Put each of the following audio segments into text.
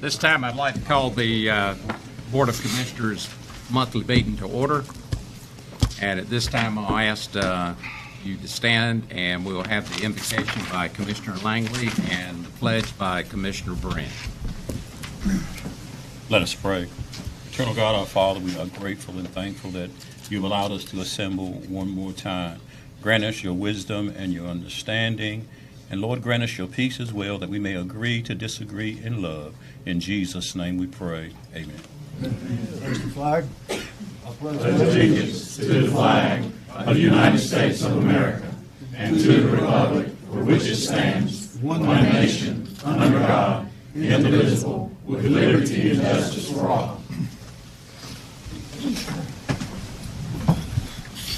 This time I'd like to call the Board of Commissioners monthly meeting to order. And at this time I'll ask you to stand, and we will have the invocation by Commissioner Langley and the pledge by Commissioner Brent. Let us pray. Eternal God, our Father, we are grateful and thankful that you've allowed us to assemble one more time. Grant us your wisdom and your understanding. And Lord, grant us your peace as well, that we may agree to disagree in love. In Jesus' name we pray. Amen. Raise the flag. I pledge allegiance to the flag of the United States of America and to the republic for which it stands, one nation, under God, indivisible, with liberty and justice for all.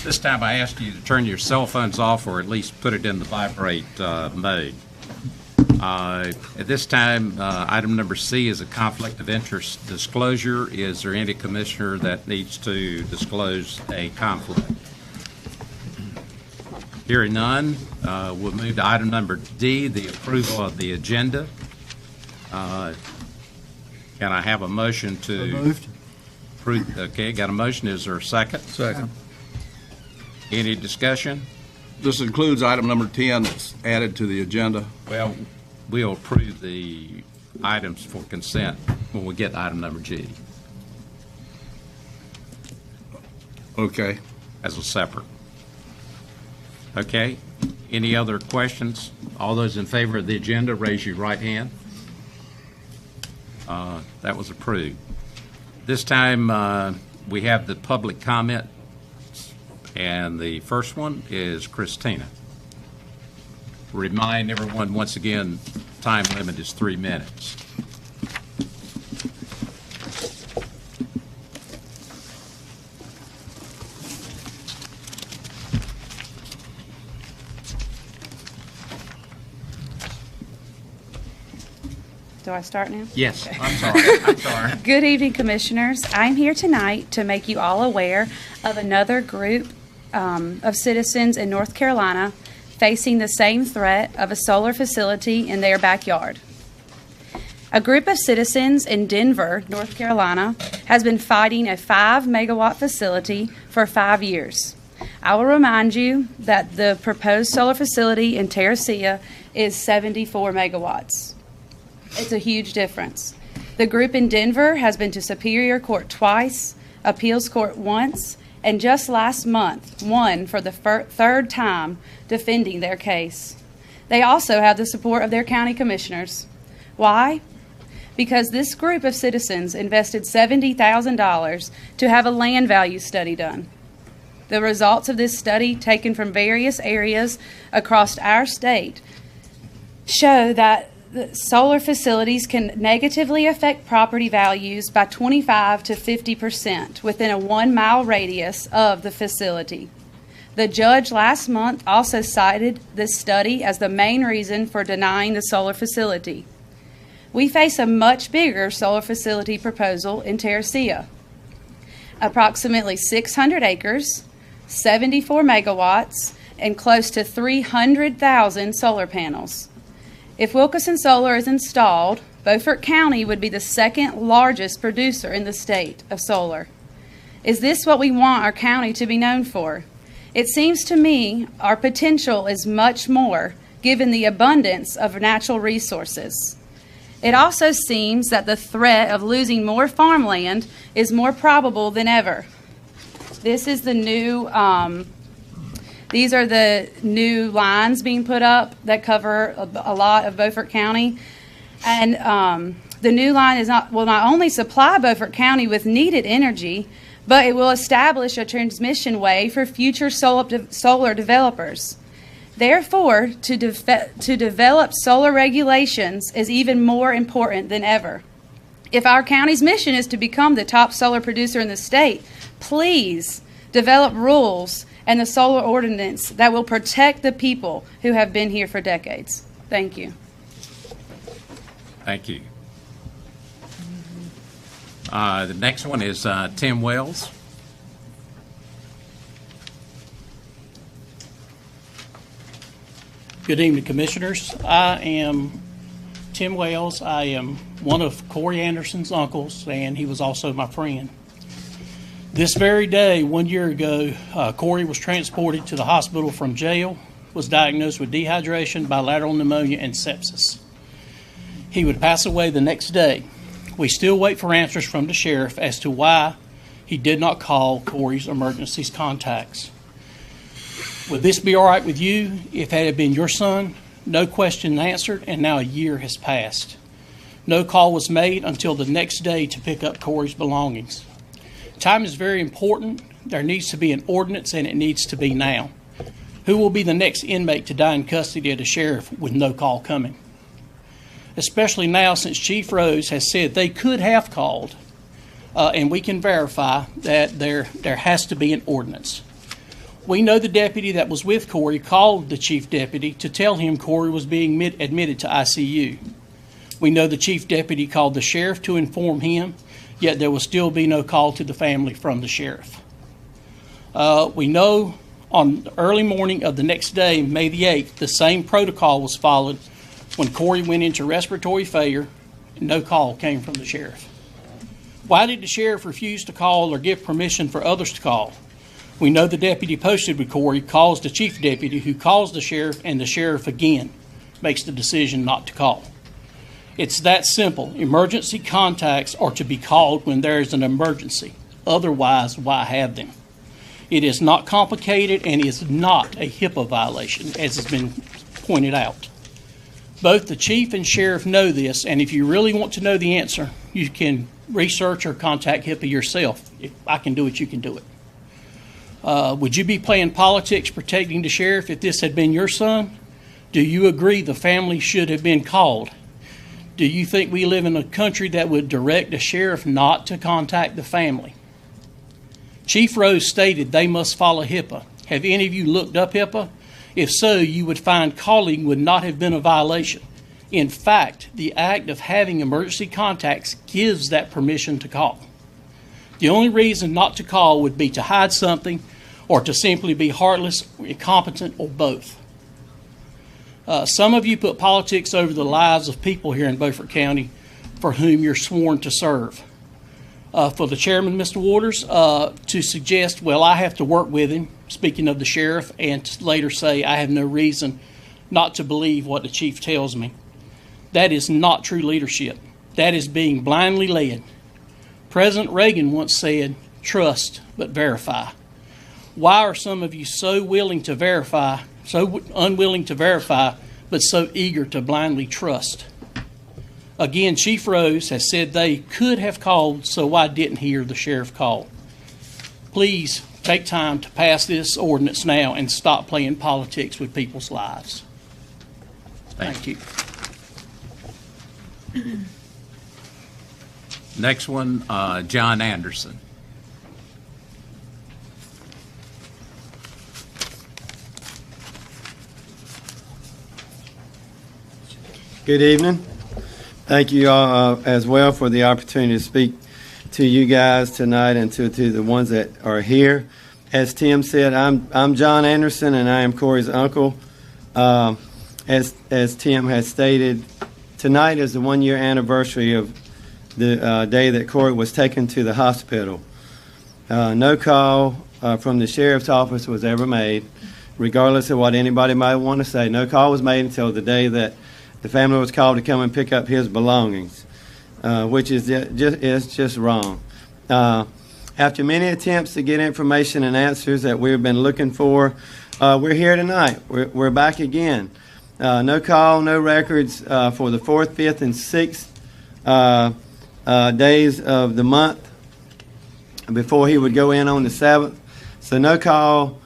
This time I ask you to turn your cell phones off, or at least put it in the vibrate mode. At this time, item number C is a conflict of interest disclosure. Is there any commissioner that needs to disclose a conflict? Hearing none, we'll move to item number D, the approval of the agenda. Can I have a motion to Moved. approve? Okay, got a motion. Is there a second? Second. Any discussion? This includes item number 10 that's added to the agenda. Well, we'll approve the items for consent when we get to item number G Okay. as a separate. Okay. Any other questions? All those in favor of the agenda, raise your right hand. That was approved. This time we have the public comment, and the first one is Christina. Remind everyone once again, time limit is 3 minutes. Do I start now? Yes, I'm sorry. I'm sorry. Good evening, Commissioners. I'm here tonight to make you all aware of another group of citizens in North Carolina facing the same threat of a solar facility in their backyard. A group of citizens in Denver, North Carolina, has been fighting a 5-megawatt facility for 5 years. I will remind you that the proposed solar facility in Terracea is 74 megawatts. It's a huge difference. The group in Denver has been to Superior Court twice, Appeals Court once, and just last month won for the third time defending their case. They also have the support of their county commissioners. Why? Because this group of citizens invested $70,000 to have a land value study done. The results of this study, taken from various areas across our state, show that solar facilities can negatively affect property values by 25 to 50% within a 1-mile radius of the facility. The judge last month also cited this study as the main reason for denying the solar facility. We face a much bigger solar facility proposal in Terracea. Approximately 600 acres, 74 megawatts, and close to 300,000 solar panels. If Wilkeson Solar is installed, Beaufort County would be the second largest producer in the state of solar. Is this what we want our county to be known for? It seems to me our potential is much more, given the abundance of natural resources. It also seems that the threat of losing more farmland is more probable than ever. This is the new These are the new lines being put up that cover a lot of Beaufort County. And the new line will not only supply Beaufort County with needed energy, but it will establish a transmission way for future solar developers. Therefore, to develop solar regulations is even more important than ever. If our county's mission is to become the top solar producer in the state, please develop rules and the solar ordinance that will protect the people who have been here for decades. Thank you. Thank you. The next one is Tim Wells. Good evening, Commissioners. I am Tim Wells. I am one of Corey Anderson's uncles, and he was also my friend. This very day, 1 year ago, Corey was transported to the hospital from jail, was diagnosed with dehydration, bilateral pneumonia, and sepsis. He would pass away the next day. We still wait for answers from the sheriff as to why he did not call Corey's emergency contacts. Would this be all right with you if it had been your son? No question answered, and now a year has passed. No call was made until the next day to pick up Corey's belongings. Time is very important. There needs to be an ordinance, and it needs to be now. Who will be the next inmate to die in custody of the sheriff with no call coming? Especially now, since Chief Rose has said they could have called, and we can verify that there has to be an ordinance. We know the deputy that was with Corey called the chief deputy to tell him Corey was being admitted to ICU. We know the chief deputy called the sheriff to inform him, yet there will still be no call to the family from the sheriff. We know on the early morning of the next day, May the 8th, the same protocol was followed when Corey went into respiratory failure and no call came from the sheriff. Why did the sheriff refuse to call or give permission for others to call? We know the deputy posted with Corey calls the chief deputy, who calls the sheriff, and the sheriff again makes the decision not to call. It's that simple. Emergency contacts are to be called when there is an emergency. Otherwise, why have them? It is not complicated and is not a HIPAA violation, as has been pointed out. Both the chief and sheriff know this, and if you really want to know the answer, you can research or contact HIPAA yourself. If I can do it, you can do it. Would you be playing politics protecting the sheriff if this had been your son? Do you agree the family should have been called? Do you think we live in a country that would direct a sheriff not to contact the family? Chief Rose stated they must follow HIPAA. Have any of you looked up HIPAA? If so, you would find calling would not have been a violation. In fact, the act of having emergency contacts gives that permission to call. The only reason not to call would be to hide something or to simply be heartless, incompetent, or both. Some of you put politics over the lives of people here in Beaufort County for whom you're sworn to serve. For the chairman, Mr. Waters, to suggest, well, I have to work with him, speaking of the sheriff, and to later say I have no reason not to believe what the chief tells me. That is not true leadership. That is being blindly led. President Reagan once said, trust but verify. Why are some of you so unwilling to verify, but so eager to blindly trust? Again, Chief Rose has said they could have called, so why didn't he or the sheriff call? Please take time to pass this ordinance now and stop playing politics with people's lives. Thank you. Next one, John Anderson. Good evening. Thank you all as well for the opportunity to speak to you guys tonight and to the ones that are here. As Tim said, I'm John Anderson and I am Corey's uncle. As Tim has stated, tonight is the 1 year anniversary of the day that Corey was taken to the hospital. No call from the sheriff's office was ever made, regardless of what anybody might want to say. No call was made until the day that the family was called to come and pick up his belongings, which is just wrong. After many attempts to get information and answers that we've been looking for, we're here tonight. We're back again. No call, no records for the 4th, 5th, and 6th days of the month before he would go in on the 7th. So no call,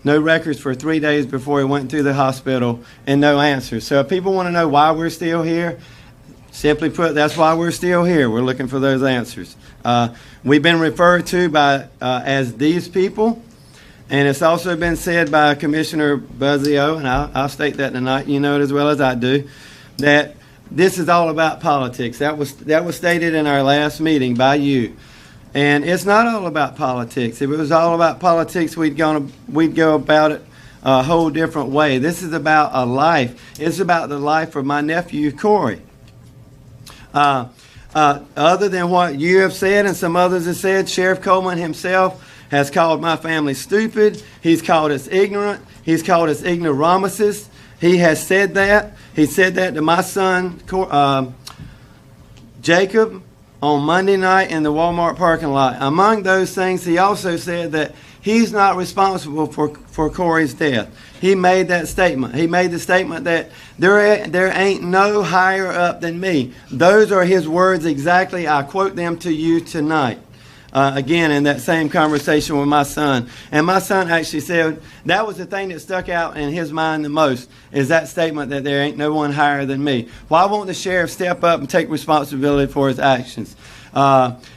no records for 3 days before he went to the hospital, and no answers. So if people want to know why we're still here, simply put, that's why we're still here. We're looking for those answers. We've been referred to by as these people, and it's also been said by Commissioner Buzzio, and I'll state that tonight, you know it as well as I do, that this is all about politics. That was stated in our last meeting by you. And it's not all about politics. If it was all about politics, we'd go about it a whole different way. This is about a life. It's about the life of my nephew, Corey. Other than what you have said and some others have said, Sheriff Coleman himself has called my family stupid. He's called us ignorant. He's called us ignoramuses. He has said that. He said that to my son, Jacob, on Monday night in the Walmart parking lot. Among those things, he also said that he's not responsible for Corey's death. He made that statement. He made the statement that there ain't no higher up than me. Those are his words exactly. I quote them to you tonight. Again, in that same conversation with my son. And my son actually said that was the thing that stuck out in his mind the most, is that statement that there ain't no one higher than me. Why won't the sheriff step up and take responsibility for his actions?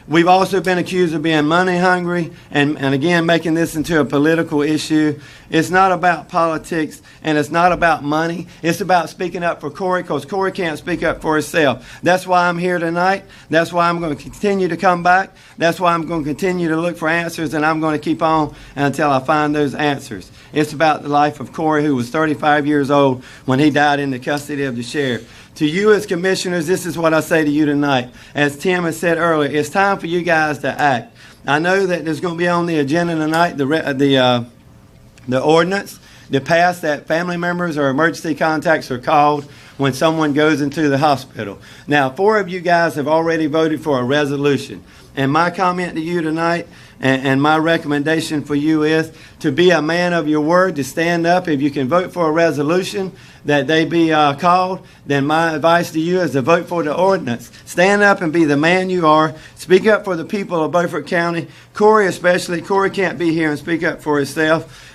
We've also been accused of being money hungry and again making this into a political issue. It's not about politics and it's not about money. It's about speaking up for Corey, because Corey can't speak up for himself. That's why I'm here tonight. That's why I'm going to continue to come back. That's why I'm going to continue to look for answers, and I'm going to keep on until I find those answers. It's about the life of Corey, who was 35 years old when he died in the custody of the sheriff. To you as commissioners, this is what I say to you tonight. As Tim has said earlier, it's time for you guys to act. I know that there's going to be on the agenda tonight the ordinance to pass that family members or emergency contacts are called when someone goes into the hospital. Now, 4 of you guys have already voted for a resolution. And my comment to you tonight and my recommendation for you is to be a man of your word, to stand up. If you can vote for a resolution that they be called, then my advice to you is to vote for the ordinance. Stand up and be the man you are. Speak up for the people of Beaufort County. Corey especially. Corey can't be here and speak up for himself.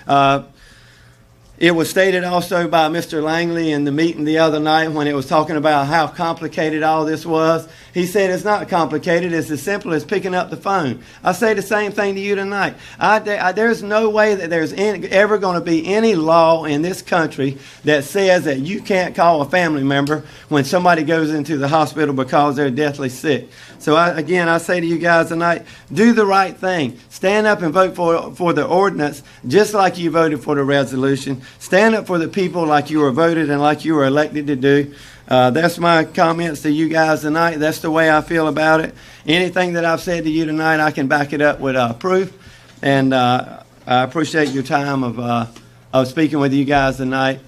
It was stated also by Mr. Langley in the meeting the other night when it was talking about how complicated all this was. He said it's not complicated. It's as simple as picking up the phone. I say the same thing to you tonight. There's no way that there's ever going to be any law in this country that says that you can't call a family member when somebody goes into the hospital because they're deathly sick. So I say to you guys tonight, do the right thing. Stand up and vote for the ordinance just like you voted for the resolution. Stand up for the people like you were voted and like you were elected to do. That's my comments to you guys tonight. That's the way I feel about it. Anything that I've said to you tonight, I can back it up with proof. And I appreciate your time of speaking with you guys tonight.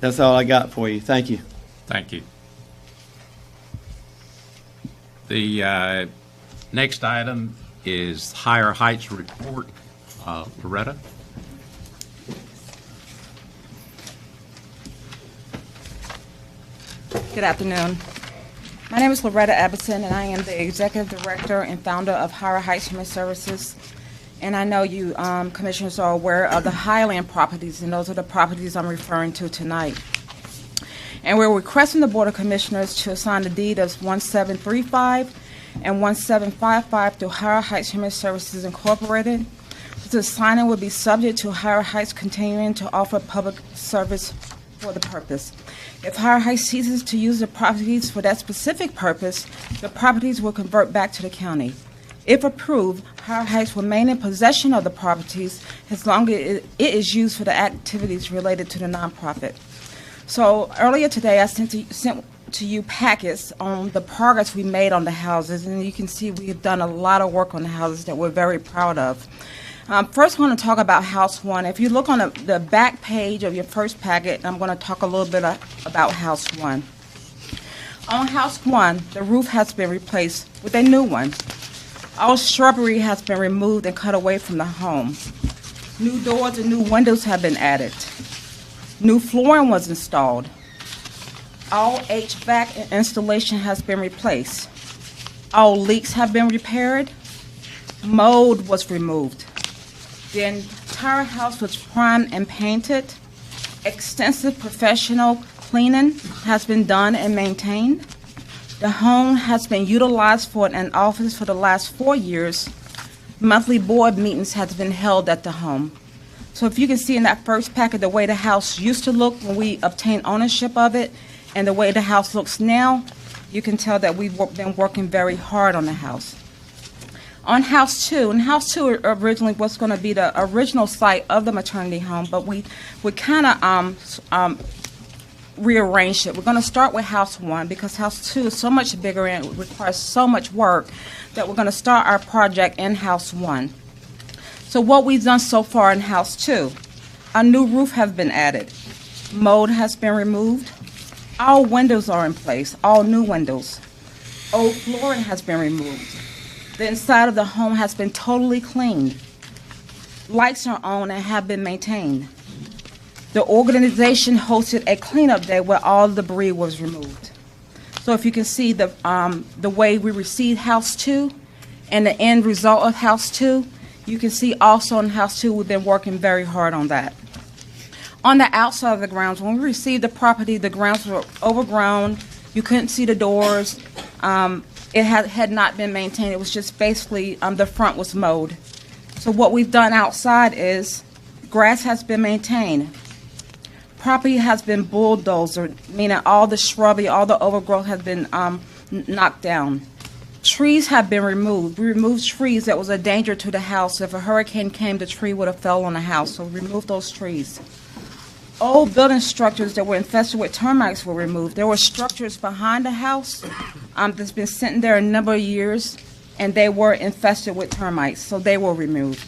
That's all I got for you. Thank you. Thank you. The next item is Higher Heights Report. Loretta? Good afternoon. My name is Loretta Abbotson, and I am the Executive Director and founder of Higher Heights Human Services. And I know you commissioners are aware of the Highland properties, and those are the properties I'm referring to tonight. And we're requesting the Board of Commissioners to assign the deed of 1735 and 1755 to Higher Heights Human Services Incorporated. The signing would be subject to Higher Heights continuing to offer public service for the purpose. If Higher Heights ceases to use the properties for that specific purpose, the properties will convert back to the county. If approved, Higher Heights will remain in possession of the properties as long as it is used for the activities related to the nonprofit. So earlier today, I sent to you packets on the progress we made on the houses, and you can see we have done a lot of work on the houses that we're very proud of. First, I want to talk about House 1. If you look on the back page of your first packet, I'm going to talk a little bit about House 1. On House 1, the roof has been replaced with a new one. All shrubbery has been removed and cut away from the home. New doors and new windows have been added. New flooring was installed. All HVAC installation has been replaced. All leaks have been repaired. Mold was removed. The entire house was primed and painted. Extensive professional cleaning has been done and maintained. The home has been utilized for an office for the last 4 years. Monthly board meetings have been held at the home. So if you can see in that first packet the way the house used to look when we obtained ownership of it and the way the house looks now, you can tell that we've been working very hard on the house. On House 2, and House 2 originally was going to be the original site of the maternity home, but we kind of rearranged it. We're going to start with House 1 because House 2 is so much bigger and it requires so much work that we're going to start our project in House 1. So what we've done so far in House 2, a new roof has been added. Mold has been removed. All windows are in place, all new windows. Old flooring has been removed. The inside of the home has been totally cleaned. Lights are on and have been maintained. The organization hosted a cleanup day where all debris was removed. So if you can see the way we received House 2 and the end result of House 2, you can see also in House 2 we've been working very hard on that. On the outside of the grounds, when we received the property, the grounds were overgrown. You couldn't see the doors. It had not been maintained. It was just basically the front was mowed. So what we've done outside is grass has been maintained. Property has been bulldozed, meaning all the shrubbery, all the overgrowth has been knocked down. Trees have been removed. We removed trees that was a danger to the house. If a hurricane came, the tree would have fell on the house, so we removed those trees. Old building structures that were infested with termites were removed. There were structures behind the house that's been sitting there a number of years, and they were infested with termites, so they were removed.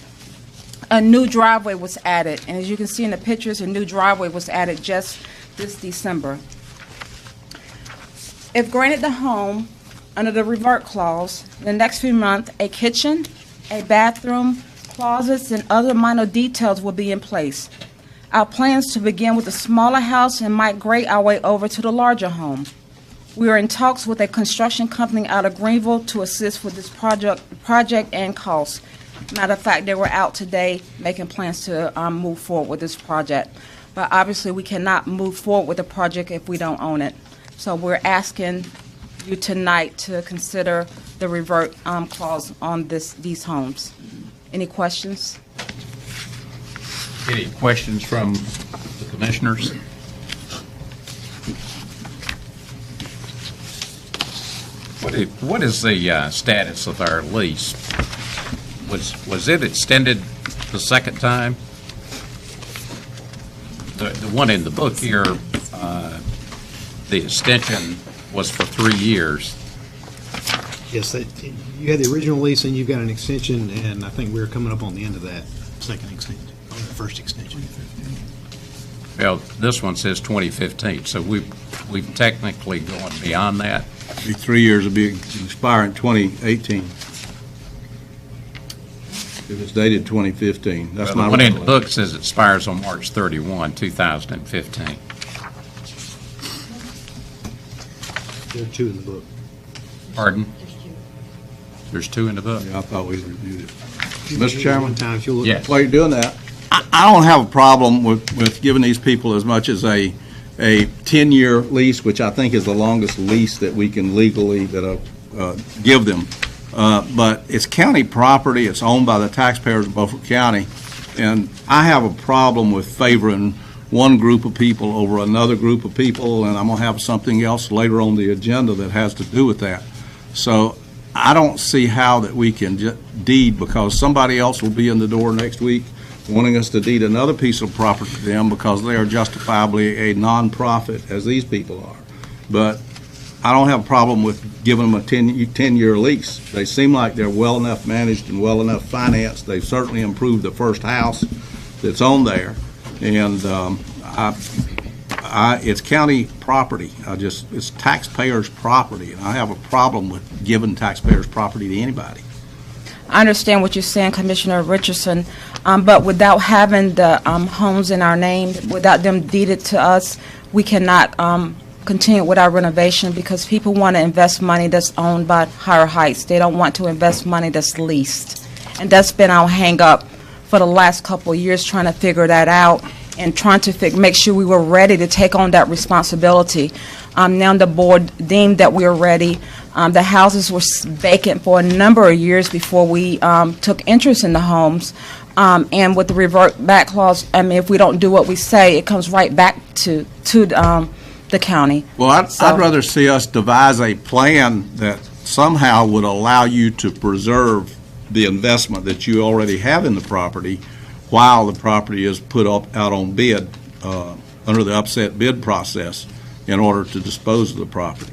A new driveway was added, and as you can see in the pictures, a new driveway was added just this December. If granted the home under the revert clause, in the next few months, a kitchen, a bathroom, closets, and other minor details will be in place. Our plans to begin with a smaller house and migrate our way over to the larger home. We are in talks with a construction company out of Greenville to assist with this project and cost. Matter of fact, they were out today making plans to move forward with this project. But obviously, we cannot move forward with the project if we don't own it. So we're asking you tonight to consider the revert clause on these homes. Any questions? Any questions from the commissioners? What is the status of our lease? Was it extended the second time? The one in the book here, the extension was for 3 years. Yes, you had the original lease and you've got an extension, and I think we're coming up on the end of that second extension, or the first extension. Well, this one says 2015, so we've technically gone beyond that. Be 3 years, it'll be expire in 2018. If it's dated 2015, that's Well, my. the one in the book says it expires on March 31, 2015. There are two in the book. Pardon? There's two in the book? Yeah, I thought we reviewed it. Mr. Chairman? One time, if you'll look. Yes. While you're doing that, I don't have a problem with giving these people as much as a 10-year lease, which I think is the longest lease that we can legally give them. But it's county property, it's owned by the taxpayers of Beaufort County, and I have a problem with favoring one group of people over another group of people, and I'm going to have something else later on the agenda that has to do with that. So I don't see how that we can deed, because somebody else will be in the door next week wanting us to deed another piece of property to them because they are justifiably a nonprofit, as these people are. But I don't have a problem with giving them a 10-year lease. They seem like they're well enough managed and well enough financed. They've certainly improved the first house that's on there. And it's county property. It's taxpayers' property, and I have a problem with giving taxpayers' property to anybody. I understand what you're saying, Commissioner Richardson, but without having the homes in our name, without them deeded to us, we cannot continue with our renovation because people want to invest money that's owned by Higher Heights. They don't want to invest money that's leased. And that's been our hang-up for the last couple of years, trying to figure that out and trying to make sure we were ready to take on that responsibility. Now the board deemed that we were ready. The houses were vacant for a number of years before we took interest in the homes. And with the revert back clause, I mean, if we don't do what we say, it comes right back to the county. Well, I'd rather see us devise a plan that somehow would allow you to preserve the investment that you already have in the property while the property is put up out on bid under the upset bid process in order to dispose of the property.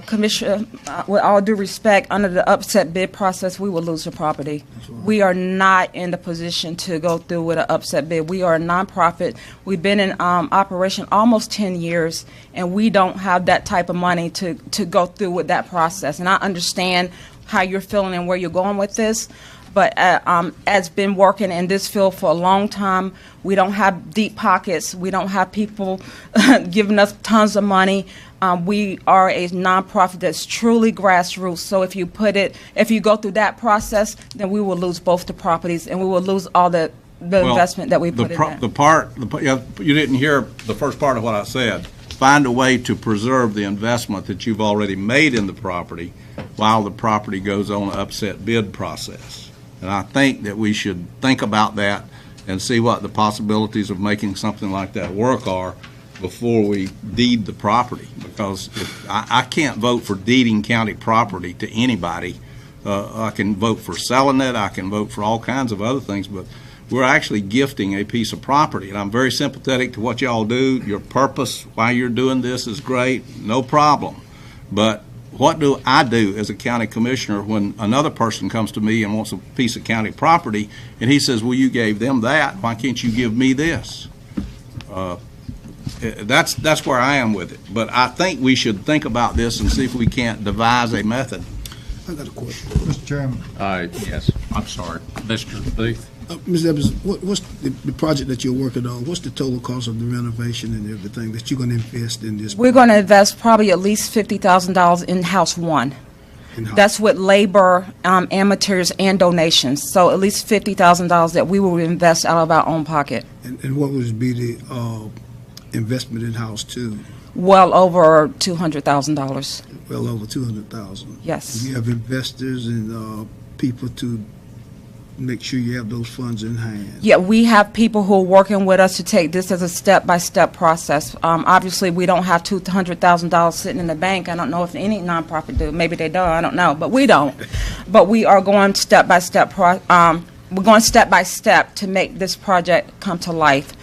Commissioner, with all due respect, under the upset bid process, we will lose the property. We are not in the position to go through with an upset bid. We are a nonprofit. We've been in operation almost 10 years, and we don't have that type of money to go through with that process. And I understand how you're feeling and where you're going with this, but as been working in this field for a long time, we don't have deep pockets. We don't have people giving us tons of money. We are a nonprofit that's truly grassroots. So if you go through that process, then we will lose both the properties, and we will lose all the investment that we put in there. You didn't hear the first part of what I said. Find a way to preserve the investment that you've already made in the property while the property goes on an upset bid process. And I think that we should think about that and see what the possibilities of making something like that work are before we deed the property, because I can't vote for deeding county property to anybody. I can vote for selling it, I can vote for all kinds of other things, but we're actually gifting a piece of property. And I'm very sympathetic to what y'all do. Your purpose, why you're doing this is great, no problem. But what do I do as a county commissioner when another person comes to me and wants a piece of county property, and he says, well, you gave them that, why can't you give me this? That's where I am with it. But I think we should think about this and see if we can't devise a method. I got a question. Mr. Chairman. Yes, I'm sorry. Mr. Booth? Ms. Evans, what's the project that you're working on? What's the total cost of the renovation and everything that you're going to invest in this? We're going to invest probably at least $50,000 in House 1. That's with labor, amateurs, and donations. So at least $50,000 that we will invest out of our own pocket. And what would be the investment in House 2? Well over $200,000. Well over $200,000. Yes. Do you have investors and people to make sure you have those funds in hand? Yeah, we have people who are working with us to take this as a step-by-step process. Obviously, we don't have $200,000 sitting in the bank. I don't know if any nonprofit do. Maybe they do. I don't know, but we don't. But we are going step-by-step. We're going step-by-step to make this project come to life.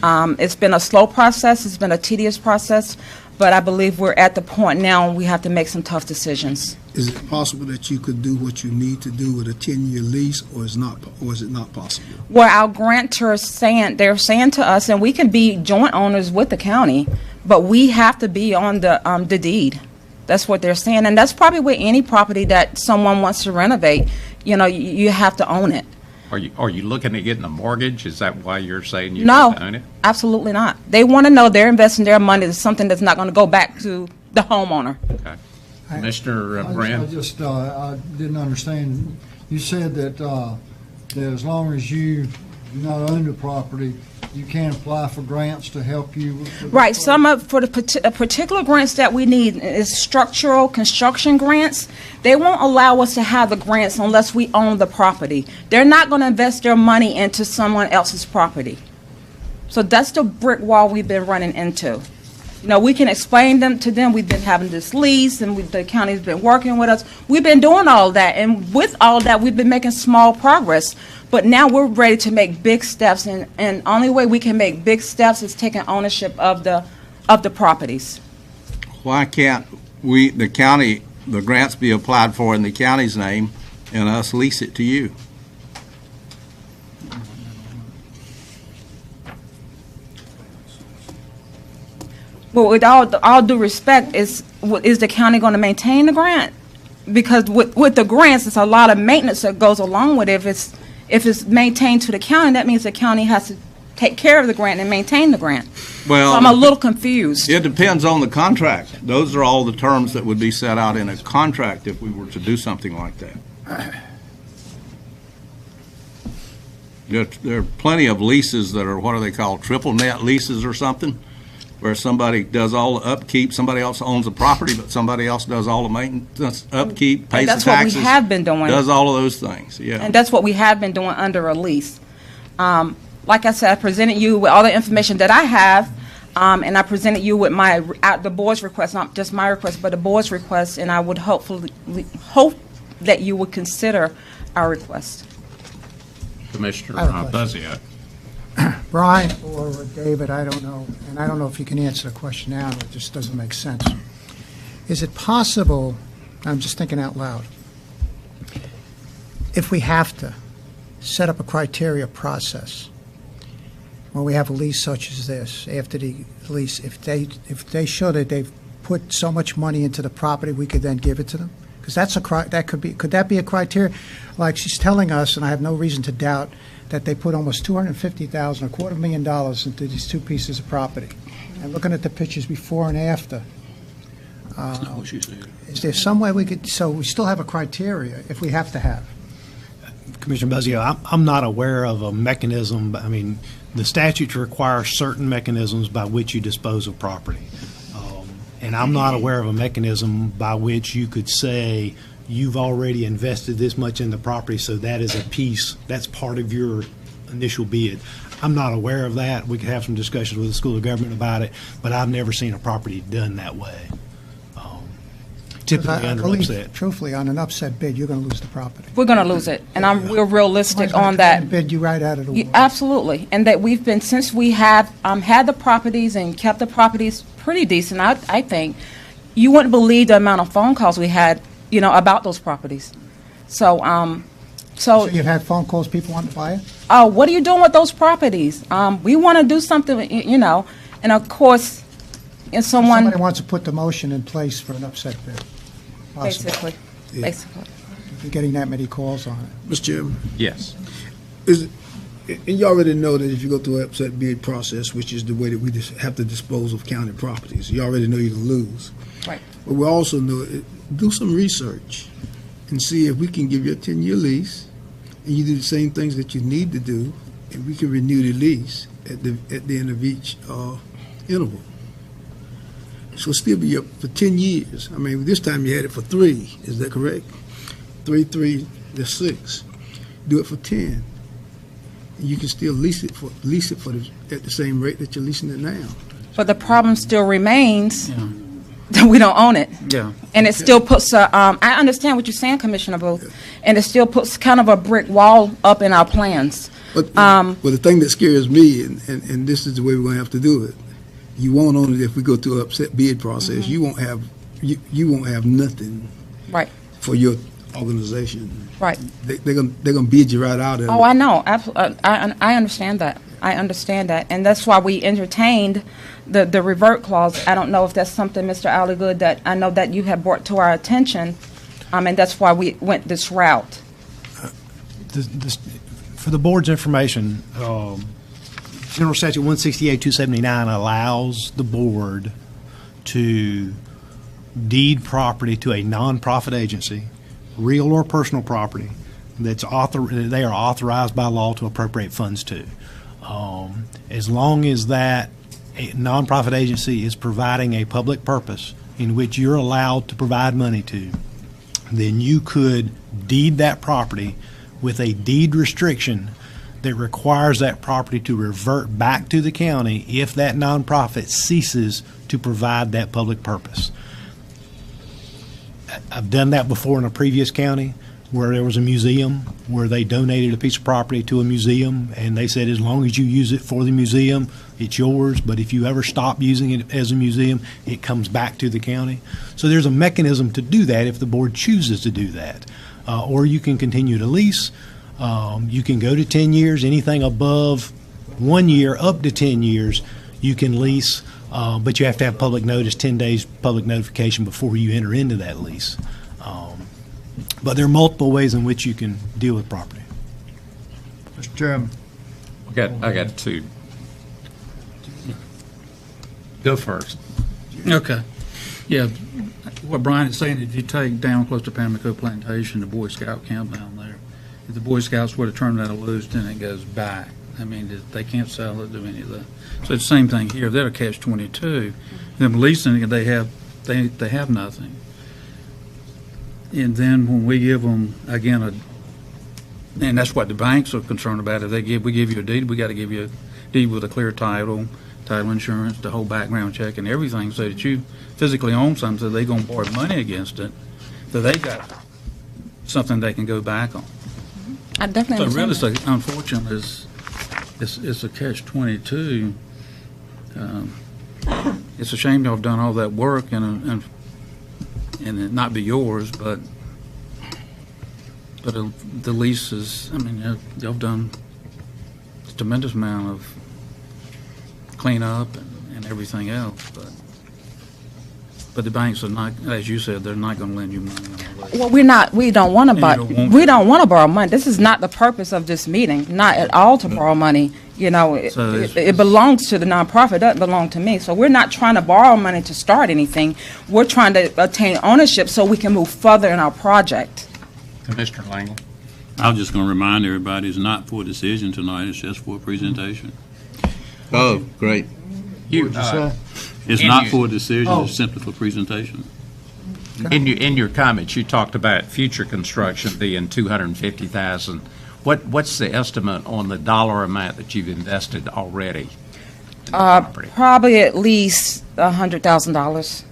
It's been a slow process. It's been a tedious process. But I believe we're at the point now we have to make some tough decisions. Is it possible that you could do what you need to do with a 10-year lease, or is it not possible? Well, our grantors they're saying to us, and we can be joint owners with the county, but we have to be on the deed. That's what they're saying, and that's probably with any property that someone wants to renovate. You know, you have to own it. Are you looking at getting a mortgage? Is that why you're saying you No, have to own it? absolutely not. They want to know they're investing their money in something that's not going to go back to the homeowner. Okay. Mr. Brand? I didn't understand. You said that as long as you do not own the property, you can apply for grants to help you with Right. For the particular grants that we need is structural construction grants. They won't allow us to have the grants unless we own the property. They're not going to invest their money into someone else's property. So that's the brick wall we've been running into. You know, we can explain to them we've been having this lease, and the county's been working with us. We've been doing all that, and with all that, we've been making small progress. But now we're ready to make big steps, and only way we can make big steps is taking ownership of the properties. Why can't the grants be applied for in the county's name and us lease it to you? Well, with all due respect, is the county going to maintain the grant? Because with the grants, it's a lot of maintenance that goes along with it. If it's maintained to the county, that means the county has to take care of the grant and maintain the grant. Well, so I'm a little confused. It depends on the contract. Those are all the terms that would be set out in a contract if we were to do something like that. There are plenty of leases that are, what are they called, triple net leases or something, where somebody does all the upkeep, somebody else owns the property, but somebody else does all the maintenance, upkeep, pays the taxes. That's what we have been doing. Does all of those things, yeah. And that's what we have been doing under a lease. Like I said, I presented you with all the information that I have, and I presented you with the board's request, not just my request, but the board's request, and I would hope that you would consider our request. Commissioner I have a Buzzio. Brian or David, I don't know, and I don't know if you can answer the question now, it just doesn't make sense. Is it possible, I'm just thinking out loud, if we have to set up a criteria process when we have a lease such as this, after the lease, if they show that they've put so much money into the property, we could then give it to them? Because could that be a criteria? Like she's telling us, and I have no reason to doubt, that they put almost $250,000, $250,000 into these two pieces of property. And looking at the pictures before and after, That's not what she said. is there some way we could, so we still have a criteria if we have to have? Commissioner Buzzio, I'm not aware of a mechanism, I mean, the statutes require certain mechanisms by which you dispose of property. And I'm not aware of a mechanism by which you could say, you've already invested this much in the property, so that is a piece, that's part of your initial bid. I'm not aware of that. We could have some discussions with the School of Government about it, but I've never seen a property done that way. Typically I under believe, upset. truthfully, on an upset bid, you're going to lose the property. We're going to lose it, and we're realistic on that. Bid you right out of the water. Absolutely, and that we've been, since we have had the properties and kept the properties pretty decent, I think, you wouldn't believe the amount of phone calls we had, about those properties. So You've had phone calls, people want to buy it? what are you doing with those properties? We want to do something, and of course, if Somebody wants to put the motion in place for an upset bid. Possible. basically. If you're getting that many calls on it. Mr. Chairman, Yes. is it, and you already know that if you go through an upset bid process, which is the way that we just have to dispose of county properties, you already know you're going to lose. Right. But we also know, do some research and see if we can give you a 10-year lease, and you do the same things that you need to do, and we can renew the lease at the end of each interval. So it'll still be up for 10 years. I mean, this time you had it for 3. Is that correct? 3, that's 6. Do it for 10. And you can still lease it at the same rate that you're leasing it now. But the problem still remains that we don't own it. Yeah. And it still puts I understand what you're saying, Commissioner Booth, and it still puts kind of a brick wall up in our plans. But the thing that scares me, and this is the way we're going to have to do it, you won't own it if we go through an upset bid process. You won't have nothing Right. for your organization. Right. They're gonna bid you right out of it. Oh, I know. I understand that. I understand that, and that's why we entertained the revert clause. I don't know if that's something, Mr. Alligood, that I know that you have brought to our attention, and that's why we went this route. For the board's information, General Statute 168-279 allows the board to deed property to a nonprofit agency, real or personal property, they are authorized by law to appropriate funds to. As long as that nonprofit agency is providing a public purpose in which you're allowed to provide money to, then you could deed that property with a deed restriction that requires that property to revert back to the county if that nonprofit ceases to provide that public purpose. I've done that before in a previous county where there was a museum where they donated a piece of property to a museum, and they said as long as you use it for the museum, it's yours, but if you ever stop using it as a museum, it comes back to the county. So there's a mechanism to do that if the board chooses to do that. Or you can continue to lease. You can go to 10 years. Anything above 1 year up to 10 years, you can lease, but you have to have public notice, 10 days public notification before you enter into that lease. But there are multiple ways in which you can deal with property. Mr. Chairman. I got 2. Go first. Okay. Yeah, what Brian is saying, if you take down close to Pamlico Plantation, the Boy Scout camp down there, if the Boy Scouts were to turn that loose, then it goes back. I mean, they can't sell it, do any of that. So it's the same thing here. They're a catch-22. Them leasing it, they have nothing. And then when we give them, again, and that's what the banks are concerned about. If we give you a deed, we got to give you a deed with a clear title insurance, the whole background check and everything, so that you physically own something, so they're going to borrow money against it, so they got something they can go back on. I definitely So really, understand it's unfortunate, it's a catch-22. It's a shame y'all have done all that work and it not be yours, but the lease is, I mean, y'all have done a tremendous amount of cleanup and everything else, but the banks are not, as you said, they're not going to lend you money on the lease. Well, we don't want to And buy, you don't want we to. don't want to borrow money. This is not the purpose of this meeting, not at all to borrow money. You know, So it belongs to the nonprofit, it doesn't belong to me. So we're not trying to borrow money to start anything. We're trying to attain ownership so we can move further in our project. Commissioner Langley? I was just going to remind everybody, it's not for a decision tonight, it's just for a presentation. Oh, great. You, It's And not you- for a decision, Oh. it's simply for presentation. in your comments, you talked about future construction being $250,000. What's the estimate on the dollar amount that you've invested already in the property? Probably at least $100,000.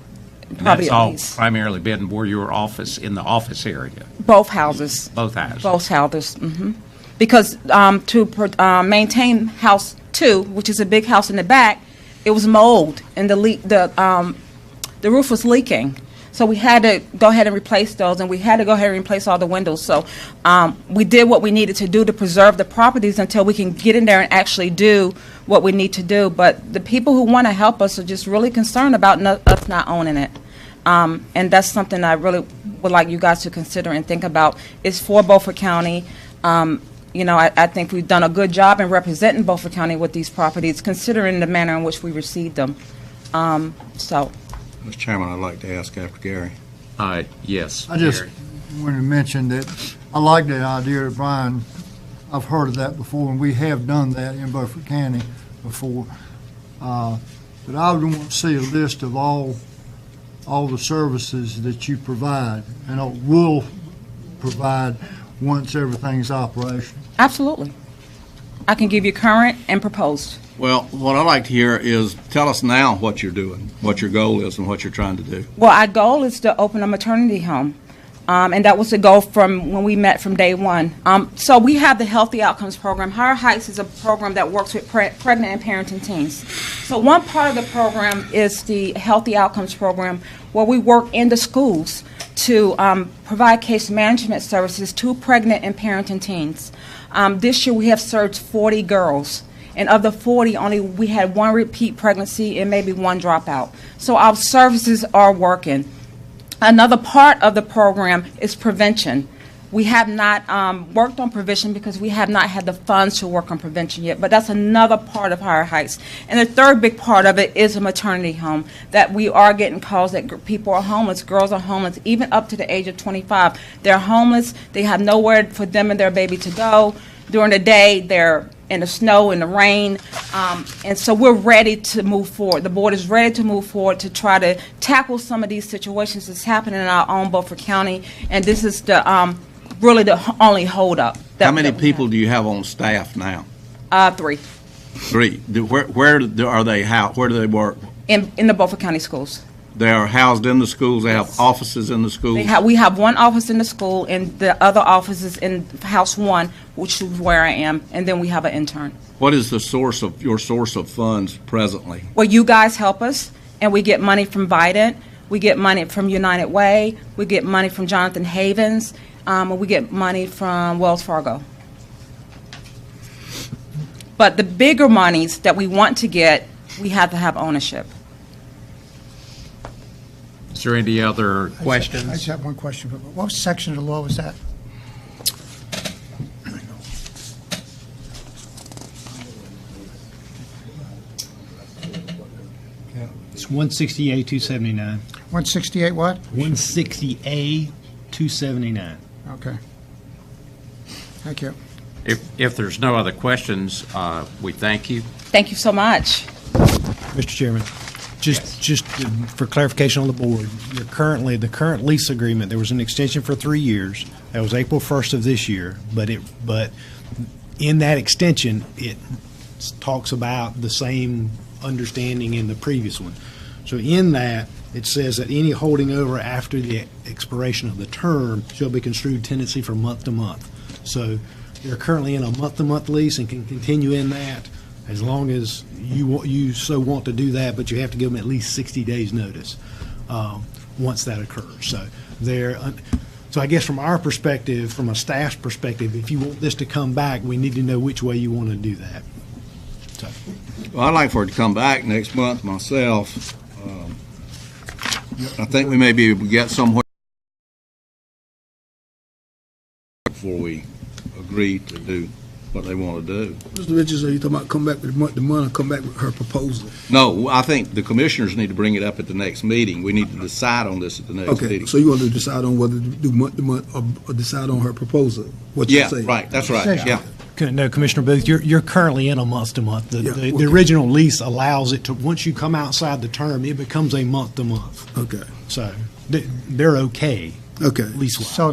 And Probably that's at all least. primarily been where your office, in the office area, Both houses. both houses? Both houses, because to maintain House 2, which is a big house in the back, it was mold, and the roof was leaking. So we had to go ahead and replace those, and we had to go ahead and replace all the windows. So we did what we needed to do to preserve the properties until we can get in there and actually do what we need to do. But the people who want to help us are just really concerned about us not owning it. And that's something I really would like you guys to consider and think about. It's for Beaufort County. You know, I think we've done a good job in representing Beaufort County with these properties, considering the manner in which we received them. So, Mr. Chairman, I'd like to ask after Gary. Yes. I just Gary. want to mention that I like that idea of Brian. I've heard of that before, and we have done that in Beaufort County before. But I would want to see a list of all the services that you provide and will provide once everything's operational. absolutely. I can give you current and proposed. Well, what I'd like to hear is tell us now what you're doing, what your goal is, and what you're trying to do. Well, our goal is to open a maternity home. And that was the goal from when we met from day one. So we have the Healthy Outcomes Program. Higher Heights is a program that works with pregnant and parenting teens. So one part of the program is the Healthy Outcomes Program, where we work in the schools to provide case management services to pregnant and parenting teens. This year we have served 40 girls. And of the 40, we had one repeat pregnancy and maybe one dropout. So our services are working. Another part of the program is prevention. We have not worked on prevention because we have not had the funds to work on prevention yet, but that's another part of Higher Heights. And the third big part of it is a maternity home, that we are getting calls that people are homeless, girls are homeless, even up to the age of 25. They're homeless, they have nowhere for them and their baby to go. During the day, they're in the snow, in the rain, and so we're ready to move forward. The board is ready to move forward to try to tackle some of these situations that's happening in our own Beaufort County, and this is the really the only holdup. How many people do you have on staff now? 3 3. Where are they? Where do they work? in the Beaufort County schools. They are housed in the schools. They have offices in the schools. We have one office in the school, and the other office is in House 1, which is where I am, and then we have an intern. What is the source of your source of funds presently? Well, you guys help us, and we get money from Vidant, we get money from United Way, we get money from Jonathan Havens, and we get money from Wells Fargo. But the bigger monies that we want to get, we have to have ownership. Is there any other I just questions? have one question. What section of the law was that? It's 168, 279. 168 what? 160A, 279. Okay. Thank you. If there's no other questions, we thank you. Thank you so much. Mr. Chairman, just for clarification on the board, the current lease agreement, there was an extension for 3 years. That was April 1st of this year, but in that extension, it talks about the same understanding in the previous one. So in that, it says that any holding over after the expiration of the term shall be construed tenancy from month to month. So they're currently in a month-to-month lease and can continue in that as long as you so want to do that, but you have to give them at least 60 days notice once that occurs. So I guess from our perspective, from a staff's perspective, if you want this to come back, we need to know which way you want to do that. So. Well, I'd like for it to come back next month myself. I think we may be able to get somewhere before we agree to do what they want to do. Mr. Richards, are you talking about come back with the month or come back with her proposal? No, I think the commissioners need to bring it up at the next meeting. We need to decide on this at the next Okay, meeting. so you want to decide on whether to do month to month or decide on her proposal? What you're Yeah, saying? right, that's right, yeah. No, Commissioner Booth, you're currently in a month-to-month. The original lease allows it to, once you come outside the term, it becomes a month-to-month. Okay. So they're okay. Okay. Lease-wise. So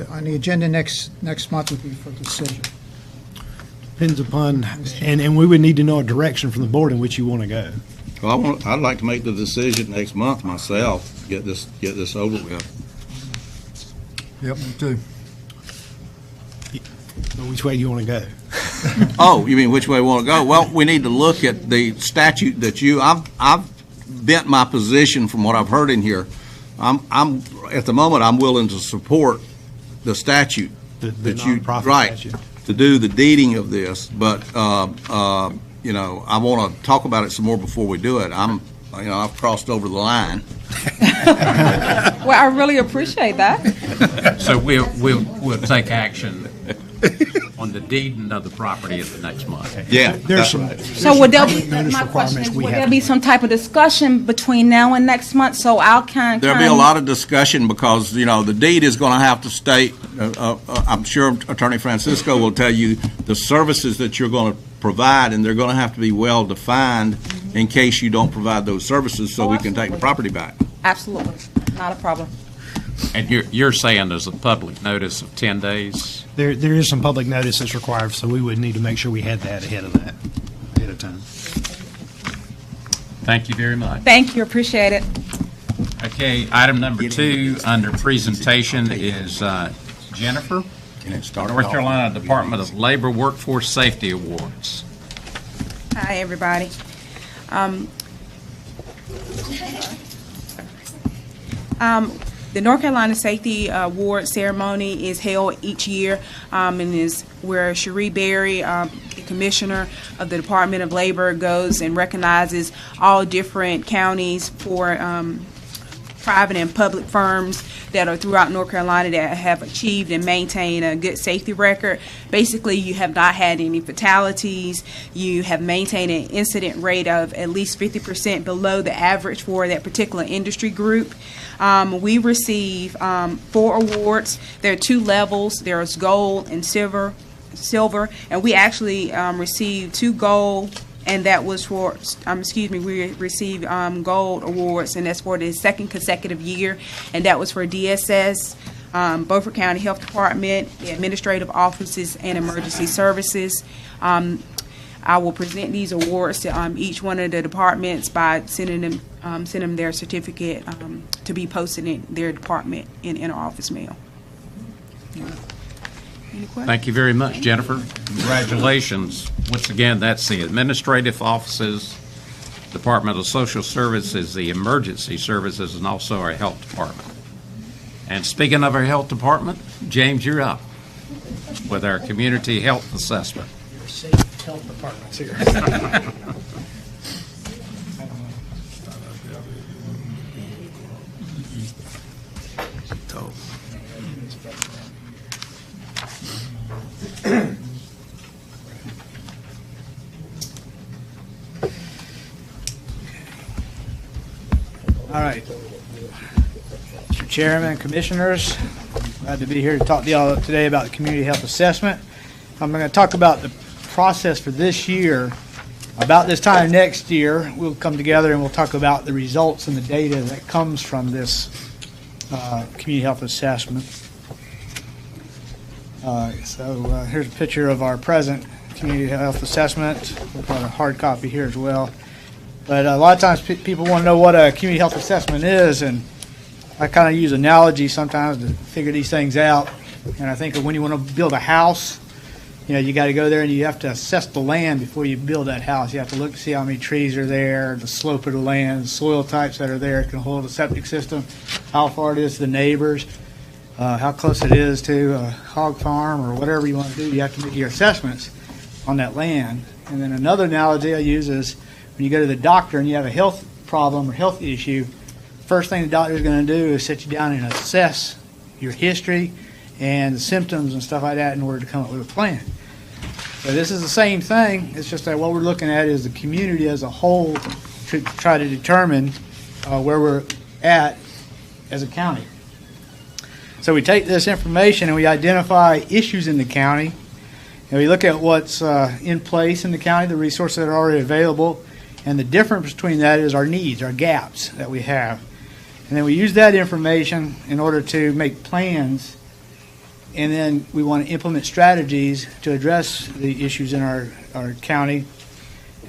on the agenda next month would be for decision. Depends upon, and we would need to know a direction from the board in which you want to go. Well, I'd like to make the decision next month myself, get this over with. Yep, me too. Which way do you want to go? Oh, you mean which way we want to go? Well, we need to look at the statute that I've bent my position from what I've heard in here. I'm at the moment, I'm willing to support the statute The that you, nonprofit right, statute. to do the deeding of this, but, you know, I want to talk about it some more before we do it. I've crossed over the line. Well, I really appreciate that. So we'll take action on the deeding of the property at the next month. Yeah, There's that's some. right. So would there be, Notice my question requirements is, we would have there to be make. some type of discussion between now and next month? So I'll kind of. There'll be a lot of discussion because, you know, the deed is going to have to state, I'm sure Attorney Francisco will tell you the services that you're going to provide, and they're going to have to be well-defined in case you don't provide those services so we can take the property back. Absolutely, not a problem. And you're saying there's a public notice of 10 days? There is some public notice that's required, so we would need to make sure we had that ahead of time. Thank you very much. Thank you, appreciate it. Okay, item number 2 under presentation is Jennifer, North Carolina Department of Labor Workforce Safety Awards. Hi, everybody. The North Carolina Safety Award ceremony is held each year and is where Cherie Berry, the Commissioner of the Department of Labor, goes and recognizes all different counties for private and public firms that are throughout North Carolina that have achieved and maintained a good safety record. Basically, you have not had any fatalities. You have maintained an incident rate of at least 50% below the average for that particular industry group. We receive 4 awards. There are 2 levels. There's gold and silver, and we actually received 2 gold. And that was for, we received gold awards, and that's for the 2nd consecutive year. And that was for DSS, Beaufort County Health Department, the administrative offices, and emergency services. I will present these awards to each one of the departments by sending them their certificate to be posted in their department in our office mail. Thank you very much, Jennifer. Congratulations. Once again, that's the administrative offices, Department of Social Services, the emergency services, and also our health department. And speaking of our health department, James, you're up with our community health assessment. Your safe health department's here. All right. Mr. Chairman, Commissioners, glad to be here to talk to y'all today about the community health assessment. I'm going to talk about the process for this year. About this time next year, we'll come together and we'll talk about the results and the data that comes from this community health assessment. Here's a picture of our present community health assessment. We've got a hard copy here as well. But a lot of times people want to know what a community health assessment is, and I kind of use analogy sometimes to figure these things out. And I think that when you want to build a house, you got to go there and you have to assess the land before you build that house. You have to look to see how many trees are there, the slope of the land, the soil types that are there, it can hold a septic system, how far it is to the neighbors, how close it is to a hog farm or whatever you want to do. You have to make your assessments on that land. And then another analogy I use is when you go to the doctor and you have a health problem or health issue, first thing the doctor is going to do is sit you down and assess your history and the symptoms and stuff like that in order to come up with a plan. So this is the same thing. It's just that what we're looking at is the community as a whole to try to determine where we're at as a county. So we take this information and we identify issues in the county, and we look at what's in place in the county, the resources that are already available, and the difference between that is our needs, our gaps that we have. And then we use that information in order to make plans, and then we want to implement strategies to address the issues in our county.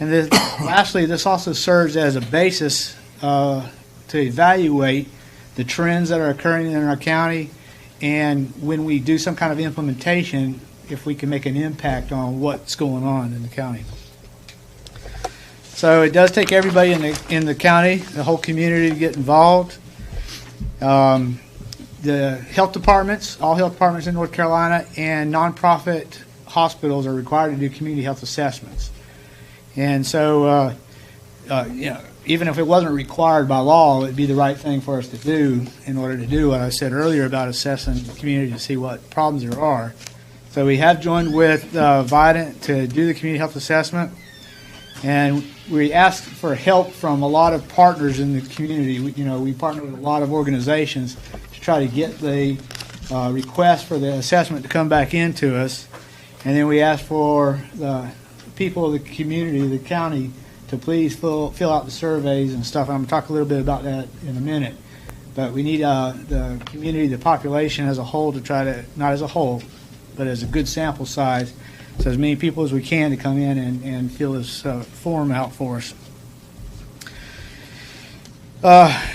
And then lastly, this also serves as a basis to evaluate the trends that are occurring in our county, and when we do some kind of implementation, if we can make an impact on what's going on in the county. So it does take everybody in the county, the whole community, to get involved. The health departments, all health departments in North Carolina, and nonprofit hospitals are required to do community health assessments. And so, even if it wasn't required by law, it would be the right thing for us to do in order to do what I said earlier about assessing the community to see what problems there are. So we have joined with Vidant to do the community health assessment, and we asked for help from a lot of partners in the community. We partner with a lot of organizations to try to get the request for the assessment to come back into us, and then we asked for the people of the community, the county, to please fill out the surveys and stuff. I'm going to talk a little bit about that in a minute. But we need the community, the population as a whole to try to, not as a whole, but as a good sample size, so as many people as we can to come in and fill this form out for us.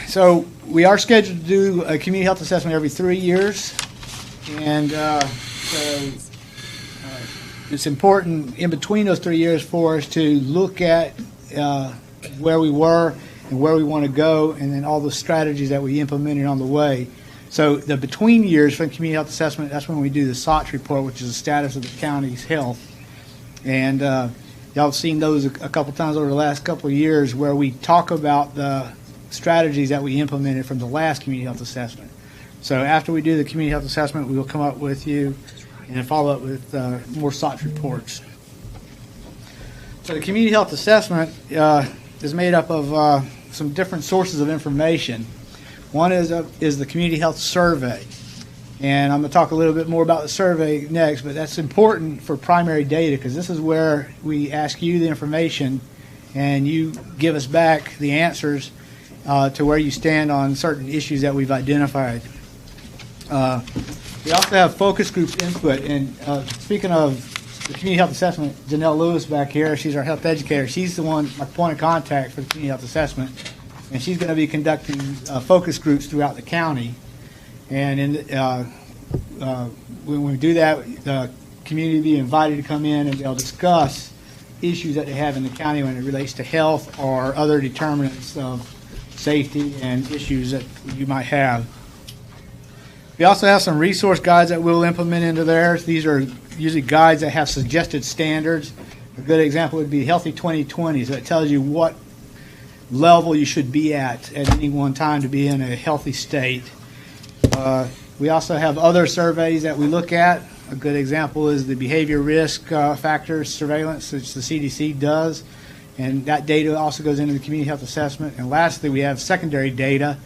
So we are scheduled to do a community health assessment every 3 years. And it's important in between those 3 years for us to look at where we were and where we want to go, and then all the strategies that we implemented on the way. So the between years for the community health assessment, that's when we do the SOTS report, which is the status of the county's health. And y'all have seen those a couple times over the last couple of years, where we talk about the strategies that we implemented from the last community health assessment. So after we do the community health assessment, we will come up with you and then follow up with more SOTS reports. So the community health assessment is made up of some different sources of information. One is the community health survey, and I'm going to talk a little bit more about the survey next, but that's important for primary data, because this is where we ask you the information and you give us back the answers to where you stand on certain issues that we've identified. We also have focus group input, and speaking of the community health assessment, Janelle Lewis back here, she's our health educator. She's the one, my point of contact for the community health assessment, and she's going to be conducting focus groups throughout the county. And when we do that, the community will be invited to come in and they'll discuss issues that they have in the county when it relates to health or other determinants of safety and issues that you might have. We also have some resource guides that we'll implement into there. These are usually guides that have suggested standards. A good example would be Healthy 2020, so it tells you what level you should be at any one time to be in a healthy state. We also have other surveys that we look at. A good example is the behavior risk factors surveillance, which the CDC does, and that data also goes into the community health assessment. And lastly, we have secondary data,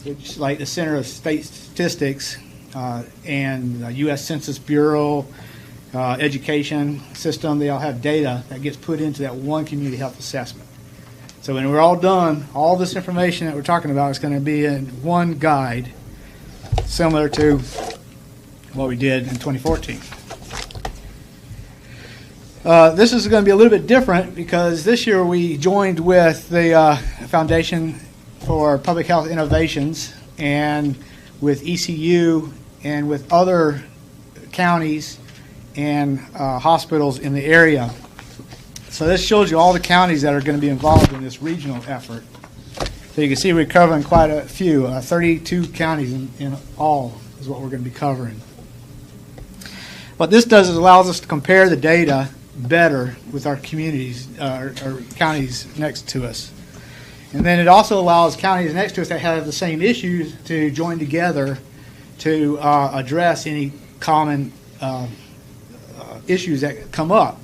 which like the Center of State Statistics and the U.S. Census Bureau, education system, they all have data that gets put into that one community health assessment. So when we're all done, all this information that we're talking about is going to be in one guide, similar to what we did in 2014. This is going to be a little bit different because this year we joined with the Foundation for Public Health Innovations and with ECU and with other counties and hospitals in the area. So this shows you all the counties that are going to be involved in this regional effort. So you can see we're covering quite a few, 32 counties in all is what we're going to be covering. What this does is allows us to compare the data better with our communities, or counties next to us. And then it also allows counties next to us that have the same issues to join together to address any common issues that come up.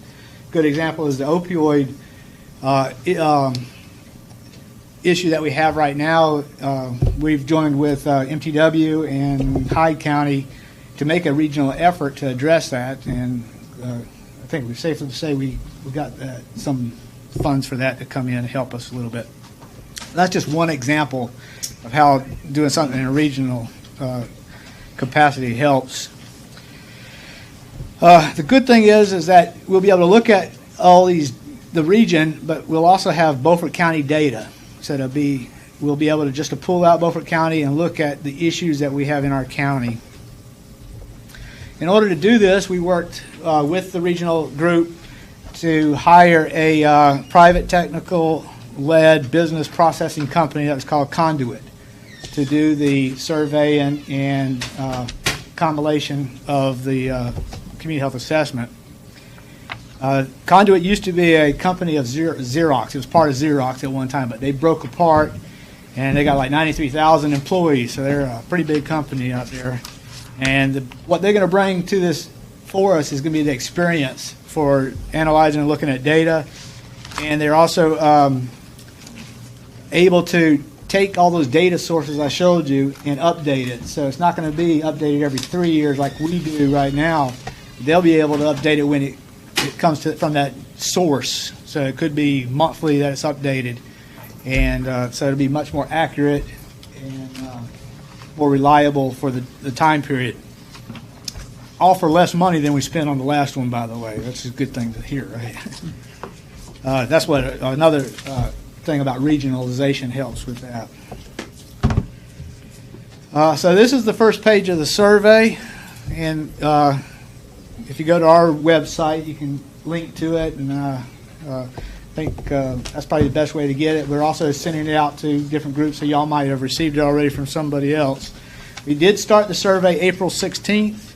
Good example is the opioid issue that we have right now. We've joined with MTW and Hyde County to make a regional effort to address that, and I think we're safe to say we got some funds for that to come in and help us a little bit. That's just one example of how doing something in a regional capacity helps. The good thing is that we'll be able to look at all the region, but we'll also have Beaufort County data. So we'll be able to just to pull out Beaufort County and look at the issues that we have in our county. In order to do this, we worked with the regional group to hire a private technical-led business processing company that was called Conduit to do the survey and compilation of the community health assessment. Conduit used to be a company of Xerox. It was part of Xerox at one time, but they broke apart, and they got like 93,000 employees, so they're a pretty big company out there. And what they're going to bring to this for us is going to be the experience for analyzing and looking at data, and they're also able to take all those data sources I showed you and update it. So it's not going to be updated every 3 years like we do right now. They'll be able to update it when it comes from that source. So it could be monthly that it's updated. And so it'll be much more accurate and more reliable for the time period. All for less money than we spent on the last one, by the way. That's a good thing to hear, right? That's what another thing about regionalization helps with that. So this is the first page of the survey, and if you go to our website, you can link to it, and I think that's probably the best way to get it. We're also sending it out to different groups, so y'all might have received it already from somebody else. We did start the survey April 16th,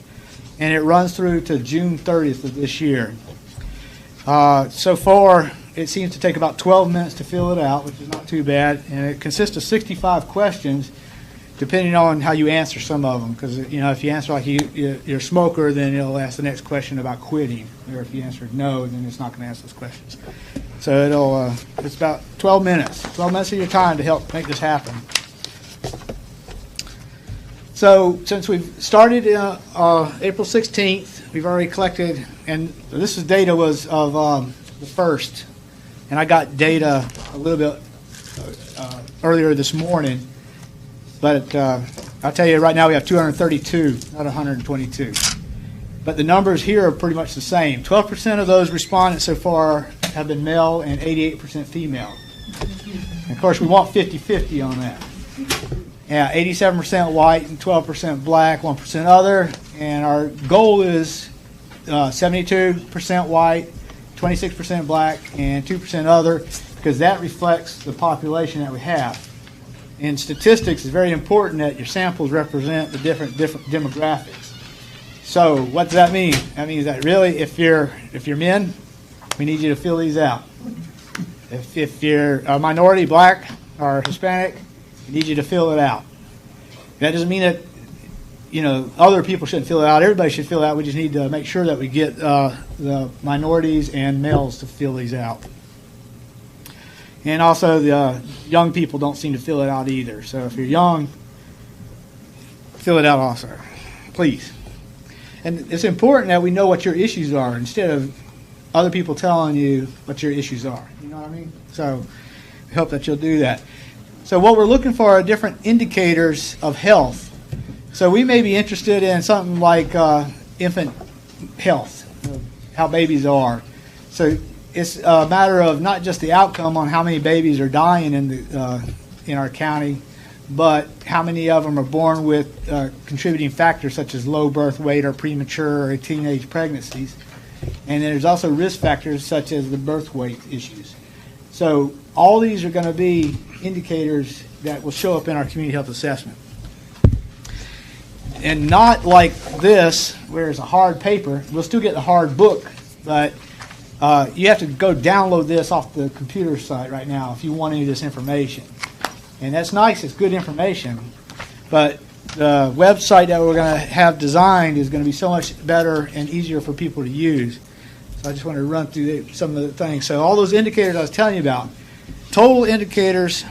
and it runs through to June 30th of this year. So far, it seems to take about 12 minutes to fill it out, which is not too bad, and it consists of 65 questions, depending on how you answer some of them. Because if you answer like you're a smoker, then it'll ask the next question about quitting, or if you answered no, then it's not going to ask those questions. So it's about 12 minutes of your time to help make this happen. So since we've started April 16th, we've already collected, and this is data was of the first, and I got data a little bit earlier this morning, but I'll tell you right now we have 232, not 122. But the numbers here are pretty much the same. 12% of those respondents so far have been male and 88% female. And of course, we want 50-50 on that. Yeah, 87% white and 12% black, 1% other. And our goal is 72% white, 26% black, and 2% other, because that reflects the population that we have. In statistics, it's very important that your samples represent the different demographics. So what does that mean? That means that really, if you're men, we need you to fill these out. If you're a minority, black or Hispanic, we need you to fill it out. That doesn't mean that other people shouldn't fill it out. Everybody should fill it out. We just need to make sure that we get the minorities and males to fill these out. And also, the young people don't seem to fill it out either. So if you're young, fill it out also, please. And it's important that we know what your issues are instead of other people telling you what your issues are. You know what I mean? So I hope that you'll do that. So what we're looking for are different indicators of health. So we may be interested in something like infant health, how babies are. So it's a matter of not just the outcome on how many babies are dying in our county, but how many of them are born with contributing factors such as low birth weight or premature or teenage pregnancies. And then there's also risk factors such as the birth weight issues. So all these are going to be indicators that will show up in our community health assessment. And not like this, where it's a hard paper. We'll still get the hard book, but you have to go download this off the computer site right now if you want any of this information. And that's nice, it's good information, but the website that we're going to have designed is going to be so much better and easier for people to use. So I just wanted to run through some of the things. So all those indicators I was telling you about, total indicators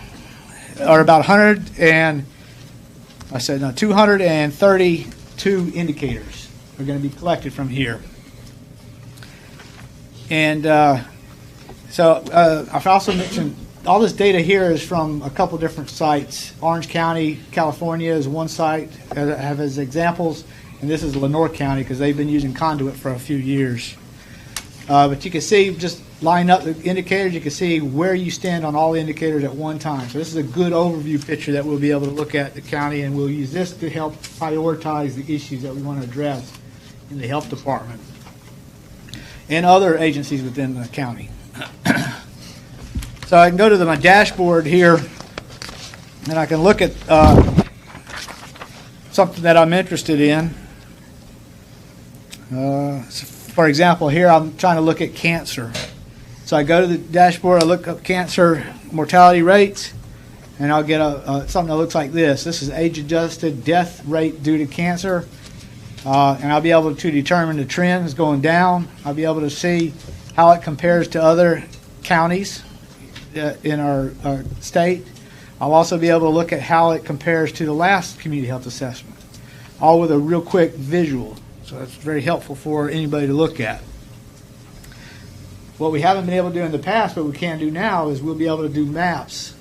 are about 232 indicators are going to be collected from here. And I've also mentioned all this data here is from a couple different sites. Orange County, California is one site I have as examples, and this is Lenoir County because they've been using Conduit for a few years. But you can see, just line up the indicators, you can see where you stand on all the indicators at one time. So this is a good overview picture that we'll be able to look at the county, and we'll use this to help prioritize the issues that we want to address in the health department and other agencies within the county. So I can go to my dashboard here, and I can look at something that I'm interested in. For example, here I'm trying to look at cancer. So I go to the dashboard, I look up cancer mortality rates, and I'll get something that looks like this. This is age-adjusted death rate due to cancer, and I'll be able to determine the trends going down. I'll be able to see how it compares to other counties in our state. I'll also be able to look at how it compares to the last community health assessment, all with a real quick visual. So that's very helpful for anybody to look at. What we haven't been able to do in the past, but we can do now, is we'll be able to do maps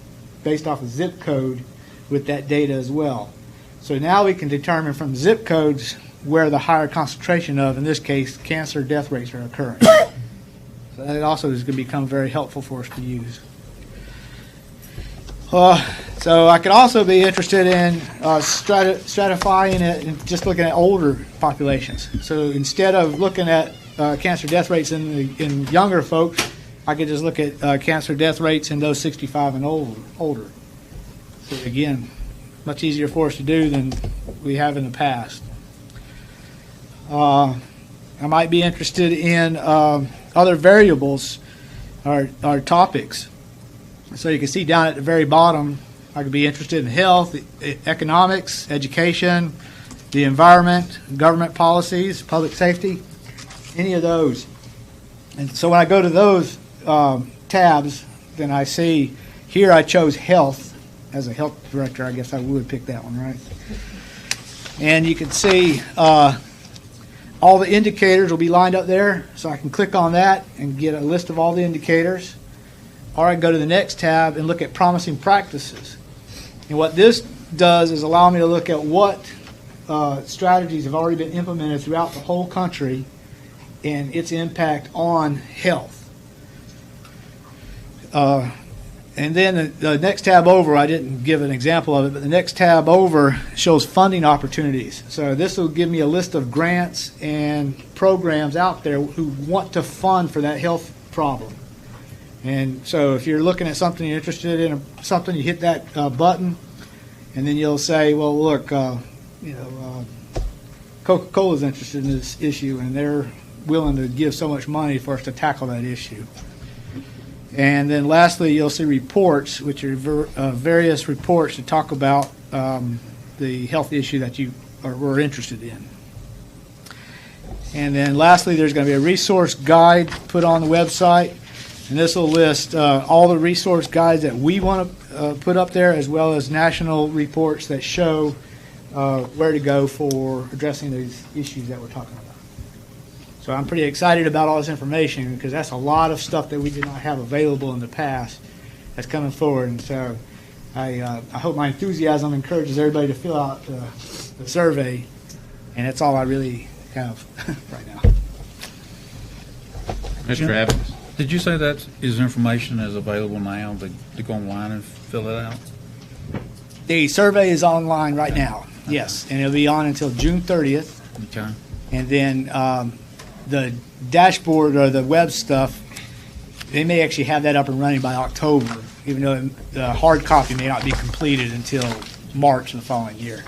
based off of zip code with that data as well. So now we can determine from zip codes where the higher concentration of, in this case, cancer death rates are occurring. So that also is going to become very helpful for us to use. So I could also be interested in stratifying it and just looking at older populations. So instead of looking at cancer death rates in younger folks, I could just look at cancer death rates in those 65 and older. So again, much easier for us to do than we have in the past. I might be interested in other variables or topics. So you can see down at the very bottom, I could be interested in health, economics, education, the environment, government policies, public safety, any of those. And so when I go to those tabs, then I see here I chose health. As a health director, I guess I would pick that one, right? And you can see all the indicators will be lined up there, so I can click on that and get a list of all the indicators. Or I can go to the next tab and look at promising practices. And what this does is allow me to look at what strategies have already been implemented throughout the whole country and its impact on health. And then the next tab over, I didn't give an example of it, but the next tab over shows funding opportunities. So this will give me a list of grants and programs out there who want to fund for that health problem. And so if you're looking at something you're interested in, something, you hit that button, and then you'll say, well, look, Coca-Cola is interested in this issue, and they're willing to give so much money for us to tackle that issue. And then lastly, you'll see reports, which are various reports to talk about the health issue that you were interested in. And then lastly, there's going to be a resource guide put on the website. And this will list all the resource guides that we want to put up there, as well as national reports that show where to go for addressing these issues that we're talking about. So I'm pretty excited about all this information because that's a lot of stuff that we did not have available in the past that's coming forward. And so I hope my enthusiasm encourages everybody to fill out the survey. And that's all I really have right now. Mr. Evans? Did you say that is information is available now to go online and fill it out? The survey is online right now, yes, and it'll be on until June 30th. Okay. And then the dashboard or the web stuff, they may actually have that up and running by October, even though the hard copy may not be completed until March of the following year.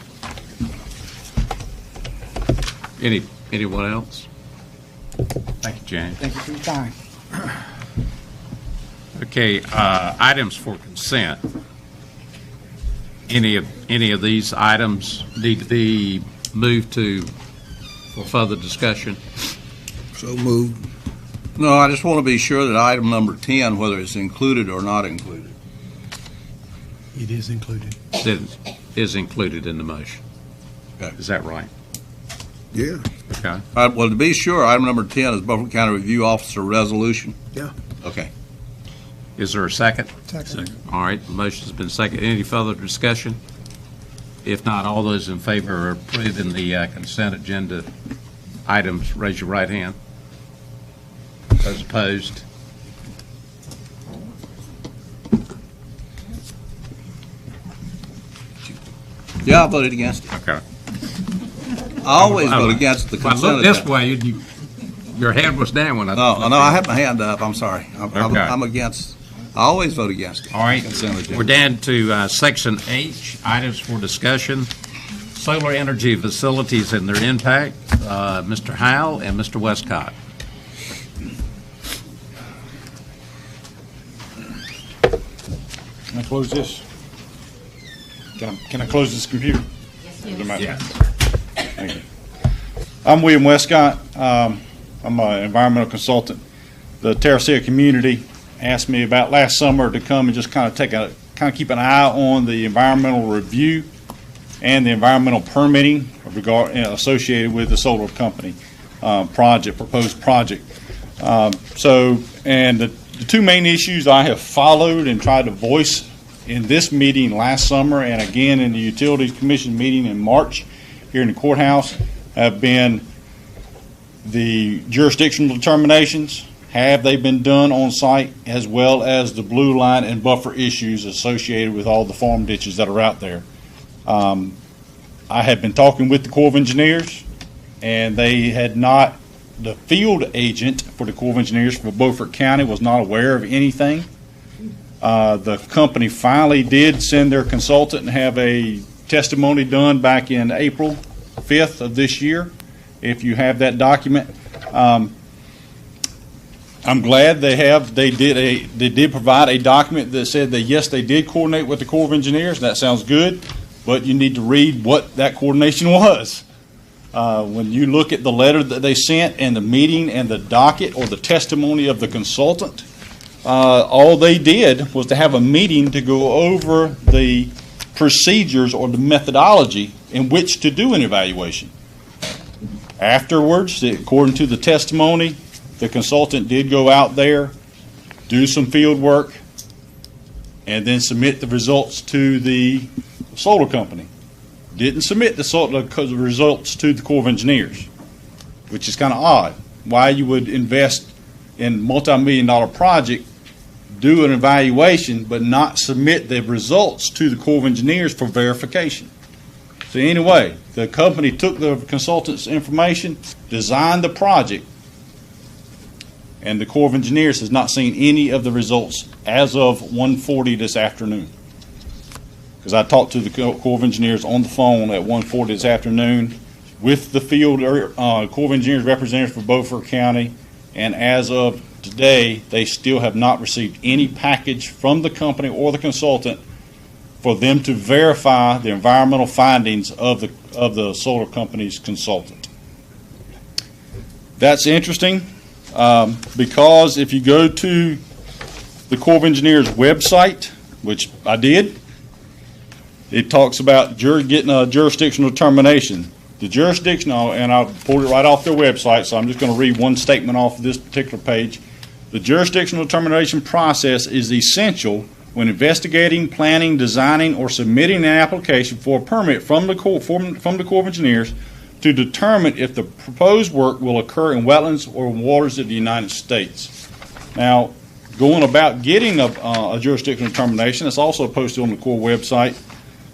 Anyone else? Thank you, James. Thank you for your time. Okay, items for consent. Any of these items need to be moved to for further discussion? So moved. No, I just want to be sure that item number 10, whether it's included or not included. It is included. That is included in the motion. Okay. Is that right? Yeah. Okay. Well, to be sure, item number 10 is Beaufort County Review Officer Resolution. Yeah. Okay. Is there a second? Second. All right, the motion's been seconded. Any further discussion? If not, all those in favor of approving the consent agenda items, raise your right hand. Those opposed? Yeah, I voted against it. Okay. I always vote against the If I consent look this agenda. way, your hand was down when I. No, I had my hand up. I'm sorry. Okay. I'm against. I always vote against it. All right, Consent agenda. we're down to Section H, items for discussion. Solar energy facilities and their impact. Mr. Howell and Mr. Westcott. Can I close this? Can I close this computer? Yes. Thank you. I'm William Westcott. I'm an environmental consultant. The Terracea community asked me about last summer to come and just kind of keep an eye on the environmental review and the environmental permitting associated with the solar company proposed project. And the two main issues I have followed and tried to voice in this meeting last summer and again in the Utilities Commission meeting in March here in the courthouse have been the jurisdictional determinations. Have they been done on site, as well as the blue line and buffer issues associated with all the farm ditches that are out there? I had been talking with the Corps of Engineers, and they had not, the field agent for the Corps of Engineers for Beaufort County was not aware of anything. The company finally did send their consultant and have a testimony done back in April 5th of this year, if you have that document. I'm glad they did provide a document that said that yes, they did coordinate with the Corps of Engineers. That sounds good, but you need to read what that coordination was. When you look at the letter that they sent and the meeting and the docket or the testimony of the consultant, all they did was to have a meeting to go over the procedures or the methodology in which to do an evaluation. Afterwards, according to the testimony, the consultant did go out there, do some field work, and then submit the results to the solar company. Didn't submit the results to the Corps of Engineers, which is kind of odd. Why you would invest in a multi-million-dollar project, do an evaluation, but not submit the results to the Corps of Engineers for verification. So anyway, the company took the consultant's information, designed the project, and the Corps of Engineers has not seen any of the results as of 1:40 this afternoon. Because I talked to the Corps of Engineers on the phone at 1:40 this afternoon with the field Corps of Engineers representatives for Beaufort County, and as of today, they still have not received any package from the company or the consultant for them to verify the environmental findings of the solar company's consultant. That's interesting. Because if you go to the Corps of Engineers website, which I did, it talks about getting a jurisdictional determination. The jurisdictional, and I pulled it right off their website, so I'm just going to read one statement off of this particular page. The jurisdictional determination process is essential when investigating, planning, designing, or submitting an application for a permit from the Corps of Engineers to determine if the proposed work will occur in wetlands or waters of the United States. Now, going about getting a jurisdictional determination, it's also posted on the Corps website.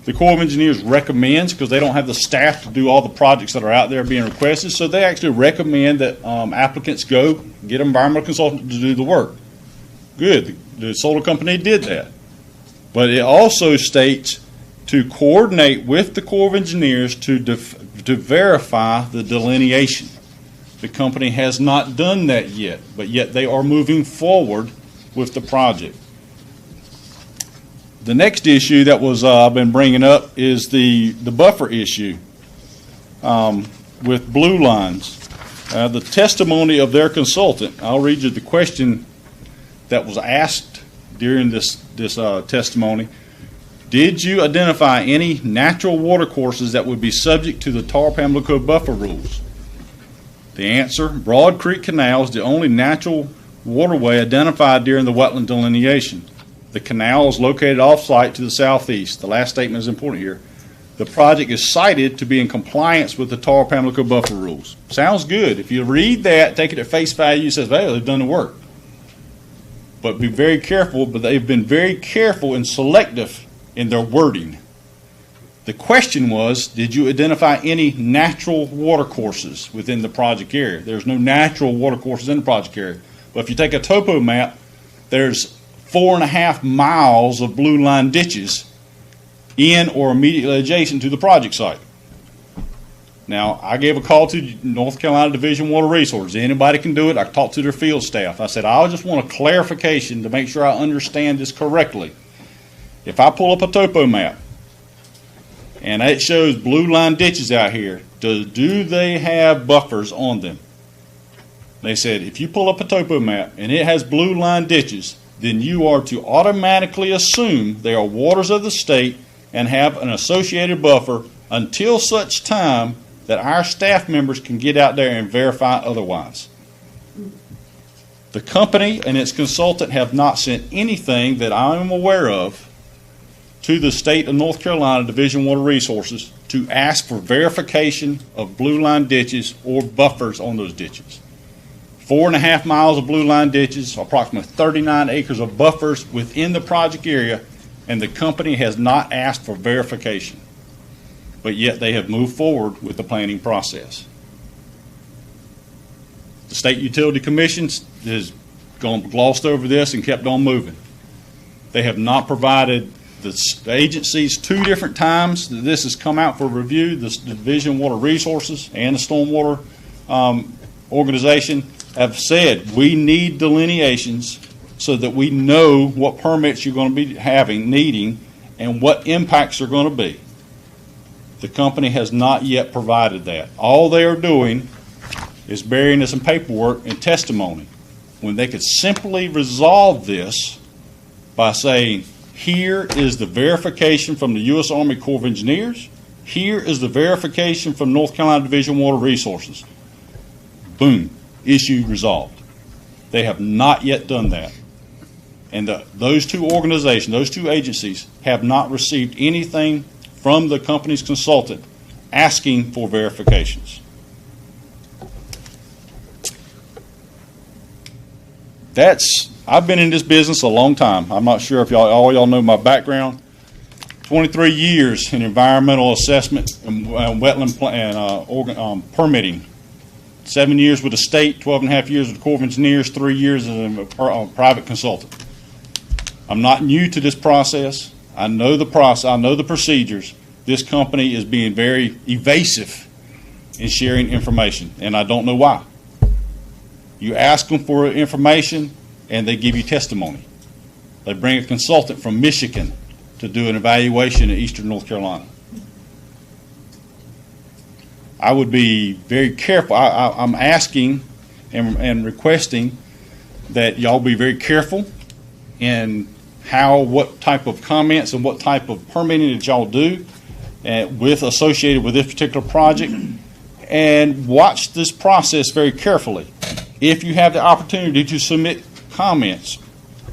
The Corps of Engineers recommends, because they don't have the staff to do all the projects that are out there being requested, so they actually recommend that applicants go get an environmental consultant to do the work. Good. The solar company did that. But it also states to coordinate with the Corps of Engineers to verify the delineation. The company has not done that yet, but yet they are moving forward with the project. The next issue that was I've been bringing up is the buffer issue with blue lines. The testimony of their consultant, I'll read you the question that was asked during this testimony. Did you identify any natural watercourses that would be subject to the Tar Pamlico buffer rules? The answer, Broad Creek Canal is the only natural waterway identified during the wetland delineation. The canal is located off-site to the southeast. The last statement is important here. The project is cited to be in compliance with the Tar Pamlico buffer rules. Sounds good. If you read that, take it at face value, it says, well, they've done the work. But be very careful, but they've been very careful and selective in their wording. The question was, did you identify any natural watercourses within the project area? There's no natural watercourses in the project area. But if you take a topo map, there's 4.5 miles of blue line ditches in or immediately adjacent to the project site. Now, I gave a call to North Carolina Division of Water Resources. Anybody can do it. I talked to their field staff. I said, I just want a clarification to make sure I understand this correctly. If I pull up a topo map and it shows blue line ditches out here, do they have buffers on them? They said, if you pull up a topo map and it has blue line ditches, then you are to automatically assume they are waters of the state and have an associated buffer until such time that our staff members can get out there and verify otherwise. The company and its consultant have not sent anything that I am aware of to the state of North Carolina Division of Water Resources to ask for verification of blue line ditches or buffers on those ditches. 4.5 miles of blue line ditches, approximately 39 acres of buffers within the project area, and the company has not asked for verification. But yet they have moved forward with the planning process. The State Utility Commission has glossed over this and kept on moving. They have not provided the agencies 2 different times that this has come out for review, the Division of Water Resources and the Stormwater Organization have said we need delineations so that we know what permits you're going to be needing, and what impacts are going to be. The company has not yet provided that. All they are doing is burying us in paperwork and testimony, when they could simply resolve this by saying, here is the verification from the U.S. Army Corps of Engineers, here is the verification from North Carolina Division of Water Resources. Boom, issue resolved. They have not yet done that. And those 2 organizations, those 2 agencies, have not received anything from the company's consultant asking for verifications. I've been in this business a long time. I'm not sure if all y'all know my background. 23 years in environmental assessment and wetland and permitting. 7 years with the state, 12.5 years with the Corps of Engineers, 3 years as a private consultant. I'm not new to this process. I know the process. I know the procedures. This company is being very evasive in sharing information, and I don't know why. You ask them for information, and they give you testimony. They bring a consultant from Michigan to do an evaluation in eastern North Carolina. I would be very careful. I'm asking and requesting that y'all be very careful in what type of comments and what type of permitting that y'all do associated with this particular project, and watch this process very carefully. If you have the opportunity to submit comments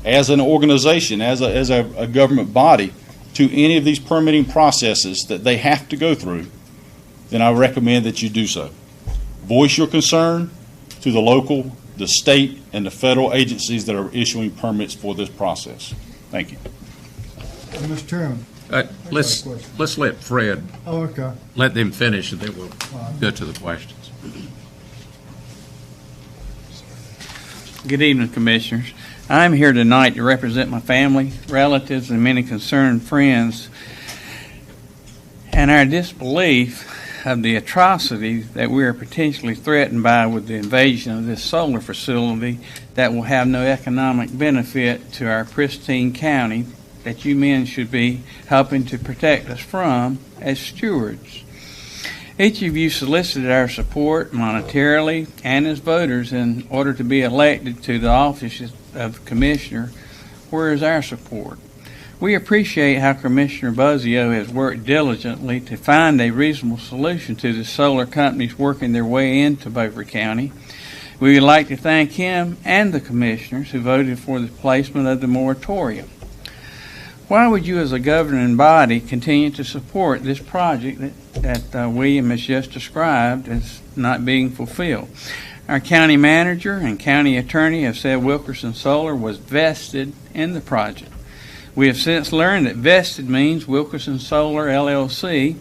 as an organization, as a government body, to any of these permitting processes that they have to go through, then I recommend that you do so. Voice your concern to the local, the state, and the federal agencies that are issuing permits for this process. Thank you. Mr. Chairman. Let's let Fred, Oh, okay. let them finish, and then we'll go to the questions. Good evening, Commissioners. I'm here tonight to represent my family, relatives, and many concerned friends and our disbelief of the atrocities that we are potentially threatened by with the invasion of this solar facility that will have no economic benefit to our pristine county that you men should be helping to protect us from as stewards. Each of you solicited our support monetarily and as voters in order to be elected to the office of Commissioner. Where is our support? We appreciate how Commissioner Buzzio has worked diligently to find a reasonable solution to the solar companies working their way into Beaufort County. We would like to thank him and the commissioners who voted for the placement of the moratorium. Why would you as a governing body continue to support this project that William has just described as not being fulfilled? Our county manager and county attorney have said Wilkerson Solar was vested in the project. We have since learned that vested means Wilkerson Solar LLC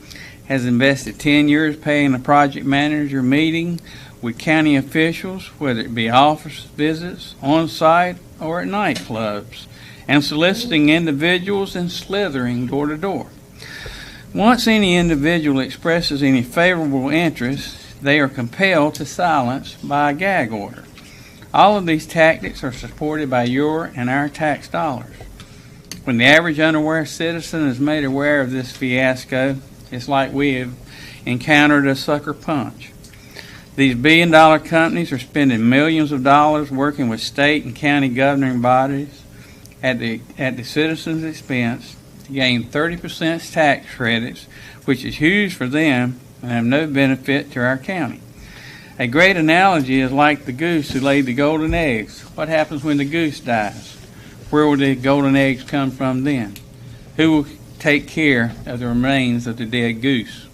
has invested 10 years paying a project manager meeting with county officials, whether it be office visits, on-site, or at nightclubs, and soliciting individuals and slithering door to door. Once any individual expresses any favorable interest, they are compelled to silence by a gag order. All of these tactics are supported by your and our tax dollars. When the average unaware citizen is made aware of this fiasco, it's like we have encountered a sucker punch. These billion-dollar companies are spending millions of dollars working with state and county governing bodies at the citizens' expense to gain 30% tax credits, which is huge for them and have no benefit to our county. A great analogy is like the goose who laid the golden eggs. What happens when the goose dies? Where will the golden eggs come from then? Who will take care of the remains of the dead goose?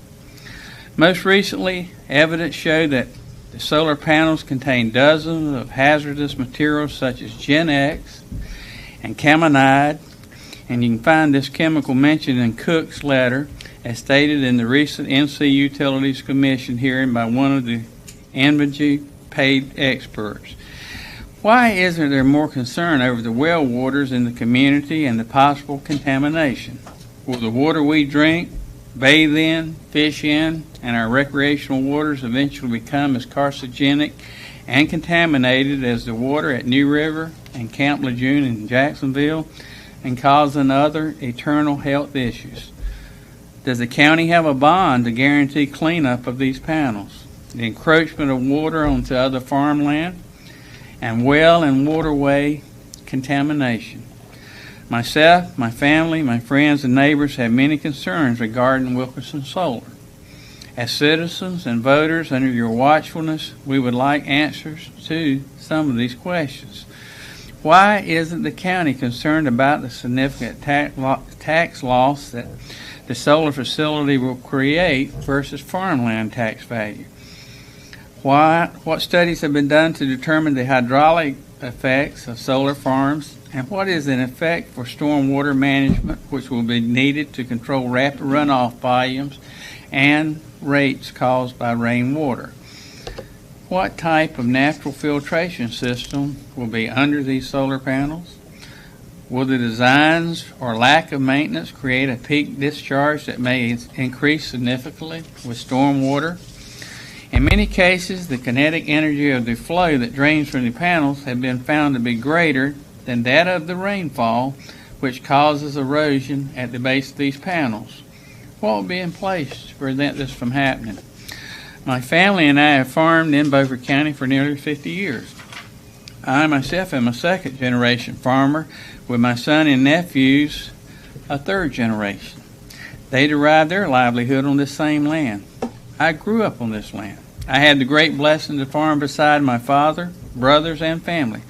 Most recently, evidence showed that the solar panels contain dozens of hazardous materials such as Gen X and caminide, and you can find this chemical mentioned in Cook's letter as stated in the recent NC Utilities Commission hearing by one of the Enbridge paid experts. Why isn't there more concern over the well waters in the community and the possible contamination? Will the water we drink, bathe in, fish in, and our recreational waters eventually become as carcinogenic and contaminated as the water at New River and Camp Lejeune in Jacksonville and causing other eternal health issues? Does the county have a bond to guarantee cleanup of these panels, the encroachment of water onto other farmland, and well and waterway contamination? Myself, my family, my friends, and neighbors have many concerns regarding Wilkerson Solar. As citizens and voters, under your watchfulness, we would like answers to some of these questions. Why isn't the county concerned about the significant tax loss that the solar facility will create versus farmland tax value? What studies have been done to determine the hydraulic effects of solar farms, and what is in effect for stormwater management, which will be needed to control rapid runoff volumes and rates caused by rainwater? What type of natural filtration system will be under these solar panels? Will the designs or lack of maintenance create a peak discharge that may increase significantly with stormwater? In many cases, the kinetic energy of the flow that drains from the panels has been found to be greater than that of the rainfall, which causes erosion at the base of these panels. What will be in place to prevent this from happening? My family and I have farmed in Beaufort County for nearly 50 years. I myself am a second-generation farmer, with my son and nephews a third generation. They derived their livelihood on this same land. I grew up on this land. I had the great blessing to farm beside my father, brothers, and family.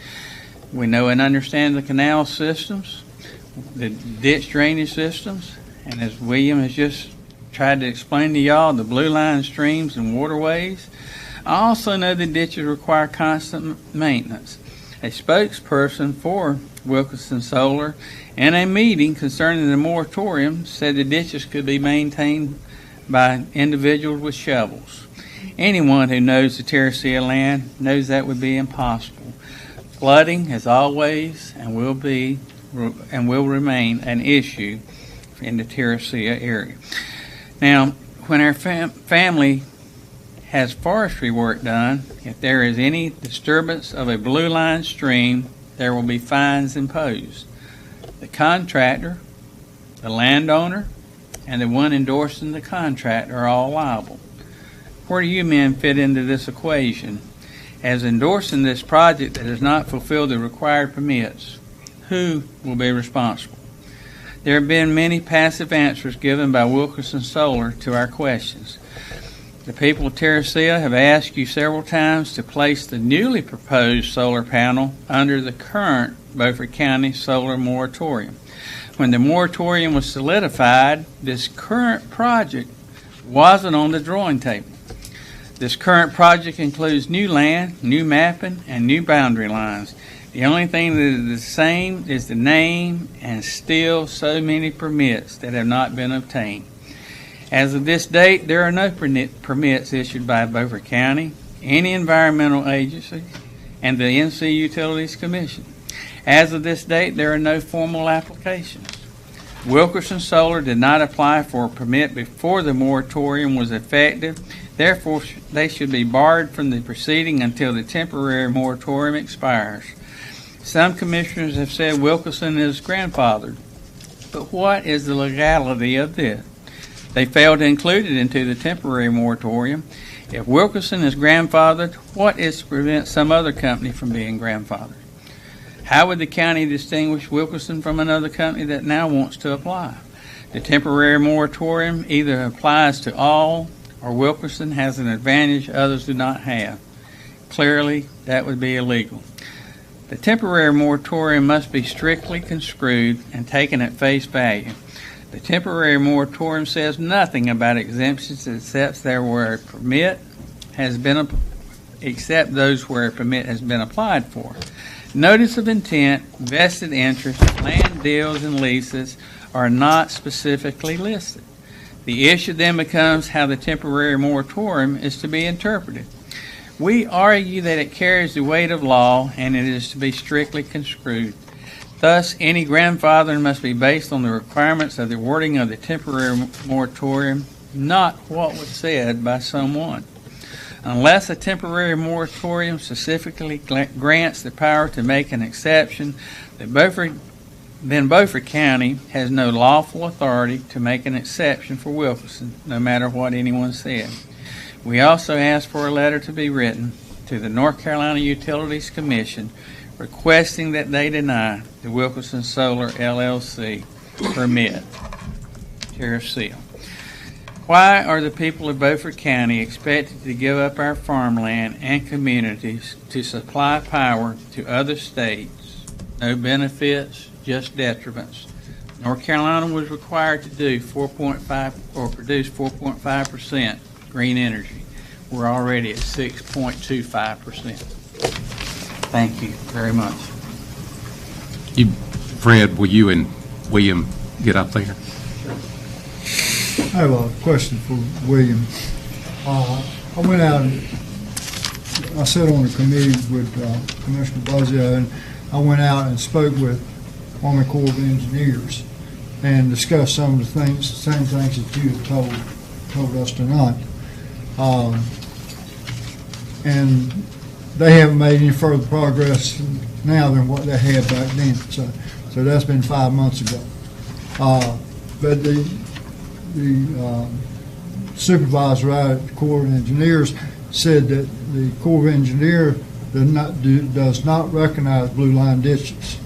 We know and understand the canal systems, the ditch drainage systems, and as William has just tried to explain to y'all the blue line streams and waterways. I also know the ditches require constant maintenance. A spokesperson for Wilkerson Solar in a meeting concerning the moratorium said the ditches could be maintained by individuals with shovels. Anyone who knows the Terracea land knows that would be impossible. Flooding is always and will remain an issue in the Terracea area. Now, when our family has forestry work done, if there is any disturbance of a blue line stream, there will be fines imposed. The contractor, the landowner, and the one endorsing the contract are all liable. Where do you men fit into this equation? As endorsing this project that does not fulfill the required permits, who will be responsible? There have been many passive answers given by Wilkerson Solar to our questions. The people of Terracea have asked you several times to place the newly proposed solar panel under the current Beaufort County solar moratorium. When the moratorium was solidified, this current project wasn't on the drawing table. This current project includes new land, new mapping, and new boundary lines. The only thing that is the same is the name and still so many permits that have not been obtained. As of this date, there are no permits issued by Beaufort County, any environmental agency, and the NC Utilities Commission. As of this date, there are no formal applications. Wilkerson Solar did not apply for a permit before the moratorium was effective. Therefore, they should be barred from the proceeding until the temporary moratorium expires. Some commissioners have said Wilkerson is grandfathered, but what is the legality of this? They failed to include it into the temporary moratorium. If Wilkerson is grandfathered, what is to prevent some other company from being grandfathered? How would the county distinguish Wilkerson from another company that now wants to apply? The temporary moratorium either applies to all, or Wilkerson has an advantage others do not have. Clearly, that would be illegal. The temporary moratorium must be strictly construed and taken at face value. The temporary moratorium says nothing about exemptions except those where a permit has been applied for. Notice of intent, vested interest, land deals, and leases are not specifically listed. The issue then becomes how the temporary moratorium is to be interpreted. We argue that it carries the weight of law and it is to be strictly construed. Thus, any grandfathering must be based on the requirements of the wording of the temporary moratorium, not what was said by someone. Unless a temporary moratorium specifically grants the power to make an exception, then Beaufort County has no lawful authority to make an exception for Wilkerson, no matter what anyone said. We also asked for a letter to be written to the North Carolina Utilities Commission requesting that they deny the Wilkerson Solar LLC permit. Terracea. Why are the people of Beaufort County expected to give up our farmland and communities to supply power to other states? No benefits, just detriments. North Carolina was required to do 4.5 or produce 4.5% green energy. We're already at 6.25%. Thank you very much. Fred, will you and William get up there? I have a question for William. I went out and I sat on a committee with Commissioner Buzzio, and I went out and spoke with Army Corps of Engineers and discussed some of the same things that you have told us tonight. And they haven't made any further progress now than what they had back then. So that's been 5 months ago. But the supervisor out at the Corps of Engineers said that the Corps of Engineers does not recognize blue line ditches.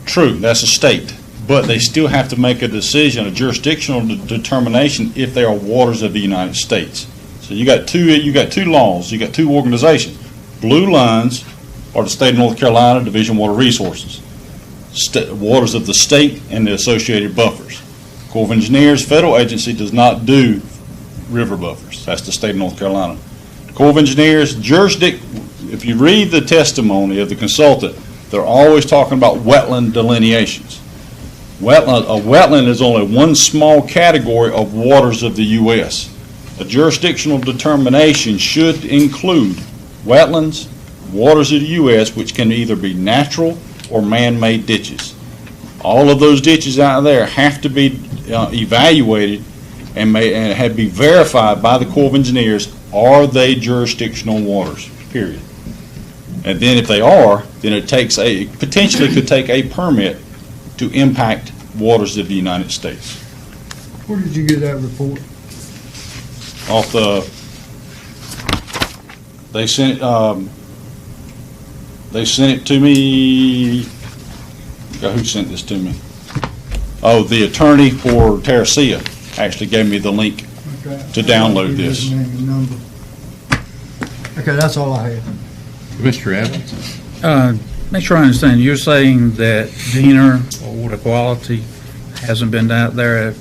True, that's a state, but they still have to make a decision, a jurisdictional determination if they are waters of the United States. So you got two laws, you got two organizations. Blue lines are the state of North Carolina Division of Water Resources, waters of the state and the associated buffers. Corps of Engineers, federal agency, does not do river buffers. That's the state of North Carolina. The Corps of Engineers, if you read the testimony of the consultant, they're always talking about wetland delineations. A wetland is only one small category of waters of the U.S. A jurisdictional determination should include wetlands, waters of the U.S., which can either be natural or man-made ditches. All of those ditches out there have to be evaluated and have to be verified by the Corps of Engineers. Are they jurisdictional waters, period? And then if they are, then it potentially could take a permit to impact waters of the United States. Where did you get that report? They sent it to me. Who sent this to me? Oh, the attorney for Terracea actually gave me the link to download this. Okay, that's all I had. Mr. Evans? Make sure I understand. You're saying that Diener or water quality hasn't been out there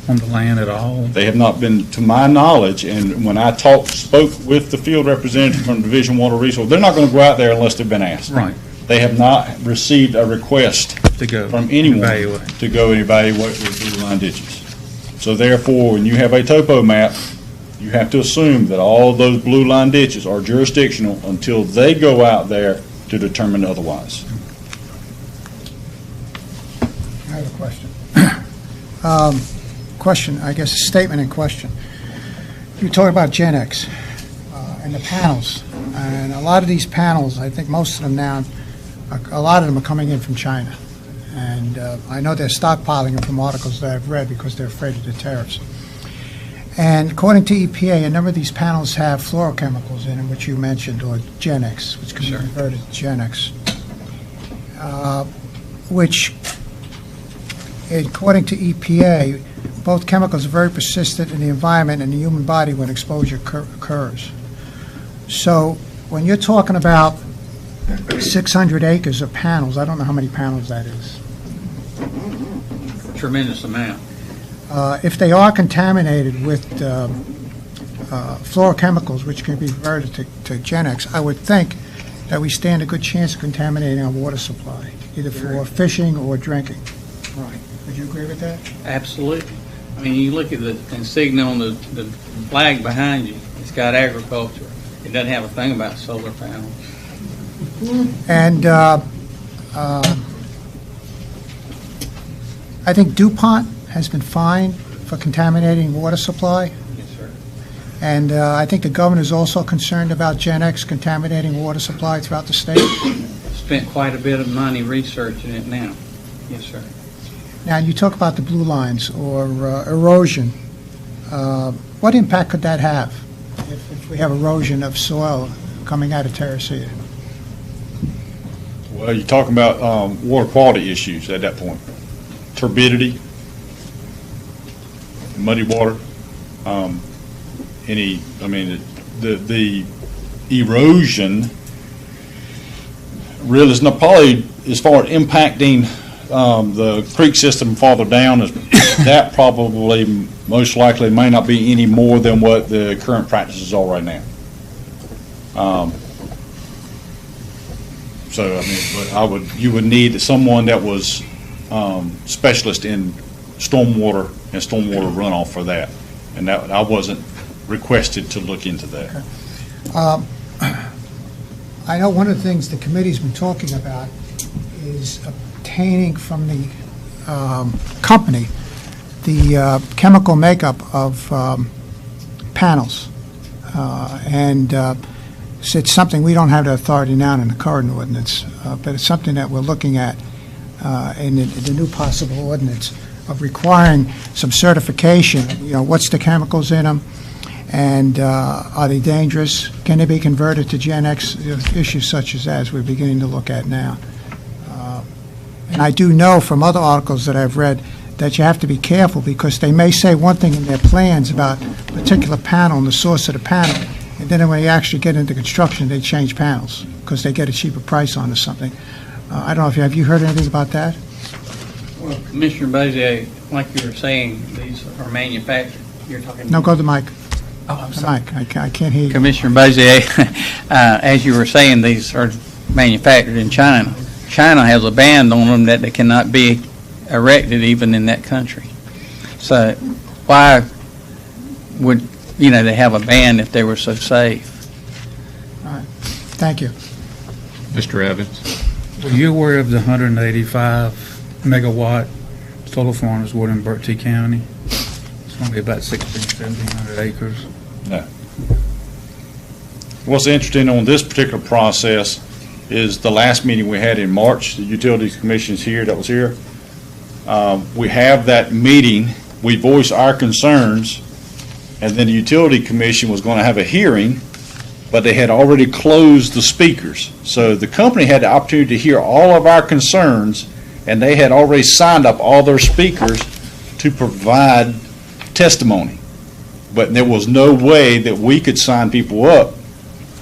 on the land at all? They have not been, to my knowledge, and when I spoke with the field representative from Division Water Resources, they're not going to go out there unless they've been asked. Right. They have not received a request To go from anyone evaluate. to go and evaluate the blue line ditches. So therefore, when you have a topo map, you have to assume that all of those blue line ditches are jurisdictional until they go out there to determine otherwise. I have a question. Question, I guess, a statement in question. You talk about Gen X and the panels, and a lot of these panels, I think most of them now, a lot of them are coming in from China. And I know they're stockpiling them from articles that I've read because they're afraid of the tariffs. And according to EPA, a number of these panels have fluorochemicals in them, which you mentioned, or Gen X, which can be converted to Gen X, which, according to EPA, both chemicals are very persistent in the environment and the human body when exposure occurs. So when you're talking about 600 acres of panels, I don't know how many panels that is. Tremendous amount. If they are contaminated with fluorochemicals, which can be converted to Gen X, I would think that we stand a good chance of contaminating our water supply, either for fishing or drinking. Right. Would you agree with that? Absolutely. I mean, you look at the insignia on the flag behind you, it's got agriculture. It doesn't have a thing about solar panels. And I think DuPont has been fined for contaminating water supply. Yes, sir. And I think the governor's also concerned about Gen X contaminating water supply throughout the state. Spent quite a bit of money researching it now. Yes, sir. Now, you talk about the blue lines or erosion. What impact could that have if we have erosion of soil coming out of Terracea? Well, you're talking about water quality issues at that point. Turbidity, muddy water, the erosion really is not probably as far as impacting the creek system farther down, that probably most likely may not be any more than what the current practices are right now. So, I mean, but you would need someone that was specialist in stormwater and stormwater runoff for that, and that I wasn't requested to look into that. I know one of the things the committee's been talking about is obtaining from the company the chemical makeup of panels, and it's something we don't have the authority now in the current ordinance, but it's something that we're looking at in the new possible ordinance of requiring some certification. You know, what's the chemicals in them, and are they dangerous? Can they be converted to Gen X? Issues such as that, as we're beginning to look at now. And I do know from other articles that I've read that you have to be careful because they may say one thing in their plans about a particular panel and the source of the panel, and then when you actually get into construction, they change panels because they get a cheaper price on or something. I don't know if have you heard anything about that? Well, Commissioner Bozier, like you were saying, these are manufactured. You're talking. No, go to the mic. Oh, I'm The sorry. mic. I can't hear you. Commissioner Bozier, as you were saying, these are manufactured in China. China has a ban on them that they cannot be erected even in that country. So why would, they have a ban if they were so safe? Thank you. Mr. Evans? Were you aware of the 185 megawatt solar farm that's in Bertie County? It's going to be about 1,700 acres. No. What's interesting on this particular process is the last meeting we had in March, the Utilities Commission's here, that was here. We have that meeting, we voiced our concerns, and then the Utility Commission was going to have a hearing, but they had already closed the speakers. So the company had the opportunity to hear all of our concerns, and they had already signed up all their speakers to provide testimony. But there was no way that we could sign people up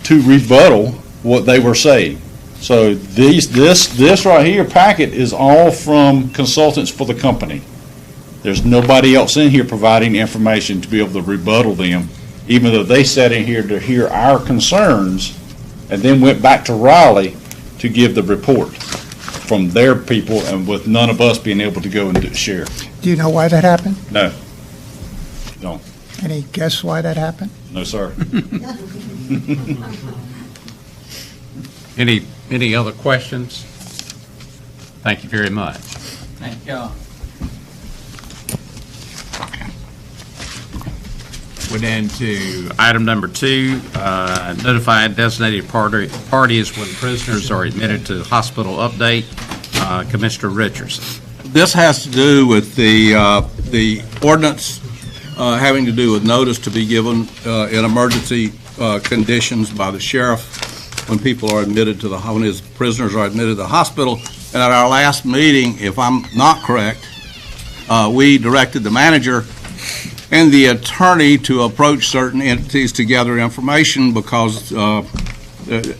to rebuttal what they were saying. So this right here packet is all from consultants for the company. There's nobody else in here providing information to be able to rebuttal them, even though they sat in here to hear our concerns and then went back to Raleigh to give the report from their people, and with none of us being able to go and share. Do you know why that happened? No. Don't. Any guess why that happened? No, sir. Any other questions? Thank you very much. Thank y'all. We're down to item number 2, notify designated parties when prisoners are admitted to hospital update. Commissioner Richardson. This has to do with the ordinance having to do with notice to be given in emergency conditions by the sheriff when people are admitted to when his prisoners are admitted to the hospital. And at our last meeting, if I'm not correct, we directed the manager and the attorney to approach certain entities to gather information because,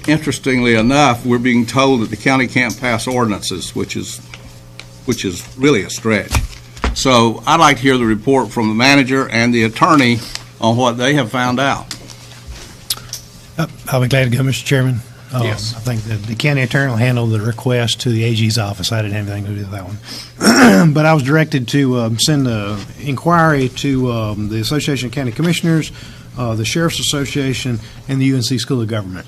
interestingly enough, we're being told that the county can't pass ordinances, which is really a stretch. So I'd like to hear the report from the manager and the attorney on what they have found out. I'll be glad to go, Mr. Chairman. Yes. I think that the county attorney will handle the request to the AG's office. I didn't have anything to do with that one. But I was directed to send an inquiry to the Association of County Commissioners, the Sheriff's Association, and the UNC School of Government.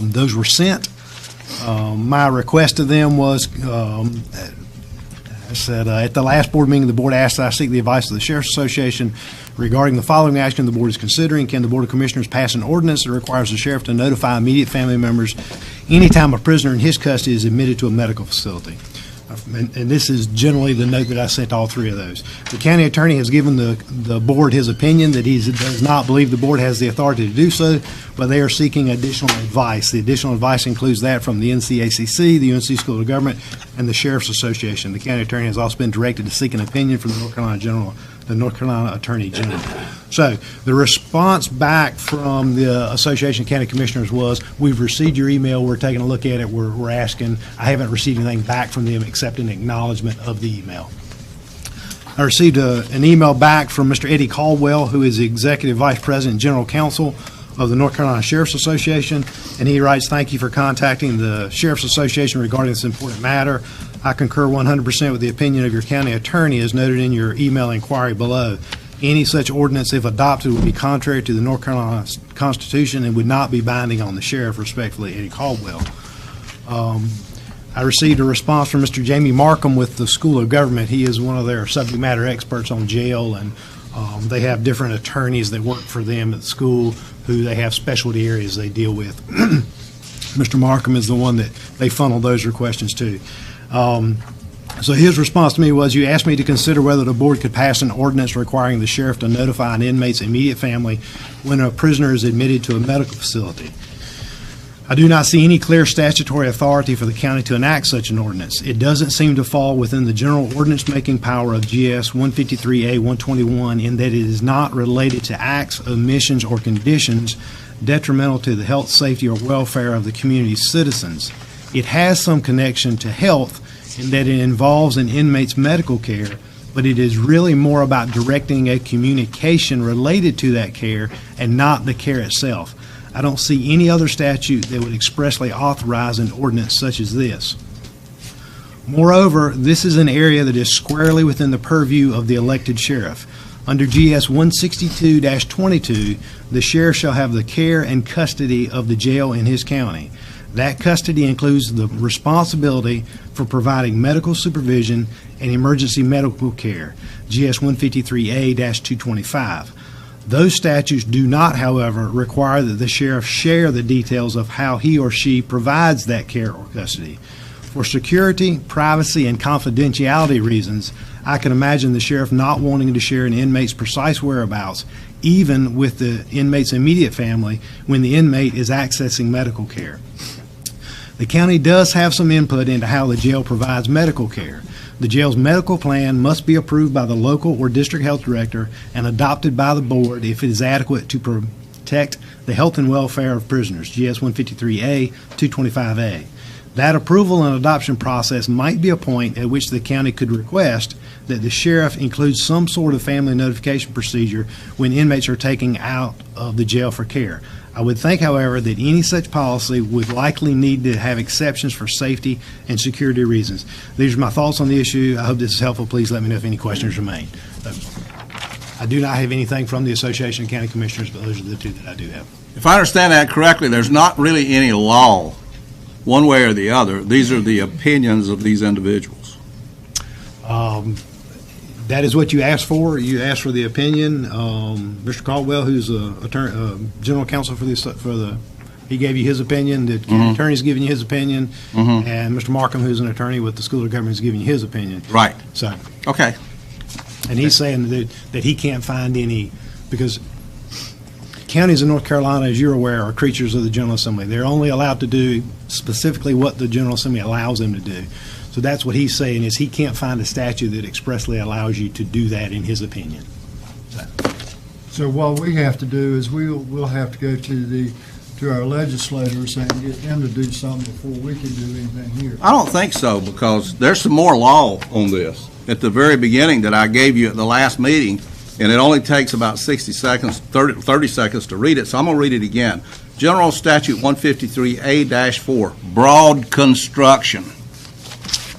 Those were sent. My request to them was, I said, at the last board meeting, the board asked that I seek the advice of the Sheriff's Association regarding the following action the board is considering. Can the Board of Commissioners pass an ordinance that requires the sheriff to notify immediate family members anytime a prisoner in his custody is admitted to a medical facility? And this is generally the note that I sent to all three of those. The county attorney has given the board his opinion that he does not believe the board has the authority to do so, but they are seeking additional advice. The additional advice includes that from the NCACC, the UNC School of Government, and the Sheriff's Association. The county attorney has also been directed to seek an opinion from the North Carolina Attorney General. So the response back from the Association of County Commissioners was, we've received your email, we're taking a look at it, we're asking. I haven't received anything back from them except an acknowledgement of the email. I received an email back from Mr. Eddie Caldwell, who is the Executive Vice President and General Counsel of the North Carolina Sheriff's Association, and he writes, thank you for contacting the Sheriff's Association regarding this important matter. I concur 100% with the opinion of your county attorney as noted in your email inquiry below. Any such ordinance, if adopted, would be contrary to the North Carolina Constitution and would not be binding on the sheriff. Respectfully, Eddie Caldwell. I received a response from Mr. Jamie Markham with the School of Government. He is one of their subject matter experts on jail, and they have different attorneys that work for them at the school who they have specialty areas they deal with. Mr. Markham is the one that they funnel those questions to. So his response to me was, you asked me to consider whether the board could pass an ordinance requiring the sheriff to notify an inmate's immediate family when a prisoner is admitted to a medical facility. I do not see any clear statutory authority for the county to enact such an ordinance. It doesn't seem to fall within the general ordinance-making power of GS 153A-121 in that it is not related to acts, omissions, or conditions detrimental to the health, safety, or welfare of the community's citizens. It has some connection to health in that it involves an inmate's medical care, but it is really more about directing a communication related to that care and not the care itself. I don't see any other statute that would expressly authorize an ordinance such as this. Moreover, this is an area that is squarely within the purview of the elected sheriff. Under GS 162-22, the sheriff shall have the care and custody of the jail in his county. That custody includes the responsibility for providing medical supervision and emergency medical care, GS 153A-225. Those statutes do not, however, require that the sheriff share the details of how he or she provides that care or custody. For security, privacy, and confidentiality reasons, I can imagine the sheriff not wanting to share an inmate's precise whereabouts, even with the inmate's immediate family, when the inmate is accessing medical care. The county does have some input into how the jail provides medical care. The jail's medical plan must be approved by the local or district health director and adopted by the board if it is adequate to protect the health and welfare of prisoners, GS 153A, 225A. That approval and adoption process might be a point at which the county could request that the sheriff includes some sort of family notification procedure when inmates are taken out of the jail for care. I would think, however, that any such policy would likely need to have exceptions for safety and security reasons. These are my thoughts on the issue. I hope this is helpful. Please let me know if any questions remain. I do not have anything from the Association of County Commissioners, but those are the two that I do have. If I understand that correctly, there's not really any law one way or the other. These are the opinions of these individuals. That is what you asked for. You asked for the opinion. Mr. Caldwell, who's general counsel for he gave you his opinion. The attorney's giving you his opinion, and Mr. Markham, who's an attorney with the School of Government, is giving you his opinion. Right. So. Okay. And he's saying that he can't find any, because counties in North Carolina, as you're aware, are creatures of the General Assembly. They're only allowed to do specifically what the General Assembly allows them to do. So that's what he's saying, is he can't find a statute that expressly allows you to do that, in his opinion. So what we have to do is we'll have to go to our legislators and get them to do something before we can do anything here. I don't think so, because there's some more law on this at the very beginning that I gave you at the last meeting, and it only takes about 60 seconds, 30 seconds to read it, so I'm going to read it again. General Statute 153A-4, broad construction.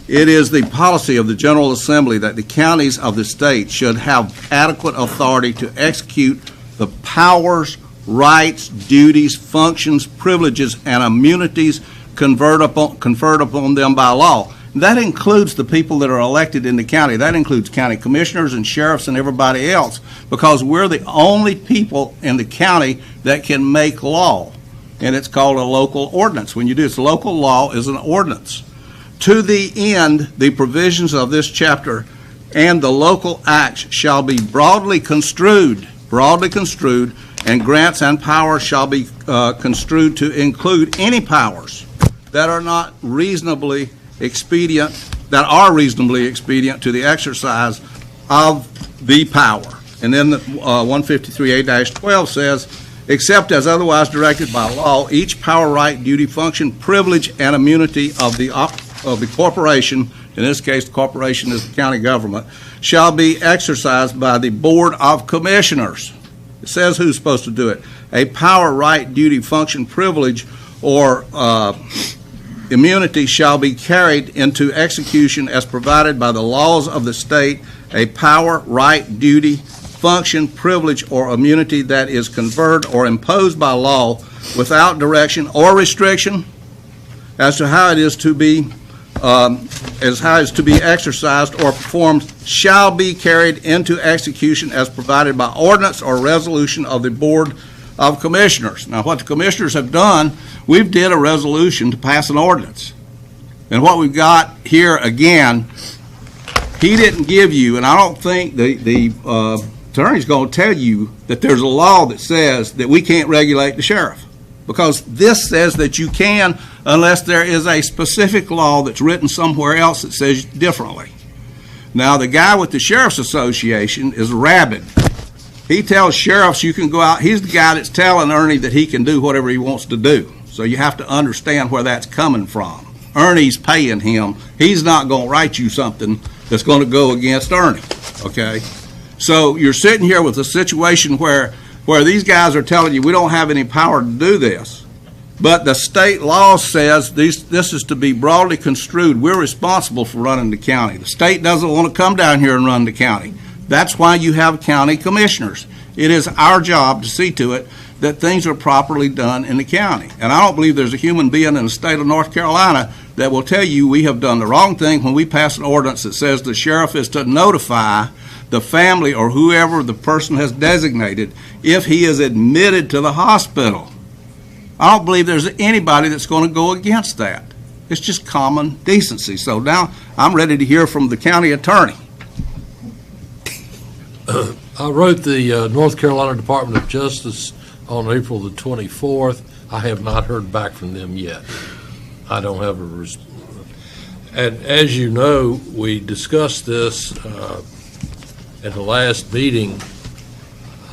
It is the policy of the General Assembly that the counties of the state should have adequate authority to execute the powers, rights, duties, functions, privileges, and immunities conferred upon them by law. That includes the people that are elected in the county. That includes county commissioners and sheriffs and everybody else, because we're the only people in the county that can make law, and it's called a local ordinance. When you do this, local law is an ordinance. To the end, the provisions of this chapter and the local acts shall be broadly construed, and grants and powers shall be construed to include any powers that are not reasonably expedient, to the exercise of the power. And then 153A-12 says, except as otherwise directed by law, each power, right, duty, function, privilege, and immunity of the corporation, in this case the corporation is the county government, shall be exercised by the Board of Commissioners. It says who's supposed to do it. A power, right, duty, function, privilege, or immunity shall be carried into execution as provided by the laws of the state. A power, right, duty, function, privilege, or immunity that is conferred or imposed by law without direction or restriction as to how it is to be exercised or performed shall be carried into execution as provided by ordinance or resolution of the Board of Commissioners. Now, what the commissioners have done, we've did a resolution to pass an ordinance. And what we've got here again, he didn't give you, and I don't think the attorney's going to tell you that there's a law that says that we can't regulate the sheriff, because this says that you can unless there is a specific law that's written somewhere else that says differently. Now, the guy with the Sheriff's Association is rabid. He tells sheriffs you can go out. He's the guy that's telling Ernie that he can do whatever he wants to do. So you have to understand where that's coming from. Ernie's paying him. He's not going to write you something that's going to go against Ernie, okay? So you're sitting here with a situation where these guys are telling you we don't have any power to do this. But the state law says this is to be broadly construed. We're responsible for running the county. The state doesn't want to come down here and run the county. That's why you have county commissioners. It is our job to see to it that things are properly done in the county. And I don't believe there's a human being in the state of North Carolina that will tell you we have done the wrong thing when we pass an ordinance that says the sheriff is to notify the family or whoever the person has designated if he is admitted to the hospital. I don't believe there's anybody that's going to go against that. It's just common decency. So now I'm ready to hear from the county attorney. I wrote the North Carolina Department of Justice on April the 24th. I have not heard back from them yet. I don't have a response. And as you know, we discussed this at the last meeting.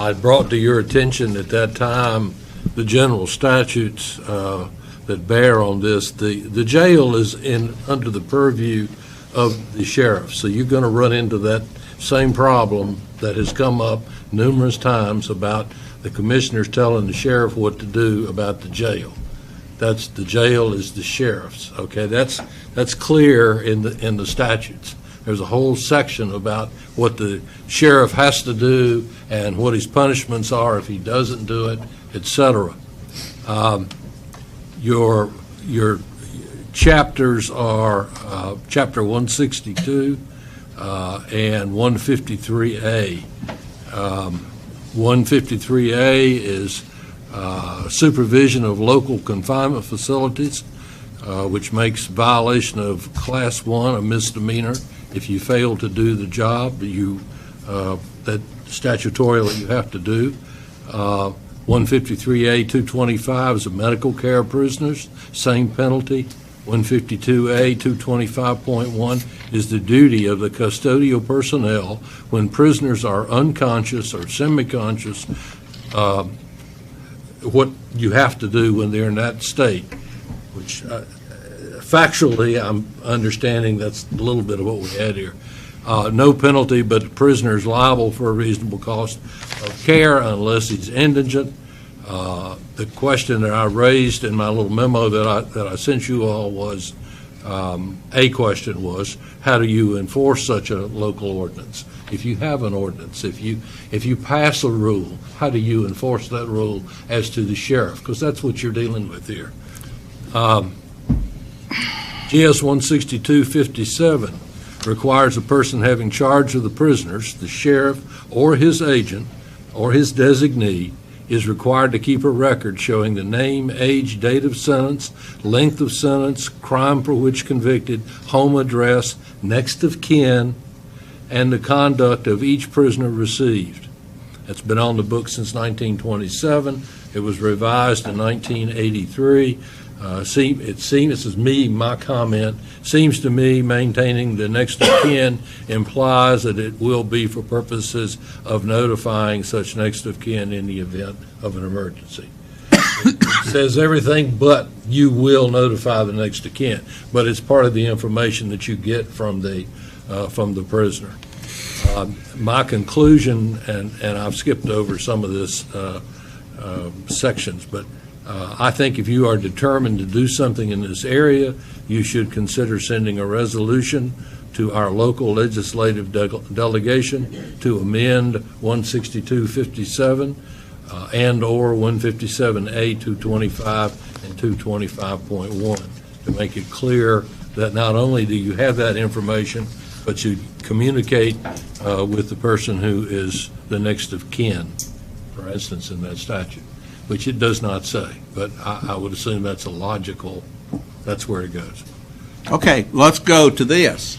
I brought to your attention at that time the general statutes that bear on this. The jail is under the purview of the sheriff, so you're going to run into that same problem that has come up numerous times about the commissioners telling the sheriff what to do about the jail. That's the jail is the sheriff's. Okay, that's clear in the statutes. There's a whole section about what the sheriff has to do and what his punishments are if he doesn't do it, etc. Your chapters are Chapter 162 and 153A. 153A is supervision of local confinement facilities, which makes violation of Class 1 a misdemeanor. If you fail to do the job that statutorily you have to do. 153A 225 is a medical care of prisoners, same penalty. 152A 225.1 is the duty of the custodial personnel when prisoners are unconscious or semi-conscious, what you have to do when they're in that state, which factually I'm understanding that's a little bit of what we had here. No penalty, but the prisoner is liable for a reasonable cost of care unless he's indigent. The question that I raised in my little memo that I sent you all was, a question was, how do you enforce such a local ordinance? If you have an ordinance, if you pass a rule, how do you enforce that rule as to the sheriff? Because that's what you're dealing with here. GS 162.57 requires a person having charge of the prisoners, the sheriff or his agent or his designee, is required to keep a record showing the name, age, date of sentence, length of sentence, crime for which convicted, home address, next of kin, and the conduct of each prisoner received. It's been on the books since 1927. It was revised in 1983. It seems, this is me, my comment, seems to me maintaining the next of kin implies that it will be for purposes of notifying such next of kin in the event of an emergency. It says everything but you will notify the next of kin, but it's part of the information that you get from the prisoner. My conclusion, and I've skipped over some of this sections, but I think if you are determined to do something in this area, you should consider sending a resolution to our local legislative delegation to amend 162.57 and or 157A 225 and 225.1 to make it clear that not only do you have that information, but you communicate with the person who is the next of kin, for instance, in that statute, which it does not say, but I would assume that's that's where it goes. Okay, let's go to this.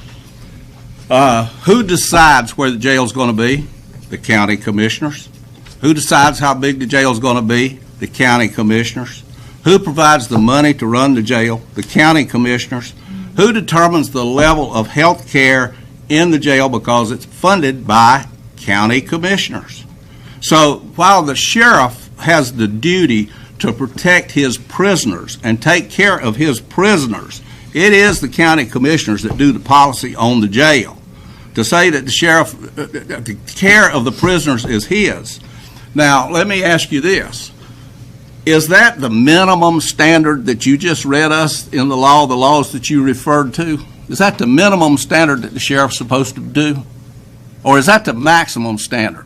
Who decides where the jail's going to be? The county commissioners. Who decides how big the jail's going to be? The county commissioners. Who provides the money to run the jail? The county commissioners. Who determines the level of health care in the jail because it's funded by county commissioners? So while the sheriff has the duty to protect his prisoners and take care of his prisoners, It is the county commissioners that do the policy on the jail. To say that the sheriff, the care of the prisoners is his. Now, let me ask you this. Is that the minimum standard that you just read us in the law, the laws that you referred to? Is that the minimum standard that the sheriff's supposed to do? Or is that the maximum standard?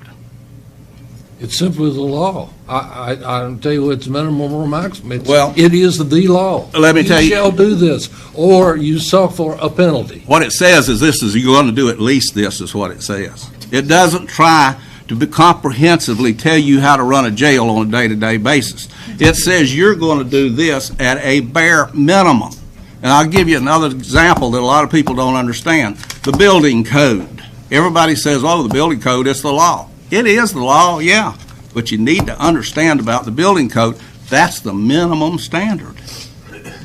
It's simply the law. I don't tell you it's minimum or maximum. Well, it is the law. Let me tell you. You shall do this, or you suffer a penalty. What it says is this: is you're going to do at least this, is what it says. It doesn't try to comprehensively tell you how to run a jail on a day-to-day basis. It says you're going to do this at a bare minimum. And I'll give you another example that a lot of people don't understand. The building code. Everybody says, oh, the building code is the law. It is the law, yeah. But you need to understand about the building code. That's the minimum standard.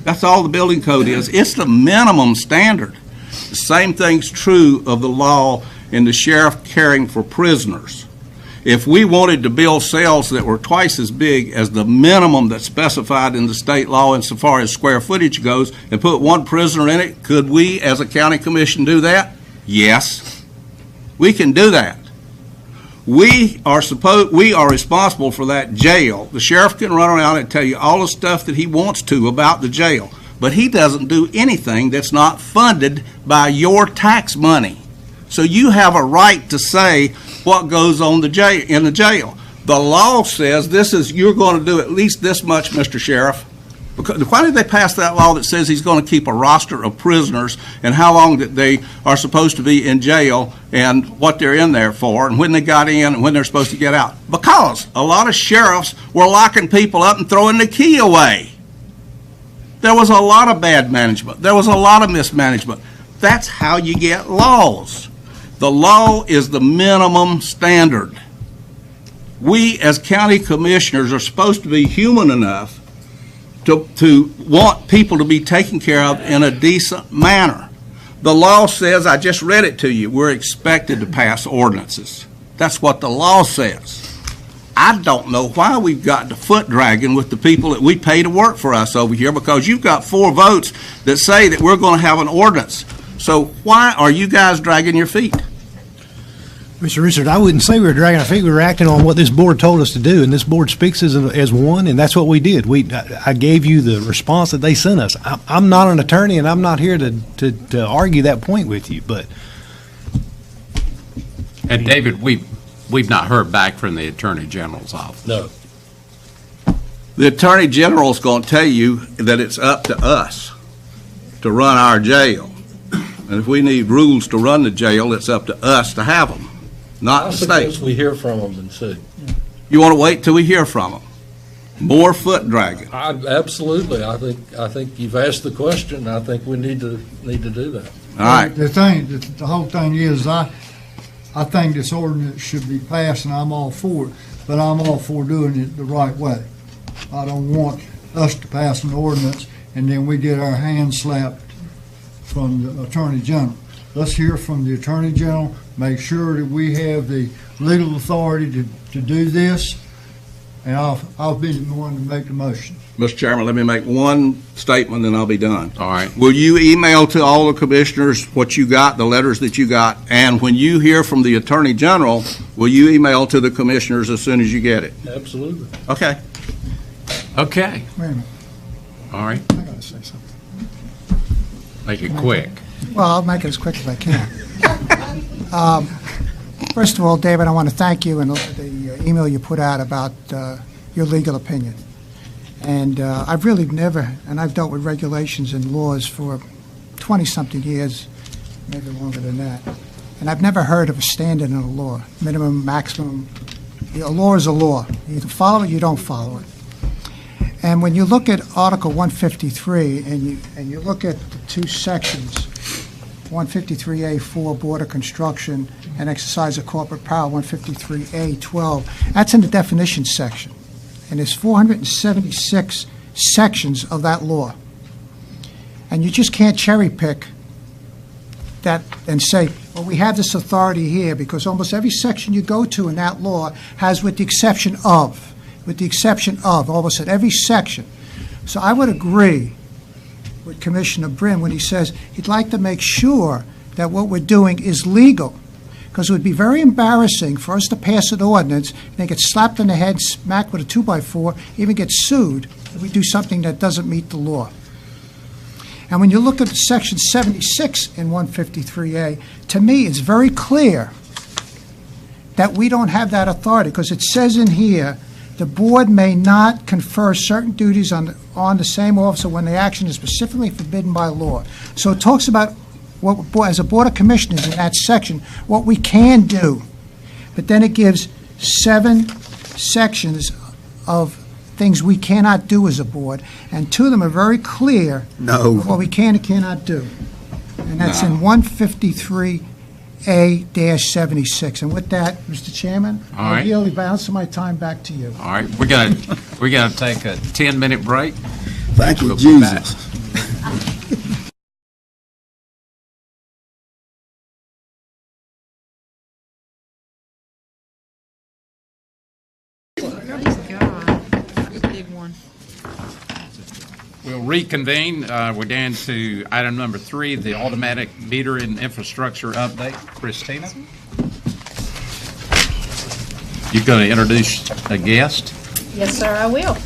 That's all the building code is. It's the minimum standard. The same thing's true of the law in the sheriff caring for prisoners. If we wanted to build cells that were twice as big as the minimum that's specified in the state law insofar as square footage goes and put one prisoner in it, could we as a county commission do that? Yes. We can do that. We are responsible for that jail. The sheriff can run around and tell you all the stuff that he wants to about the jail, but he doesn't do anything that's not funded by your tax money. So you have a right to say what goes on in the jail. The law says you're going to do at least this much, Mr. Sheriff. Why did they pass that law that says he's going to keep a roster of prisoners and how long that they are supposed to be in jail and what they're in there for and when they got in and when they're supposed to get out? Because a lot of sheriffs were locking people up and throwing the key away. There was a lot of bad management. There was a lot of mismanagement. That's how you get laws. The law is the minimum standard. We as county commissioners are supposed to be human enough to want people to be taken care of in a decent manner. The law says, I just read it to you, we're expected to pass ordinances. That's what the law says. I don't know why we've got the foot dragging with the people that we pay to work for us over here, because you've got 4 votes that say that we're going to have an ordinance. So why are you guys dragging your feet? Mr. Richard, I wouldn't say we were dragging our feet. We were acting on what this board told us to do, and this board speaks as one, and that's what we did. I gave you the response that they sent us. I'm not an attorney, and I'm not here to argue that point with you. But And David, we've not heard back from the Attorney General's office. No. The Attorney General's going to tell you that it's up to us to run our jail. And if we need rules to run the jail, it's up to us to have them, not the state. I suggest we hear from them and see. You want to wait till we hear from them? More foot dragging. Absolutely. I think you've asked the question. I think we need to do that. All right. The whole thing is, I think this ordinance should be passed, and I'm all for it, but I'm all for doing it the right way. I don't want us to pass an ordinance and then we get our hands slapped from the Attorney General. Let's hear from the Attorney General, make sure that we have the legal authority to do this, and I'll be the one to make the motion. Mr. Chairman, let me make one statement, and I'll be done. All right. Will you email to all the commissioners what you got, the letters that you got, and when you hear from the Attorney General, will you email to the commissioners as soon as you get it? Absolutely. Okay. Okay. Wait a minute, All right. I gotta say something. Make it quick. Well, I'll make it as quick as I can. First of all, David, I want to thank you and the email you put out about your legal opinion. And I've really never, and I've dealt with regulations and laws for 20-something years, maybe longer than that. And I've never heard of a standard in a law, minimum, maximum. A law is a law. You either follow it, you don't follow it. And when you look at Article 153 and you look at the 2 sections, 153A4, border construction and exercise of corporate power, 153A12, that's in the definitions section. And there's 476 sections of that law. And you just can't cherry pick that and say, well, we have this authority here, because almost every section you go to in that law has with the exception of, almost at every section. So I would agree with Commissioner Brin when he says he'd like to make sure that what we're doing is legal. Because it would be very embarrassing for us to pass an ordinance, and they get slapped in the head, smacked with a 2x4, even get sued if we do something that doesn't meet the law. And when you look at Section 76 in 153A, to me, it's very clear that we don't have that authority, because it says in here, the board may not confer certain duties on the same officer when the action is specifically forbidden by law. So it talks about what, as a Board of Commissioners in that section, what we can do. But then it gives 7 sections of things we cannot do as a board, and 2 of them are very clear what we can and cannot do. And that's in 153A-76. And with that, Mr. Chairman, All right. I'll yield the balance of my time back to you. All right, we're gonna take a 10-minute break. Thank you, We'll be Jesus. back. We'll reconvene. We're down to item number 3, the automatic meter and infrastructure update. Christina? You're going to introduce a guest? Yes, sir, I will.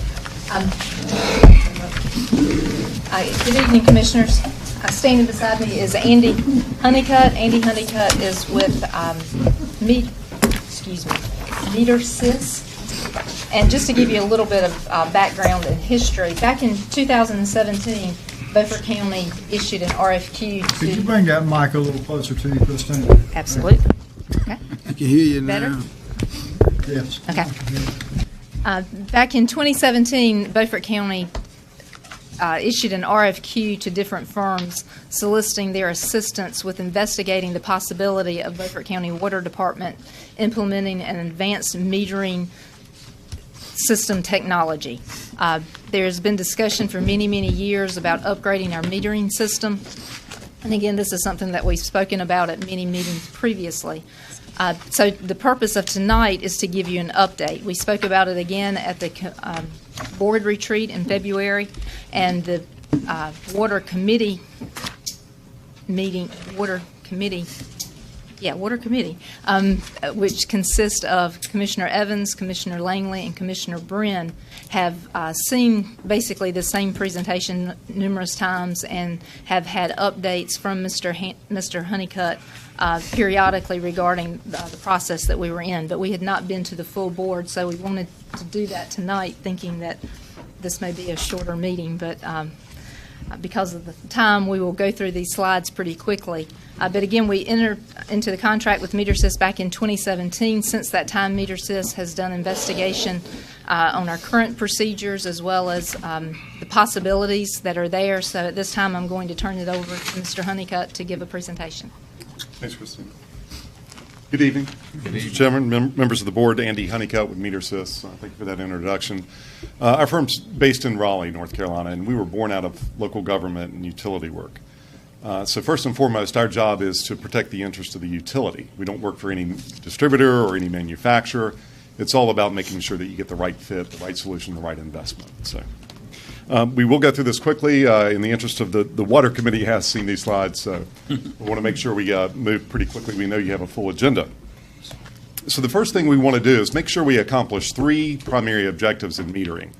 Good evening, Commissioners. Standing beside me is Andy Honeycutt. Andy Honeycutt is with MeterSys. And just to give you a little bit of background and history, back in 2017, Beaufort County issued an RFQ to... Could you bring that mic a little closer to you, Christine? Absolutely. Okay. I can hear you now. Better? Yes. Okay. Back in 2017, Beaufort County issued an RFQ to different firms soliciting their assistance with investigating the possibility of Beaufort County Water Department implementing an advanced metering system technology. There's been discussion for many, many years about upgrading our metering system. And again, this is something that we've spoken about at many meetings previously. So the purpose of tonight is to give you an update. We spoke about it again at the board retreat in February, and the Water Committee meeting, which consists of Commissioner Evans, Commissioner Langley, and Commissioner Brin, have seen basically the same presentation numerous times and have had updates from Mr. Honeycutt periodically regarding the process that we were in. But we had not been to the full board, so we wanted to do that tonight, thinking that this may be a shorter meeting. But because of the time, we will go through these slides pretty quickly. But again, we entered into the contract with MeterSys back in 2017. Since that time, MeterSys has done investigation on our current procedures as well as the possibilities that are there. So at this time, I'm going to turn it over to Mr. Honeycutt to give a presentation. Thanks, Christine. Good evening. Mr. Chairman, members of the board, Andy Honeycutt with MeterSys. Thank you for that introduction. Our firm's based in Raleigh, North Carolina, and we were born out of local government and utility work. So first and foremost, our job is to protect the interest of the utility. We don't work for any distributor or any manufacturer. It's all about making sure that you get the right fit, the right solution, the right investment. So we will go through this quickly. In the interest of the Water Committee has seen these slides, so we want to make sure we move pretty quickly. We know you have a full agenda. So the first thing we want to do is make sure we accomplish 3 primary objectives in metering.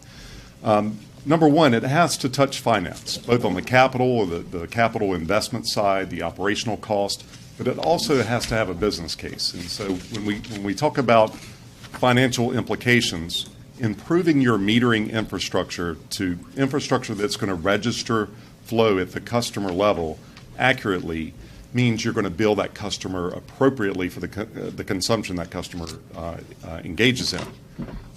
Number one, it has to touch finance, both on the capital, the capital investment side, the operational cost, but it also has to have a business case. And so when we talk about financial implications, improving your metering infrastructure to infrastructure that's going to register flow at the customer level accurately means you're going to bill that customer appropriately for the consumption that customer engages in.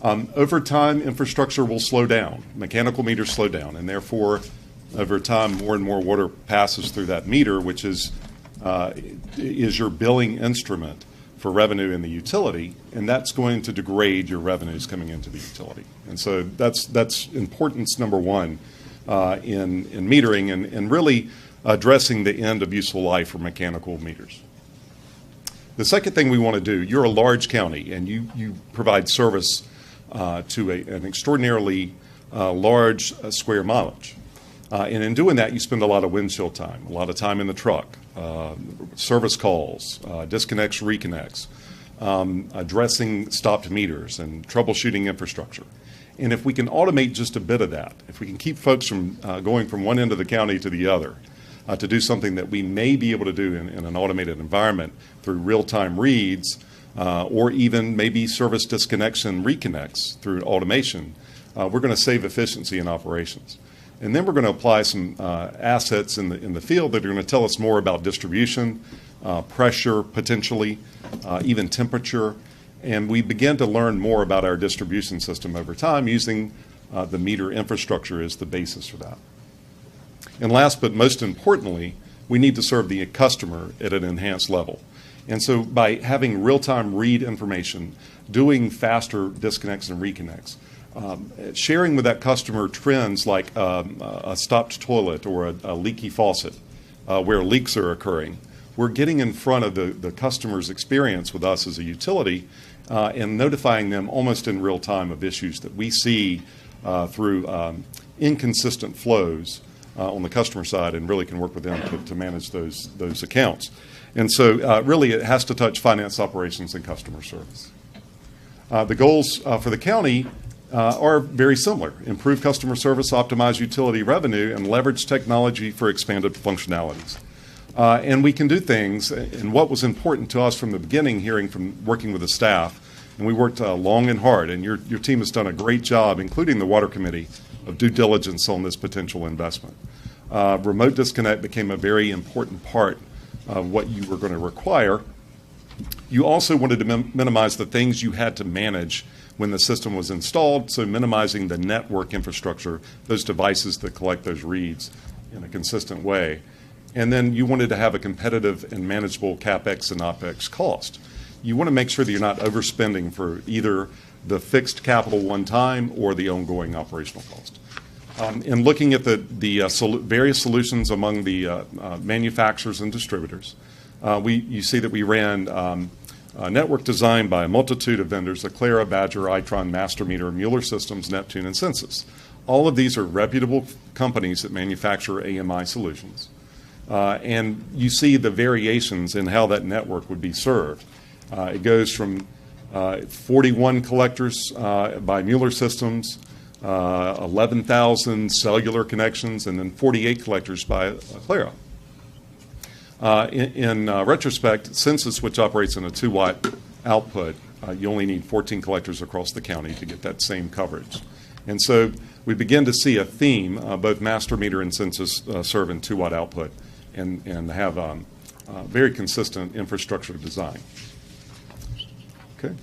Over time, infrastructure will slow down. Mechanical meters slow down, and therefore, over time, more and more water passes through that meter, which is your billing instrument for revenue in the utility, and that's going to degrade your revenues coming into the utility. And so that's importance number one in metering and really addressing the end of useful life for mechanical meters. The second thing we want to do, you're a large county and you provide service to an extraordinarily large square mileage. And in doing that, you spend a lot of windshield time, a lot of time in the truck, service calls, disconnects, reconnects, addressing stopped meters and troubleshooting infrastructure. And if we can automate just a bit of that, if we can keep folks from going from one end of the county to the other, to do something that we may be able to do in an automated environment through real-time reads, or even maybe service disconnection reconnects through automation, we're going to save efficiency in operations. And then we're going to apply some assets in the field that are going to tell us more about distribution, pressure potentially, even temperature. And we begin to learn more about our distribution system over time using the meter infrastructure as the basis for that. And last but most importantly, we need to serve the customer at an enhanced level. And so by having real-time read information, doing faster disconnects and reconnects, sharing with that customer trends like a stopped toilet or a leaky faucet where leaks are occurring, we're getting in front of the customer's experience with us as a utility and notifying them almost in real time of issues that we see through inconsistent flows on the customer side, and really can work with them to manage those accounts. And so really it has to touch finance, operations, and customer service. The goals for the county are very similar: improve customer service, optimize utility revenue, and leverage technology for expanded functionalities. And we can do things, and what was important to us from the beginning, hearing from working with the staff, and we worked long and hard, and your team has done a great job, including the Water Committee, of due diligence on this potential investment. Remote disconnect became a very important part of what you were going to require. You also wanted to minimize the things you had to manage when the system was installed, so minimizing the network infrastructure, those devices that collect those reads in a consistent way. And then you wanted to have a competitive and manageable CapEx and OpEx cost. You want to make sure that you're not overspending for either the fixed capital one time or the ongoing operational cost. In looking at the various solutions among the manufacturers and distributors, you see that we ran network design by a multitude of vendors: Aclara, Badger, Itron, Master Meter, Mueller Systems, Neptune, and Census. All of these are reputable companies that manufacture AMI solutions. And you see the variations in how that network would be served. It goes from 41 collectors by Mueller Systems, 11,000 cellular connections, and then 48 collectors by Aclara. In retrospect, Census, which operates in a 2-watt output, you only need 14 collectors across the county to get that same coverage. And so we begin to see a theme. Both Master Meter and Census serve in 2-watt output and have very consistent infrastructure design. Okay.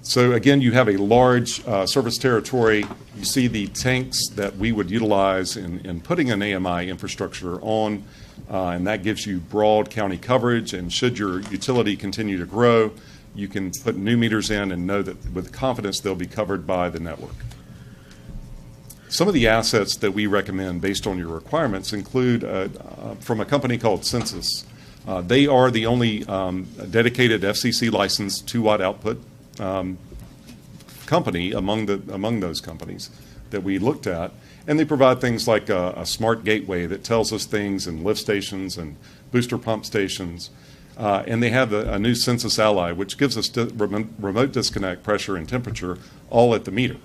So again, you have a large service territory. You see the tanks that we would utilize in putting an AMI infrastructure on, and that gives you broad county coverage. And should your utility continue to grow, you can put new meters in and know that with confidence they'll be covered by the network. Some of the assets that we recommend based on your requirements include from a company called Census. They are the only dedicated FCC licensed 2-watt output company among those companies that we looked at, and they provide things like a smart gateway that tells us things in lift stations and booster pump stations, and they have a new Census Ally, which gives us remote disconnect, pressure, and temperature all at the meter.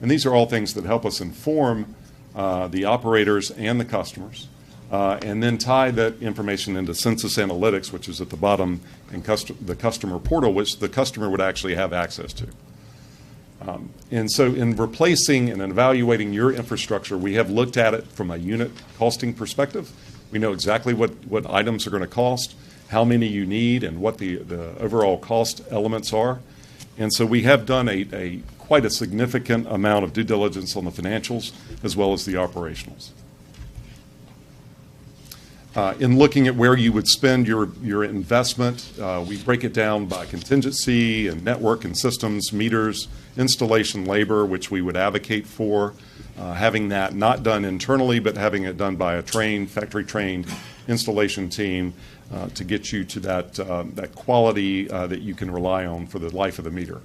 And these are all things that help us inform the operators and the customers, and then tie that information into Census Analytics, which is at the bottom, and the customer portal, which the customer would actually have access to. And so in replacing and evaluating your infrastructure, we have looked at it from a unit costing perspective. We know exactly what items are going to cost, how many you need, and what the overall cost elements are. And so we have done quite a significant amount of due diligence on the financials as well as the operationals. In looking at where you would spend your investment, we break it down by contingency and network and systems, meters, installation labor, which we would advocate for, having that not done internally, but having it done by a factory-trained installation team to get you to that quality that you can rely on for the life of the meter.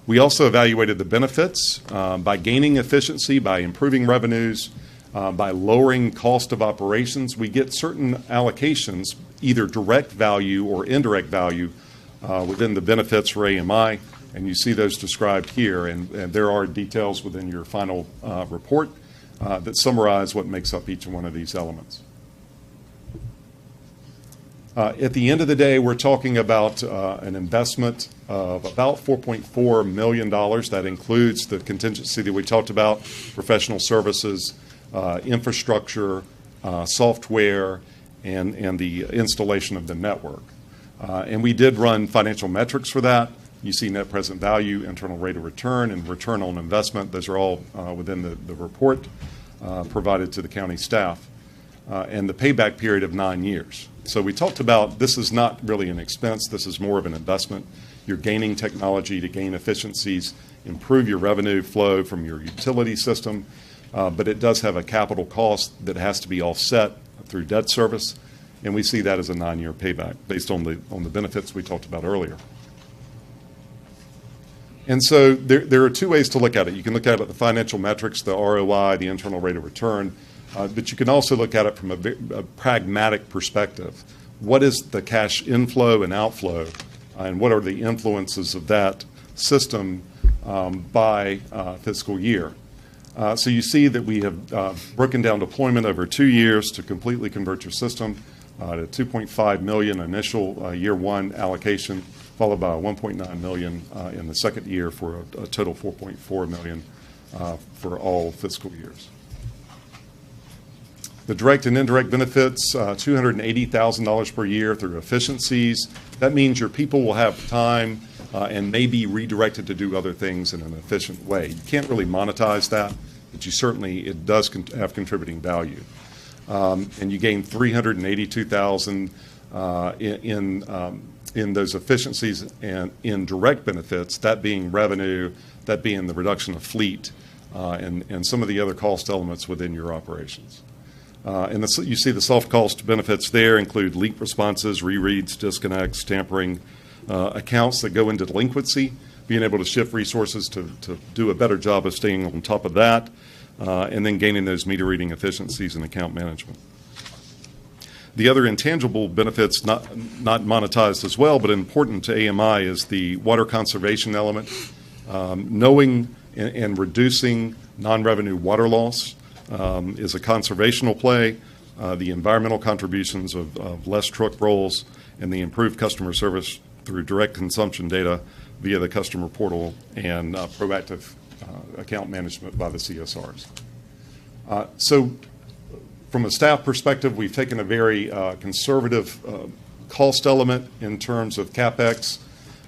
We also evaluated the benefits by gaining efficiency, by improving revenues, By lowering cost of operations, we get certain allocations, either direct value or indirect value, within the benefits for AMI, and you see those described here. And there are details within your final report that summarize what makes up each one of these elements. At the end of the day, we're talking about an investment of about $4.4 million. That includes the contingency that we talked about, professional services, infrastructure, software, and the installation of the network. And we did run financial metrics for that. You see net present value, internal rate of return, and return on investment. Those are all within the report provided to the county staff. And the payback period of 9 years. So we talked about this is not really an expense. This is more of an investment. You're gaining technology to gain efficiencies, improve your revenue flow from your utility system, but it does have a capital cost that has to be offset through debt service, and we see that as a 9-year payback based on the benefits we talked about earlier. And so there are two ways to look at it. You can look at it the financial metrics, the ROI, the internal rate of return, but you can also look at it from a pragmatic perspective. What is the cash inflow and outflow, and what are the influences of that system by fiscal year? So you see that we have broken down deployment over 2 years to completely convert your system to $2.5 million initial year one allocation, followed by $1.9 million in the second year for a total $4.4 million for all fiscal years. The direct and indirect benefits, $280,000 per year through efficiencies. That means your people will have time and may be redirected to do other things in an efficient way. You can't really monetize that, but you certainly, it does have contributing value. And you gain $382,000 in those efficiencies and in direct benefits, that being revenue, that being the reduction of fleet, and some of the other cost elements within your operations. And you see the soft cost benefits there include leak responses, rereads, disconnects, tampering, accounts that go into delinquency, being able to shift resources to do a better job of staying on top of that, and then gaining those meter reading efficiencies and account management. The other intangible benefits, not monetized as well, but important to AMI, is the water conservation element, knowing and reducing non-revenue water loss. Is a conservational play, the environmental contributions of less truck rolls, and the improved customer service through direct consumption data via the customer portal and proactive account management by the CSRs. So from a staff perspective, we've taken a very conservative cost element in terms of CapEx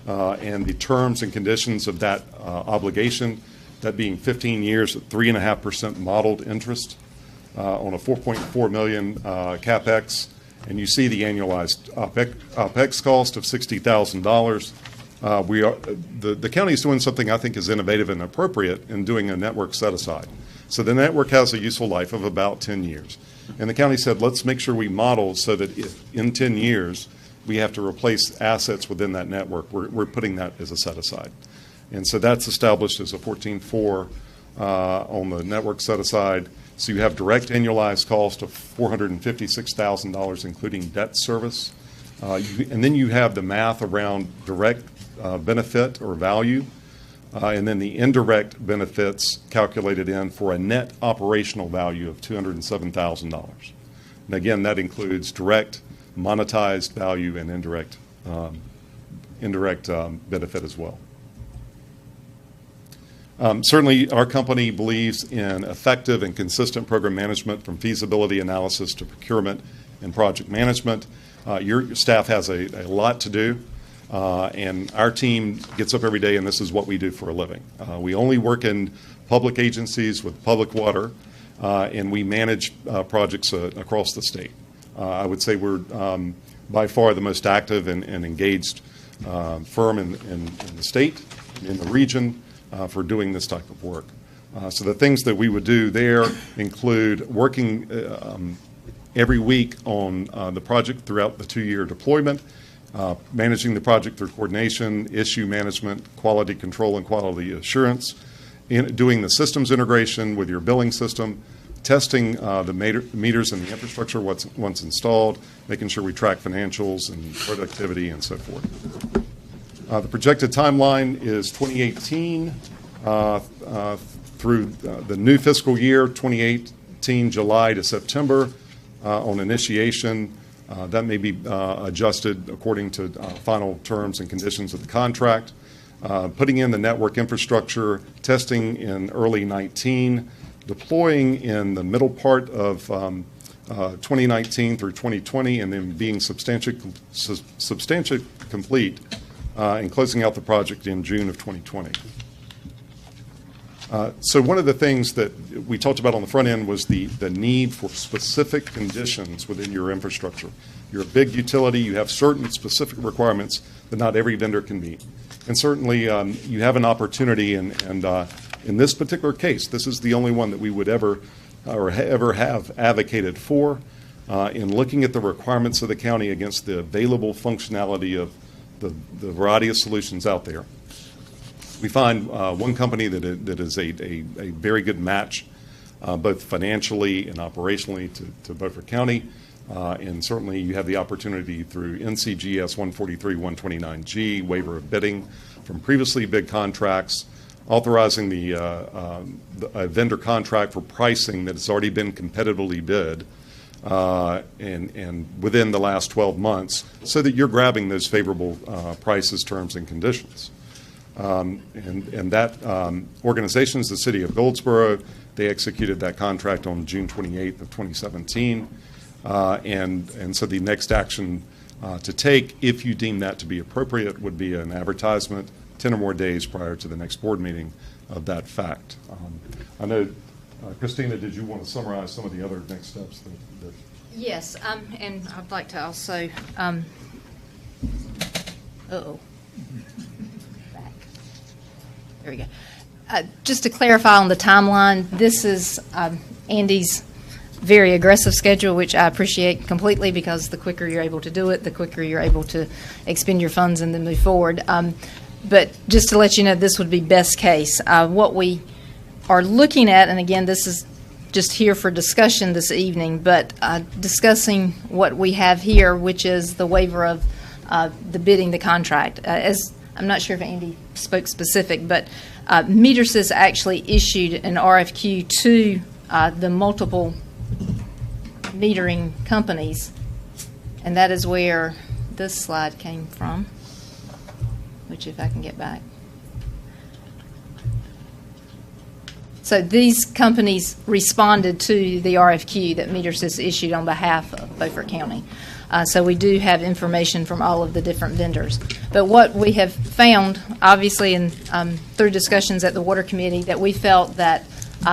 and the terms and conditions of that obligation. That being 15 years at 3.5% modeled interest on a $4.4 million CapEx. And you see the annualized OpEx cost of $60,000. The county is doing something I think is innovative and appropriate in doing a network set-aside. So the network has a useful life of about 10 years. And the county said, let's make sure we model so that if in 10 years we have to replace assets within that network, we're putting that as a set-aside. And so that's established as a 14.4 on the network set-aside. So you have direct annualized cost of $456,000, including debt service. And then you have the math around direct benefit or value, and then the indirect benefits calculated in for a net operational value of $207,000. And again, that includes direct, monetized value, and indirect benefit as well. Certainly, our company believes in effective and consistent program management from feasibility analysis to procurement and project management. Your staff has a lot to do, and our team gets up every day, and this is what we do for a living. We only work in public agencies with public water, and we manage projects across the state. I would say we're by far the most active and engaged firm in the state, in the region, for doing this type of work. So the things that we would do there include working every week on the project throughout the 2-year deployment, managing the project through coordination, issue management, quality control, and quality assurance, doing the systems integration with your billing system, testing the meters and the infrastructure once installed, making sure we track financials and productivity and so forth. The projected timeline is 2018 through the new fiscal year, 2018 July to September on initiation. That may be adjusted according to final terms and conditions of the contract. Putting in the network infrastructure, testing in early 19, deploying in the middle part of 2019 through 2020, and then being substantially complete and closing out the project in June of 2020. So one of the things that we talked about on the front end was the need for specific conditions within your infrastructure. You're a big utility, you have certain specific requirements that not every vendor can meet. And certainly you have an opportunity, and in this particular case, this is the only one that we would ever have advocated for in looking at the requirements of the county against the available functionality of the variety of solutions out there. We find one company that is a very good match, both financially and operationally to Beaufort County. And certainly you have the opportunity through NCGS 143-129G, waiver of bidding from previously bid contracts, authorizing a vendor contract for pricing that has already been competitively bid and within the last 12 months, so that you're grabbing those favorable prices, terms, and conditions. And that organization is the City of Goldsboro. They executed that contract on June 28th of 2017. And so the next action to take, if you deem that to be appropriate, would be an advertisement 10 or more days prior to the next board meeting of that fact. I know, Christina, did you want to summarize some of the other next steps? Yes, and I'd like to also, there we go. Just to clarify on the timeline, this is Andy's very aggressive schedule, which I appreciate completely, because the quicker you're able to do it, the quicker you're able to expend your funds and then move forward. But just to let you know, this would be best case. What we are looking at, and again, this is just here for discussion this evening, but discussing what we have here, which is the waiver of the bidding the contract. As I'm not sure if Andy spoke specific, but Metersys actually issued an RFQ to the multiple metering companies, and that is where this slide came from, which if I can get back. So these companies responded to the RFQ that Metersys issued on behalf of Beaufort County. So we do have information from all of the different vendors. But what we have found, obviously, and through discussions at the Water Committee, that we felt that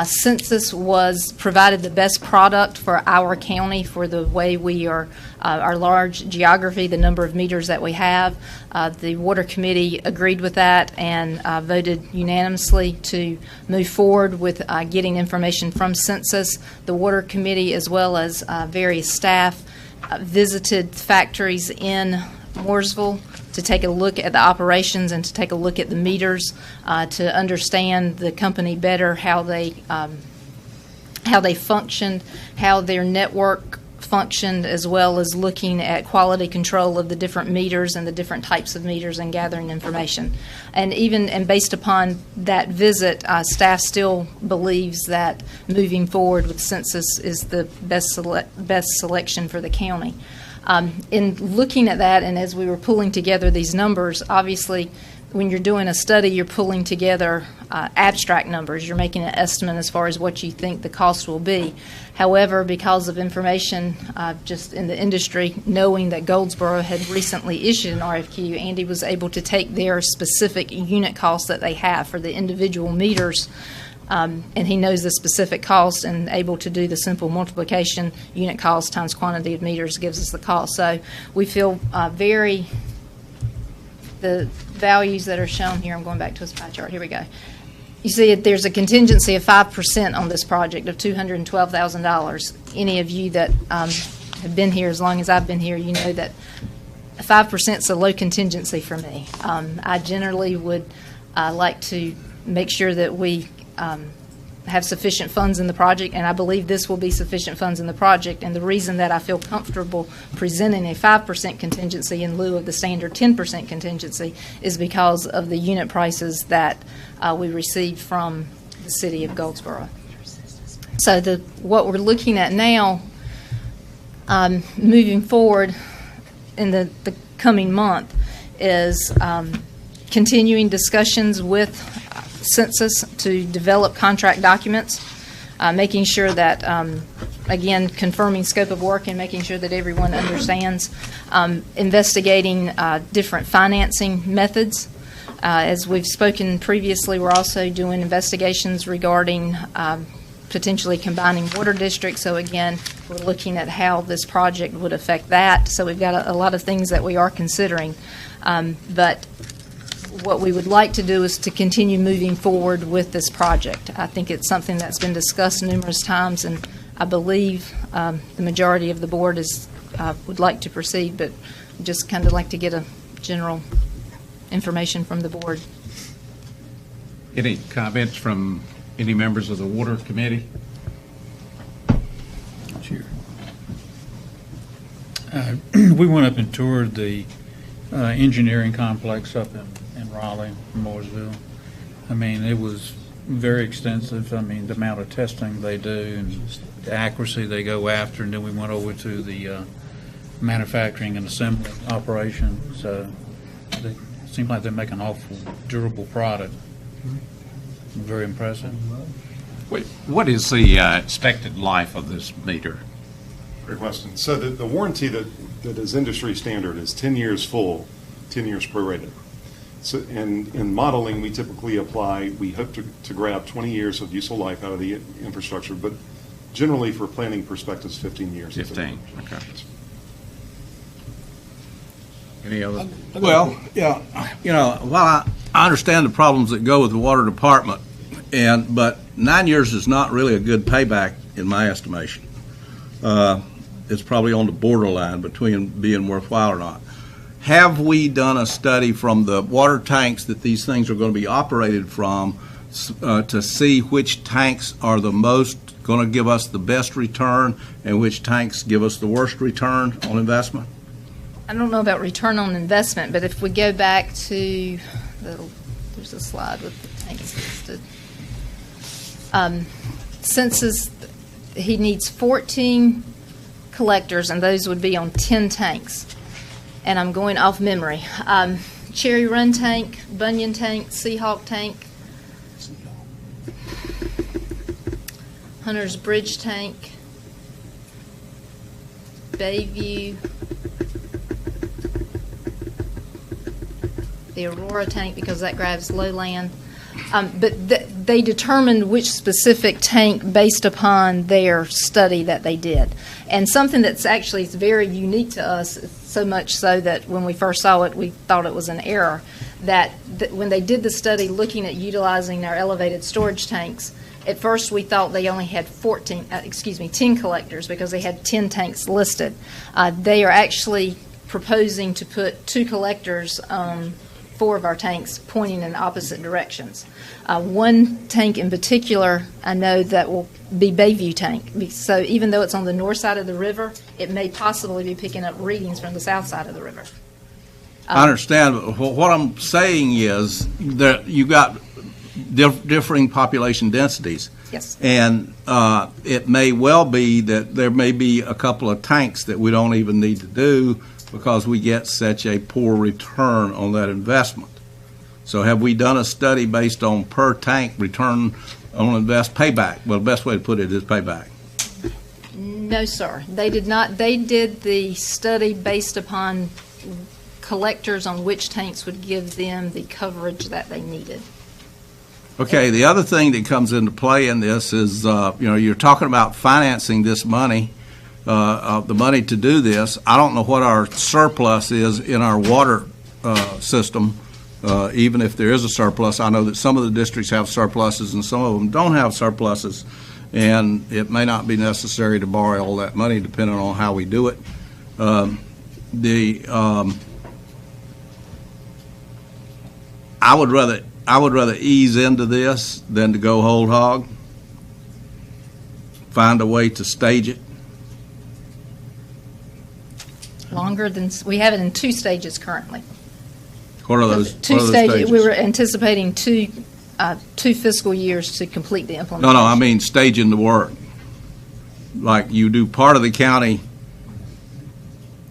Census was provided the best product for our county for the way we are, our large geography, the number of meters that we have. The Water Committee agreed with that and voted unanimously to move forward with getting information from Census. The Water Committee, as well as various staff, visited factories in Mooresville to take a look at the operations and to take a look at the meters to understand the company better, how they functioned, how their network functioned, as well as looking at quality control of the different meters and the different types of meters and gathering information. And based upon that visit, staff still believes that moving forward with Census is the best selection for the county. In looking at that, and as we were pulling together these numbers, obviously when you're doing a study, you're pulling together abstract numbers. You're making an estimate as far as what you think the cost will be. However, because of information just in the industry, knowing that Goldsboro had recently issued an RFQ, Andy was able to take their specific unit costs that they have for the individual meters, and he knows the specific cost and able to do the simple multiplication. Unit cost times quantity of meters gives us the cost. So we feel the values that are shown here, I'm going back to his pie chart. Here we go. You see there's a contingency of 5% on this project of $212,000. Any of you that have been here as long as I've been here, you know that 5% is a low contingency for me. I generally would like to make sure that we have sufficient funds in the project, and I believe this will be sufficient funds in the project. And the reason that I feel comfortable presenting a 5% contingency in lieu of the standard 10% contingency is because of the unit prices that we received from the city of Goldsboro. So what we're looking at now, moving forward in the coming month, is continuing discussions with Census to develop contract documents, making sure that, again, confirming scope of work and making sure that everyone understands, investigating different financing methods. As we've spoken previously, we're also doing investigations regarding potentially combining water districts. So again, we're looking at how this project would affect that. So we've got a lot of things that we are considering. But what we would like to do is to continue moving forward with this project. I think it's something that's been discussed numerous times, and I believe the majority of the board would like to proceed, but just kind of like to get a general information from the board. Any comments from any members of the Water Committee? Sure. We went up and toured the engineering complex up in Raleigh, Mooresville. I mean, it was very extensive. I mean, the amount of testing they do and the accuracy they go after. And then we went over to the manufacturing and assembly operation. So it seems like they make an awful durable product. Very impressive. Wait, what is the expected life of this meter? Great question. So the warranty that is industry standard is 10 years full, 10 years prorated. So in modeling, we typically we hope to grab 20 years of useful life out of the infrastructure, but generally for planning perspectives, 15 years. 15, okay. Any other? Well, yeah, while I understand the problems that go with the water department, but 9 years is not really a good payback in my estimation. It's probably on the borderline between being worthwhile or not. Have we done a study from the water tanks that these things are going to be operated from to see which tanks are the most going to give us the best return and which tanks give us the worst return on investment? I don't know about return on investment, but if we go back to there's a slide with the tanks listed. Census, he needs 14 collectors, and those would be on 10 tanks. And I'm going off memory. Cherry Run tank, Bunyan tank, Seahawk tank, Hunter's Bridge tank, Bayview, the Aurora tank, because that grabs lowland. But they determined which specific tank based upon their study that they did. And something that's actually very unique to us, so much so that when we first saw it, we thought it was an error, that when they did the study looking at utilizing our elevated storage tanks, at first we thought they only had 10 collectors because they had 10 tanks listed. They are actually proposing to put 2 collectors 4 of our tanks pointing in opposite directions. One tank in particular, I know that will be Bayview tank. So even though it's on the north side of the river, it may possibly be picking up readings from the south side of the river. I understand, but what I'm saying is that you got differing population densities. Yes. And it may well be that there may be a couple of tanks that we don't even need to do because we get such a poor return on that investment. So have we done a study based on per tank return on payback? Well, the best way to put it is payback. No, sir. They did not. They did the study based upon collectors on which tanks would give them the coverage that they needed. Okay, the other thing that comes into play in this is, you're talking about financing this money, the money to do this. I don't know what our surplus is in our water system, even if there is a surplus. I know that some of the districts have surpluses and some of them don't have surpluses, and it may not be necessary to borrow all that money depending on how we do it. I would rather ease into this than to go whole hog. find a way to stage it? Longer than, we have it in 2 stages currently. What are those? Two what are those stages. We were anticipating two fiscal years to complete the implementation. No, I mean staging the work. Like you do part of the county,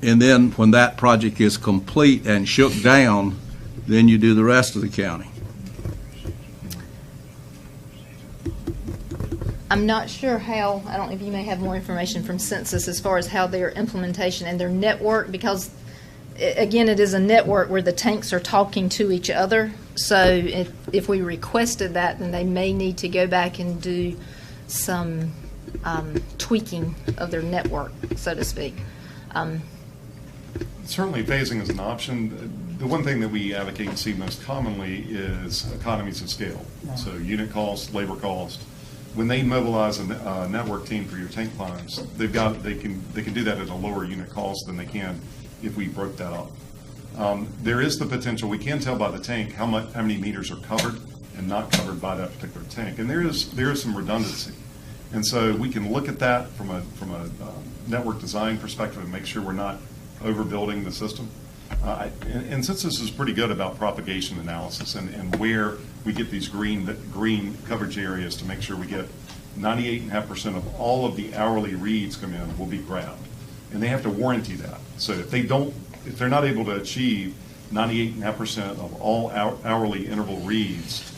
and then when that project is complete and shook down, then you do the rest of the county. I'm not sure how, I don't know if you may have more information from Census as far as how their implementation and their network, because again, it is a network where the tanks are talking to each other. So if we requested that, then they may need to go back and do some tweaking of their network, so to speak. Certainly phasing is an option. The one thing that we advocate and see most commonly is economies of scale. So unit cost, labor cost. When they mobilize a network team for your tank lines, they can do that at a lower unit cost than they can if we broke that up. There is the potential, we can tell by the tank how many meters are covered and not covered by that particular tank, and there is some redundancy. And so we can look at that from a network design perspective and make sure we're not overbuilding the system. And since this is pretty good about propagation analysis and where we get these green coverage areas to make sure we get 98.5% of all of the hourly reads come in will be grabbed. And they have to warranty that. So if they're not able to achieve 98.5% of all hourly interval reads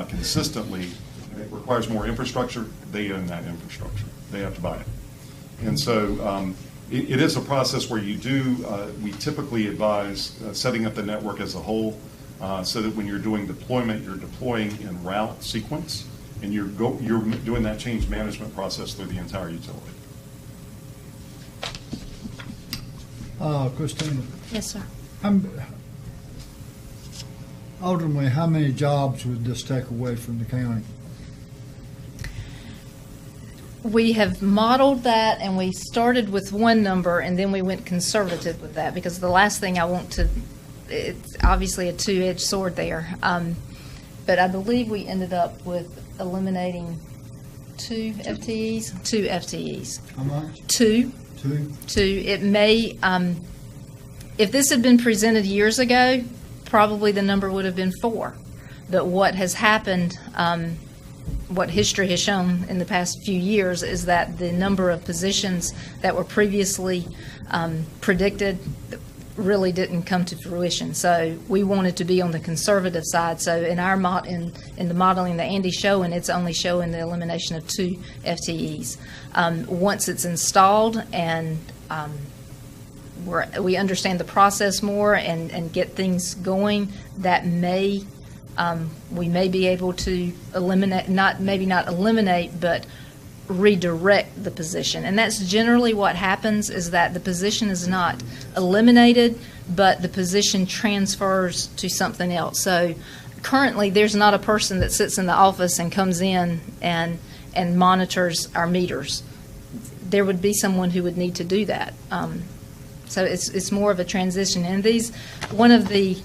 consistently, it requires more infrastructure. They own that infrastructure. They have to buy it. And so it is a process where we typically advise setting up the network as a whole so that when you're doing deployment, you're deploying in route sequence, and you're doing that change management process through the entire utility. Christina. Yes, sir. Ultimately, how many jobs would this take away from the county? We have modeled that, and we started with one number, and then we went conservative with that, because the last thing I want to, it's obviously a two-edged sword there. But I believe we ended up with eliminating 2 FTEs. 2 FTEs. How much? 2. 2. It may, if this had been presented years ago, probably the number would have been 4. But what has happened, what history has shown in the past few years, is that the number of positions that were previously predicted really didn't come to fruition. So we wanted to be on the conservative side. So in our in the modeling that Andy's showing, it's only showing the elimination of 2 FTEs. Once it's installed and we understand the process more and get things going, that we may be able to eliminate, maybe not eliminate, but redirect the position. And that's generally what happens, is that the position is not eliminated, but the position transfers to something else. So currently, there's not a person that sits in the office and comes in and monitors our meters. There would be someone who would need to do that. So it's more of a transition. And one of the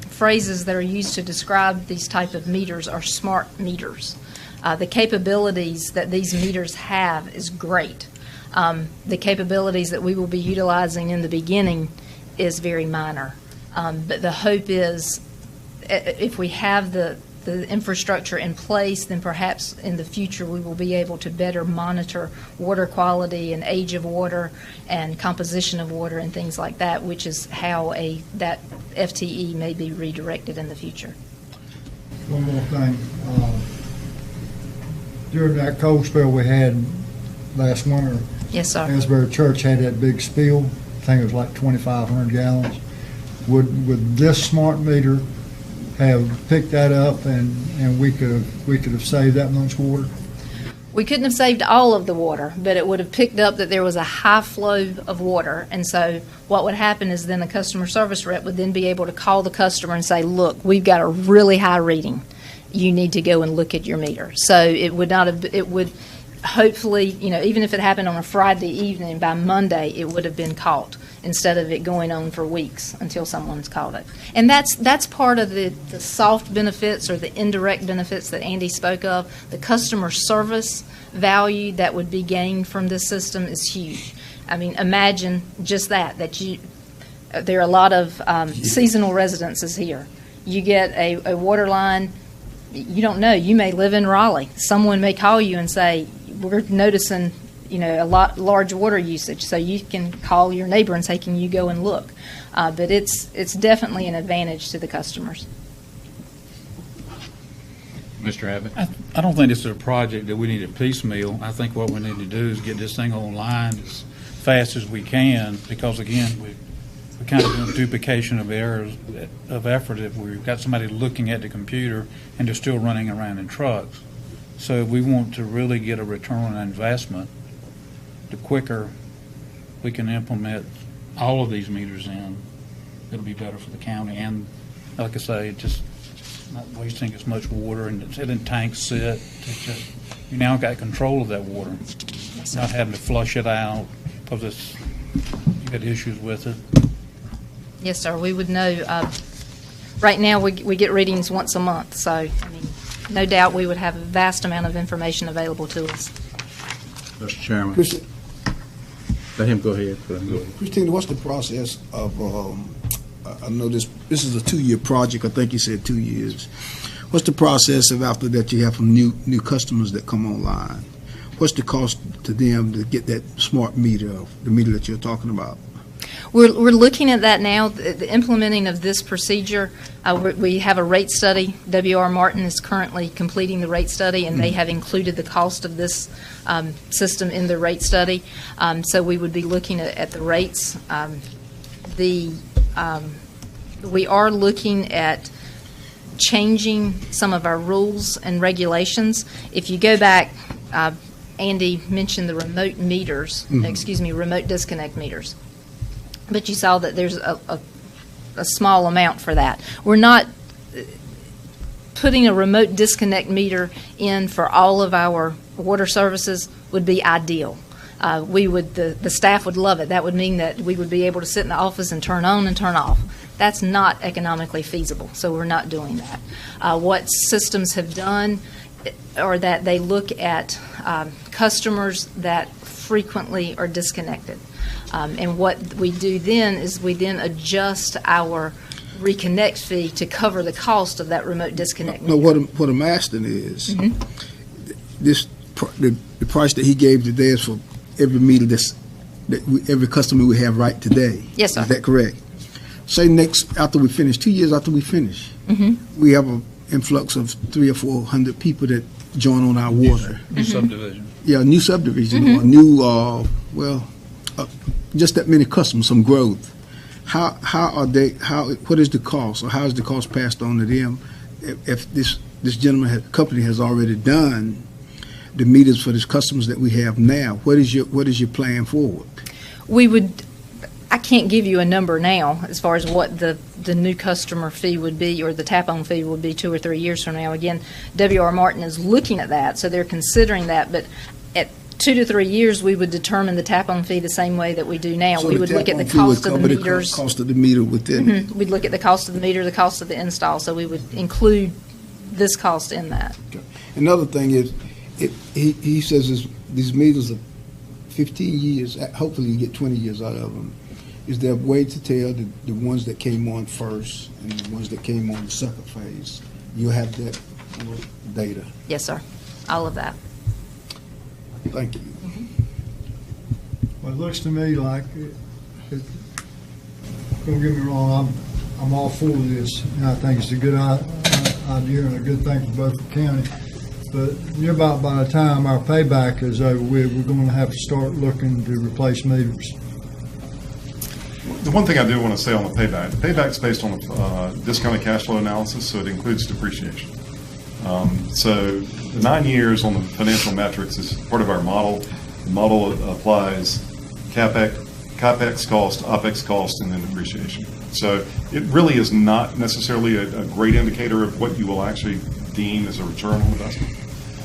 phrases that are used to describe these type of meters are smart meters. The capabilities that these meters have is great. The capabilities that we will be utilizing in the beginning is very minor. But the hope is, if we have the infrastructure in place, then perhaps in the future we will be able to better monitor water quality and age of water and composition of water and things like that, which is how that FTE may be redirected in the future. One more thing. During that cold spell we had last winter, yes, sir, Asbury Church had that big spill. I think it was like 2,500 gallons. Would this smart meter have picked that up and we could have saved that much water? We couldn't have saved all of the water, but it would have picked up that there was a high flow of water. And so what would happen is then the customer service rep would then be able to call the customer and say, look, we've got a really high reading. You need to go and look at your meter. So it would hopefully, even if it happened on a Friday evening, by Monday it would have been caught. instead of it going on for weeks until someone's caught it. And that's part of the soft benefits or the indirect benefits that Andy spoke of. The customer service value that would be gained from this system is huge. I mean, imagine just that there are a lot of seasonal residences here. You get a water line, you don't know, you may live in Raleigh. Someone may call you and say, we're noticing, a large water usage, so you can call your neighbor and say, can you go and look? But it's definitely an advantage to the customers. Mr. Abbott? I don't think this is a project that we need to piecemeal. I think what we need to do is get this thing online as fast as we can, because again, we kind of doing duplication of errors of effort if we've got somebody looking at the computer and they're still running around in trucks. So if we want to really get a return on investment, the quicker we can implement all of these meters in, it'll be better for the county. And like I say, just not wasting as much water and letting tanks sit. It's just, you now got control of that water, not having to flush it out because you got issues with it. Yes, sir. We would know. Right now, we get readings once a month, so I mean, no doubt we would have a vast amount of information available to us. Mr. Chairman. Let him go ahead. Christina, what's the process of, I know this is a 2-year project, I think you said 2 years. What's the process of after that you have some new customers that come online? What's the cost to them to get that smart meter, the meter that you're talking about? We're looking at that now, the implementing of this procedure. We have a rate study. W.R. Martin is currently completing the rate study, and they have included the cost of this system in the rate study. So we would be looking at the rates. We are looking at changing some of our rules and regulations. If you go back, Andy mentioned the remote meters, remote disconnect meters. But you saw that there's a small amount for that. We're not putting a remote disconnect meter in for all of our water services would be ideal. The staff would love it. That would mean that we would be able to sit in the office and turn on and turn off. That's not economically feasible, so we're not doing that. What systems have done are that they look at customers that frequently are disconnected. And what we do then is we then adjust our reconnect fee to cover the cost of that remote disconnect. No, what I'm asking is, the price that he gave today is for every meter every customer we have right today. Yes, sir. Is that correct? Say after we finish, 2 years after we finish, we have an influx of 300 or 400 people that join on our water. New subdivision. Yeah, new subdivision, or new, just that many customers, some growth. What is the cost, or how is the cost passed on to them if this company has already done the meters for these customers that we have now? What is your plan forward? I can't give you a number now as far as what the new customer fee would be or the tap-on fee would be 2 or 3 years from now. Again, W.R. Martin is looking at that, so they're considering that. But at 2 to 3 years, we would determine the tap-on fee the same way that we do now. So we would look at the cost of the meters. Cost of the meter within. We'd look at the cost of the meter, the cost of the install, so we would include this cost in that. Okay. Another thing is, he says these meters are 15 years. Hopefully, you get 20 years out of them. Is there a way to tell the ones that came on first and the ones that came on the second phase? You have that data. Yes, sir. All of that. Thank you. Well, it looks to me like, don't get me wrong, I'm all for this, and I think it's a good idea and a good thing for Beaufort County. But near about by the time our payback is over with, we're going to have to start looking to replace meters. The one thing I do want to say on the payback's based on a discounted cash flow analysis, so it includes depreciation. So the 9 years on the financial metrics is part of our model. The model applies CapEx cost, OpEx cost, and then depreciation. So it really is not necessarily a great indicator of what you will actually deem as a return on investment.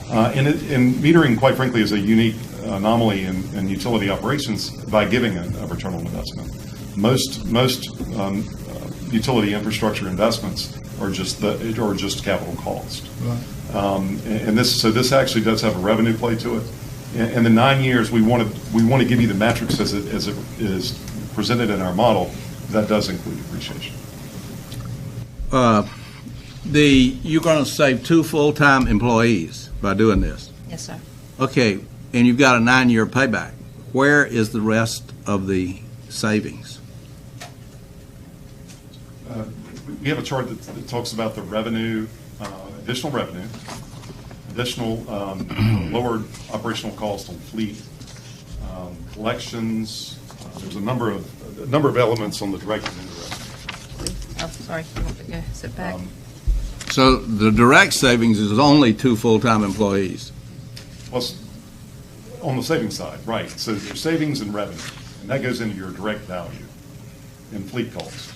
And metering, quite frankly, is a unique anomaly in utility operations by giving a return on investment. Most utility infrastructure investments are just capital cost. And this actually does have a revenue play to it. In the 9 years, we want to give you the metrics as it is presented in our model. That does include depreciation. You're going to save 2 full-time employees by doing this. Yes, sir. Okay, and you've got a 9-year payback. Where is the rest of the savings? We have a chart that talks about the revenue, additional revenue, additional lowered operational cost on fleet, collections. There's a number of elements on the direct and indirect. Oh, sorry. You want to go sit back? So the direct savings is only 2 full-time employees. Plus, on the savings side, right. So there's savings and revenue, and that goes into your direct value in fleet costs.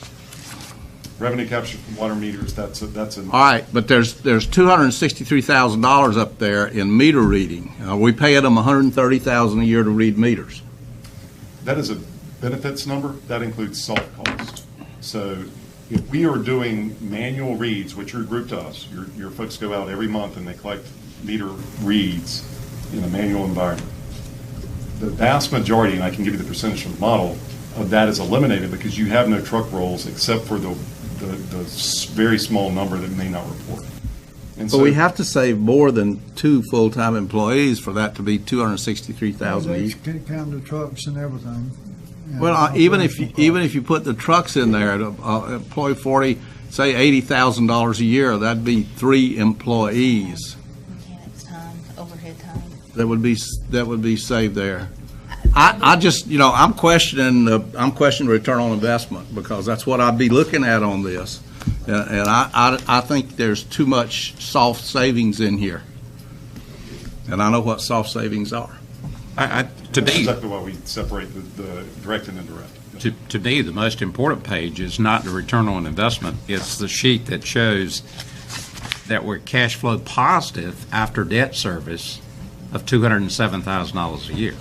Revenue capture from water meters, that's an... All right, but there's $263,000 up there in meter reading. We pay them $130,000 a year to read meters. That is a benefits number. That includes soft cost. So if we are doing manual reads, which are grouped to us, your folks go out every month and they collect meter reads in a manual environment. The vast majority, and I can give you the percentage from the model, of that is eliminated because you have no truck rolls except for the very small number that may not report. And But we have to save more than 2 full-time employees for that to be $263,000 a year. They count the trucks and everything. Well, even if you put the trucks in there, to employ 40, say $80,000 a year, that'd be 3 employees. Mechanics time, overhead time. That would be saved there. I just, I'm questioning return on investment because that's what I'd be looking at on this, and I think there's too much soft savings in here, and I know what soft savings are. That's exactly why we separate the direct and indirect. To me, the most important page is not the return on investment. It's the sheet that shows that we're cash flow positive after debt service of $207,000 a year.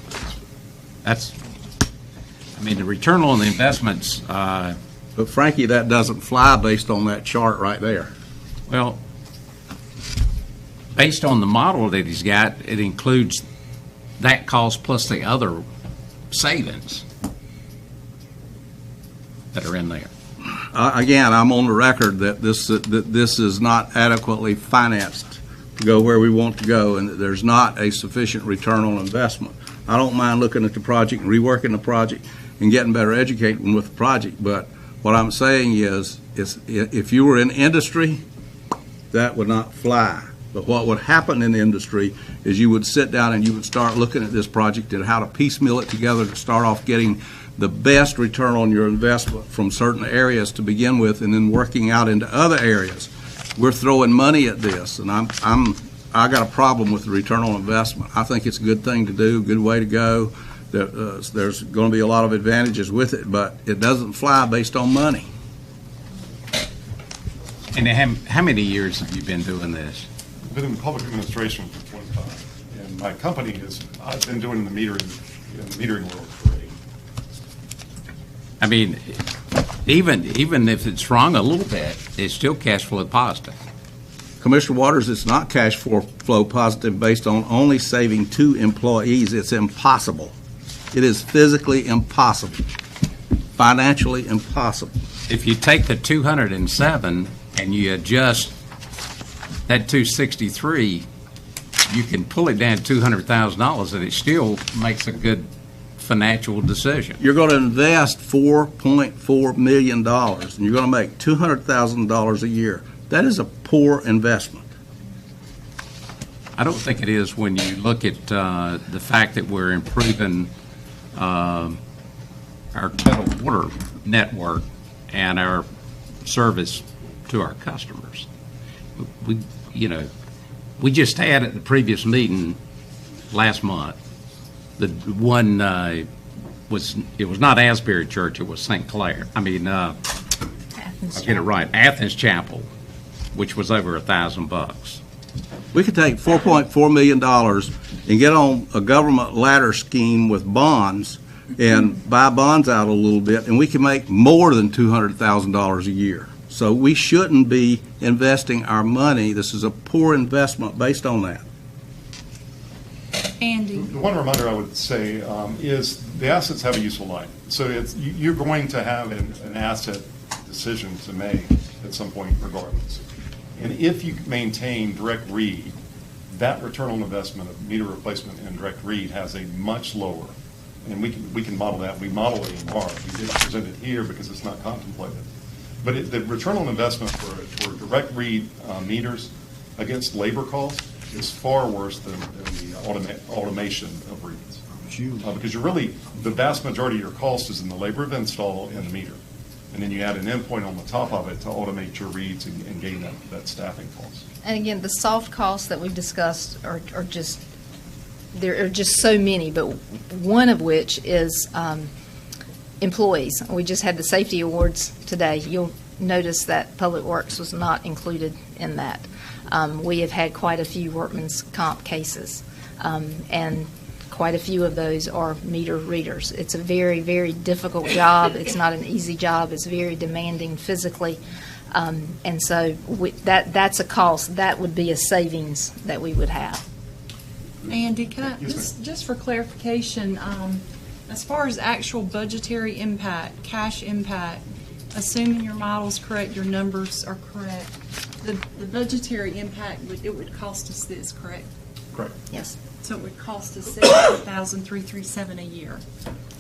The return on the investments. But Frankie, that doesn't fly based on that chart right there. Well, based on the model that he's got, it includes that cost plus the other savings that are in there. Again, I'm on the record that this is not adequately financed to go where we want to go, and that there's not a sufficient return on investment. I don't mind looking at the project and reworking the project and getting better educating with the project, but what I'm saying is if you were in industry, that would not fly. But what would happen in the industry is you would sit down and you would start looking at this project and how to piecemeal it together to start off getting the best return on your investment from certain areas to begin with, and then working out into other areas. We're throwing money at this, and I got a problem with the return on investment. I think it's a good thing to do, good way to go. There's going to be a lot of advantages with it, but it doesn't fly based on money. And how many years have you been doing this? I've been in public administration for 25, and my company I've been doing the metering world for 8. Even if it's wrong a little bit, it's still cash flow positive. Commissioner Waters, it's not cash flow positive based on only saving 2 employees. It's impossible. It is physically impossible, financially impossible. If you take the 207 and you adjust that 263, you can pull it down $200,000, and it still makes a good financial decision. You're going to invest $4.4 million, and you're going to make $200,000 a year. That is a poor investment. I don't think it is when you look at the fact that we're improving our total water network and our service to our customers. We just had at the previous meeting last month, the one it was not Asbury Church, it was St. Clair. I'll get it right, Athens Chapel, which was over $1,000. We could take $4.4 million and get on a government ladder scheme with bonds and buy bonds out a little bit, and we can make more than $200,000 a year. So we shouldn't be investing our money. This is a poor investment based on that. Andy. The one reminder I would say is the assets have a useful life. So you're going to have an asset decision to make at some point regardless. And if you maintain direct read, that return on investment of meter replacement and direct read has a much lower, and we can model that. We model it in R. We didn't present it here because it's not contemplated. But the return on investment for direct read meters against labor costs is far worse than the automation of reads. Because you're really, the vast majority of your cost is in the labor of install and the meter. And then you add an endpoint on the top of it to automate your reads and gain that staffing cost. And again, the soft costs that we've discussed are just, there are just so many, but one of which is employees. We just had the safety awards today. You'll notice that Public Works was not included in that. We have had quite a few workman's comp cases, and quite a few of those are meter readers. It's a very, very difficult job. It's not an easy job. It's very demanding physically. And so that's a cost. That would be a savings that we would have. Andy, can I, just for clarification, as far as actual budgetary impact, cash impact, assuming your model's correct, your numbers are correct, the budgetary impact, it would cost us this, correct? Correct. Yes. So it would cost us $17,337 a year.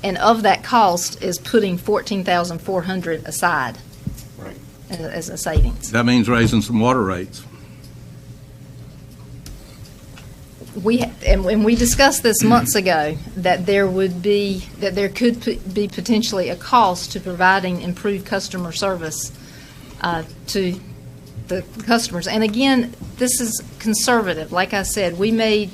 And of that cost is putting $14,400 aside. Right. As a savings. That means raising some water rates. And we discussed this months ago, that there could be potentially a cost to providing improved customer service to the customers. And again, this is conservative. Like I said, we made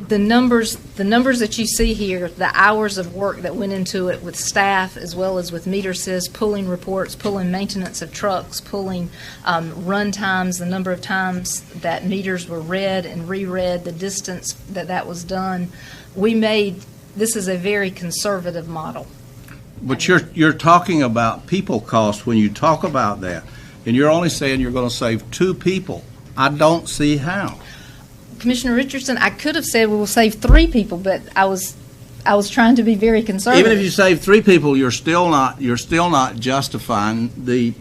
the numbers that you see here, the hours of work that went into it with staff as well as with meter sys, pulling reports, pulling maintenance of trucks, pulling run times, the number of times that meters were read and reread, the distance that was done. This is a very conservative model. But you're talking about people cost when you talk about that, and you're only saying you're going to save 2 people. I don't see how. Commissioner Richardson, I could have said we will save 3 people, but I was trying to be very conservative. Even if you save 3 people, you're still not justifying the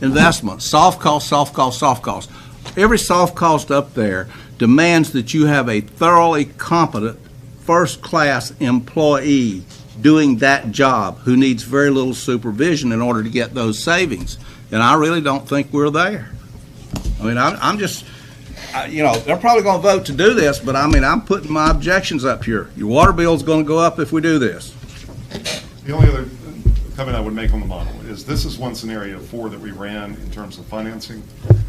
investment. Soft cost, soft cost, soft cost. Every soft cost up there demands that you have a thoroughly competent, first-class employee doing that job who needs very little supervision in order to get those savings. And I really don't think we're there. I mean, I'm just... they're probably going to vote to do this, but I mean, I'm putting my objections up here. Your water bill is going to go up if we do this. The only other comment I would make on the model is this is one scenario 4 that we ran in terms of financing.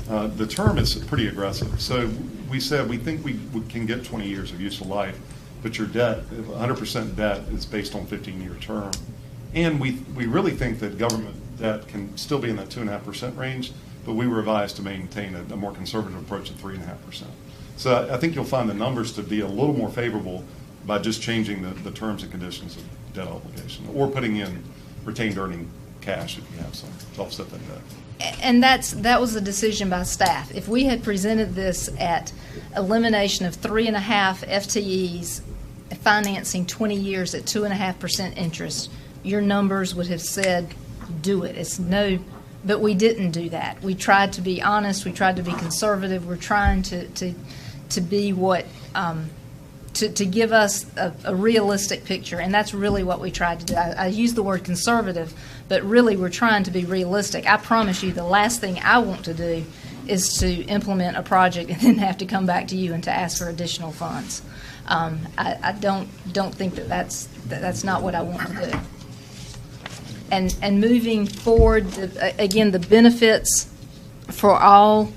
The term is pretty aggressive. So we said we think we can get 20 years of useful life, but your debt, 100% debt, is based on 15-year term. And we really think that government debt can still be in that 2.5% range, but we revised to maintain a more conservative approach of 3.5%. So I think you'll find the numbers to be a little more favorable by just changing the terms and conditions of debt obligation, or putting in retained earning cash if you have some to offset that debt. And that was a decision by staff. If we had presented this at elimination of 3.5 FTEs, financing 20 years at 2.5% interest, your numbers would have said, do it. But we didn't do that. We tried to be honest. We tried to be conservative. We're trying to be what to give us a realistic picture, and that's really what we tried to do. I use the word conservative, but really we're trying to be realistic. I promise you, the last thing I want to do is to implement a project and then have to come back to you and to ask for additional funds. I don't think that's not what I want to do. And moving forward, again, the benefits for all,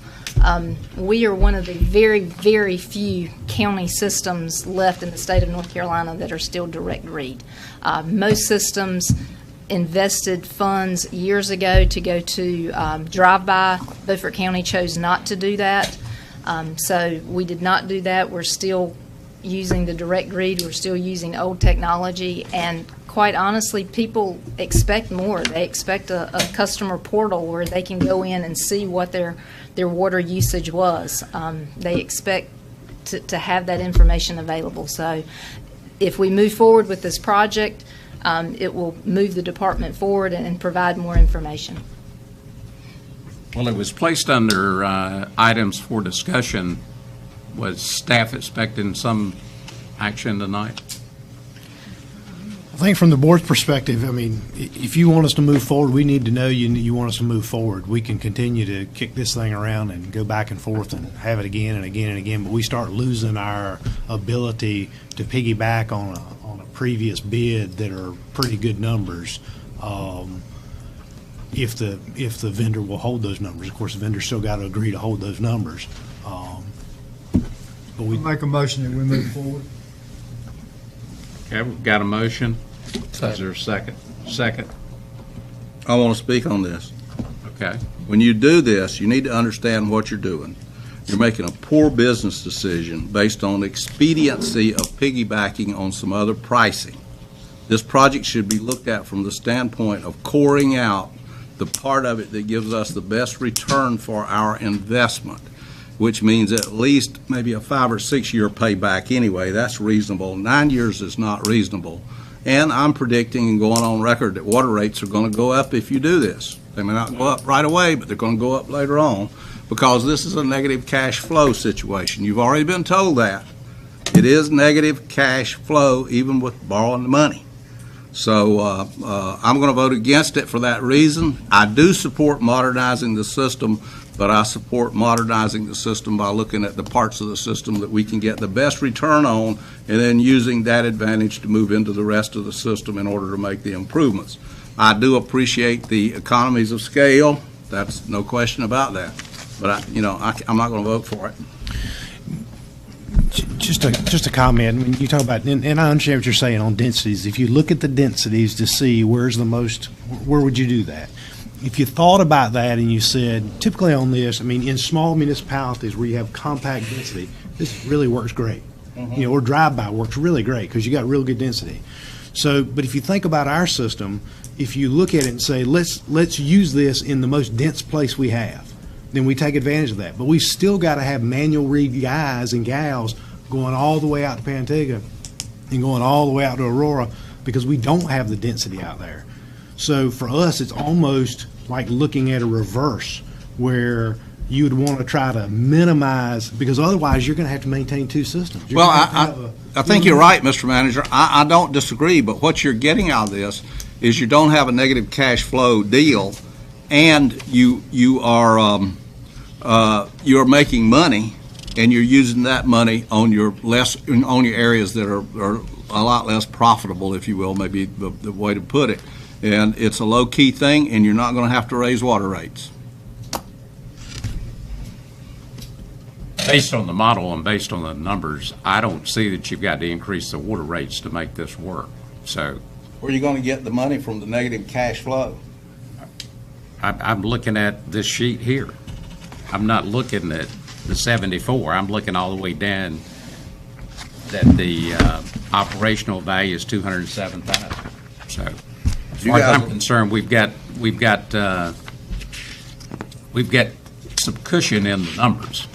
we are one of the very, very few county systems left in the state of North Carolina that are still direct read. Most systems invested funds years ago to go to drive-by. Beaufort County chose not to do that. So we did not do that. We're still using the direct read. We're still using old technology, and quite honestly, people expect more. They expect a customer portal where they can go in and see what their water usage was. They expect to have that information available. So if we move forward with this project, it will move the department forward and provide more information. Well, it was placed under items for discussion. Was staff expecting some action tonight? I think from the board's perspective, I mean, if you want us to move forward, we need to know you want us to move forward. We can continue to kick this thing around and go back and forth and have it again and again and again, but we start losing our ability to piggyback on a previous bid that are pretty good numbers. If the vendor will hold those numbers. Of course, the vendor's still got to agree to hold those numbers. But we Make a motion that we move forward. Okay, we've got a motion. Is there a second? Second. I want to speak on this. Okay. When you do this, you need to understand what you're doing. You're making a poor business decision based on expediency of piggybacking on some other pricing. This project should be looked at from the standpoint of coring out the part of it that gives us the best return for our investment, which means at least maybe a 5 or 6 year payback anyway. That's reasonable. 9 years is not reasonable. And I'm predicting and going on record that water rates are going to go up if you do this. They may not go up right away, but they're going to go up later on because this is a negative cash flow situation. You've already been told that. It is negative cash flow even with borrowing the money. So I'm going to vote against it for that reason. I do support modernizing the system, but I support modernizing the system by looking at the parts of the system that we can get the best return on and then using that advantage to move into the rest of the system in order to make the improvements. I do appreciate the economies of scale. That's no question about that. But, I'm not going to vote for it. Just a comment. When you talk about, and I understand what you're saying on densities. If you look at the densities to see where would you do that? If you thought about that and you said, typically on this, I mean, in small municipalities where you have compact density, this really works great. Mm-hmm. Or drive-by works really great because you got real good density. So, but if you think about our system, if you look at it and say, let's use this in the most dense place we have, then we take advantage of that. But we still got to have manual read guys and gals going all the way out to Pantega and going all the way out to Aurora because we don't have the density out there. So for us, it's almost like looking at a reverse where you would want to try to minimize, because otherwise you're going to have to maintain two systems. Well, I think you're right, Mr. Manager. I don't disagree, but what you're getting out of this is you don't have a negative cash flow deal, and you're making money, and you're using that money on your areas that are a lot less profitable, if you will, maybe the way to put it. And it's a low-key thing, and you're not going to have to raise water rates. Based on the model and based on the numbers, I don't see that you've got to increase the water rates to make this work. So, where are you going to get the money from the negative cash flow? I'm looking at this sheet here. I'm not looking at the 74. I'm looking all the way down that the operational value is 207,000. So, as far as I'm concerned, we've got some cushion in the numbers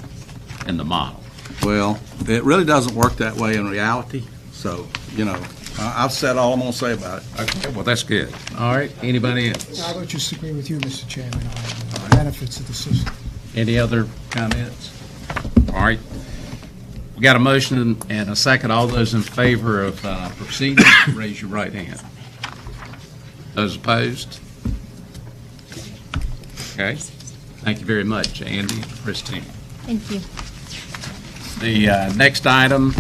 in the model. Well, it really doesn't work that way in reality. So, I've said all I'm going to say about it. Okay, well, that's good. All right, anybody else? I would just agree with you, Mr. Chairman, on the benefits of the system. Any other comments? All right. We got a motion and a second. All those in favor of proceeding, raise your right hand. Those opposed? Okay. Thank you very much, Andy and Christine. Thank you. The next item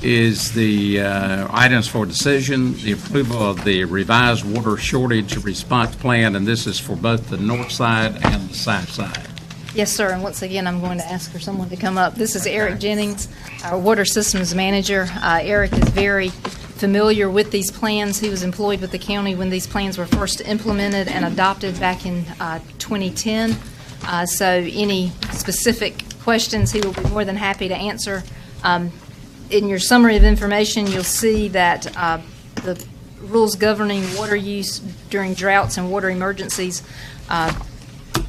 is the items for decision, the approval of the revised water shortage response plan, and this is for both the north side and the south side. Yes, sir, and once again, I'm going to ask for someone to come up. This is Eric Jennings, our water systems manager. Eric is very familiar with these plans. He was employed with the county when these plans were first implemented and adopted back in 2010. So any specific questions, he will be more than happy to answer. In your summary of information, you'll see that the rules governing water use during droughts and water emergencies,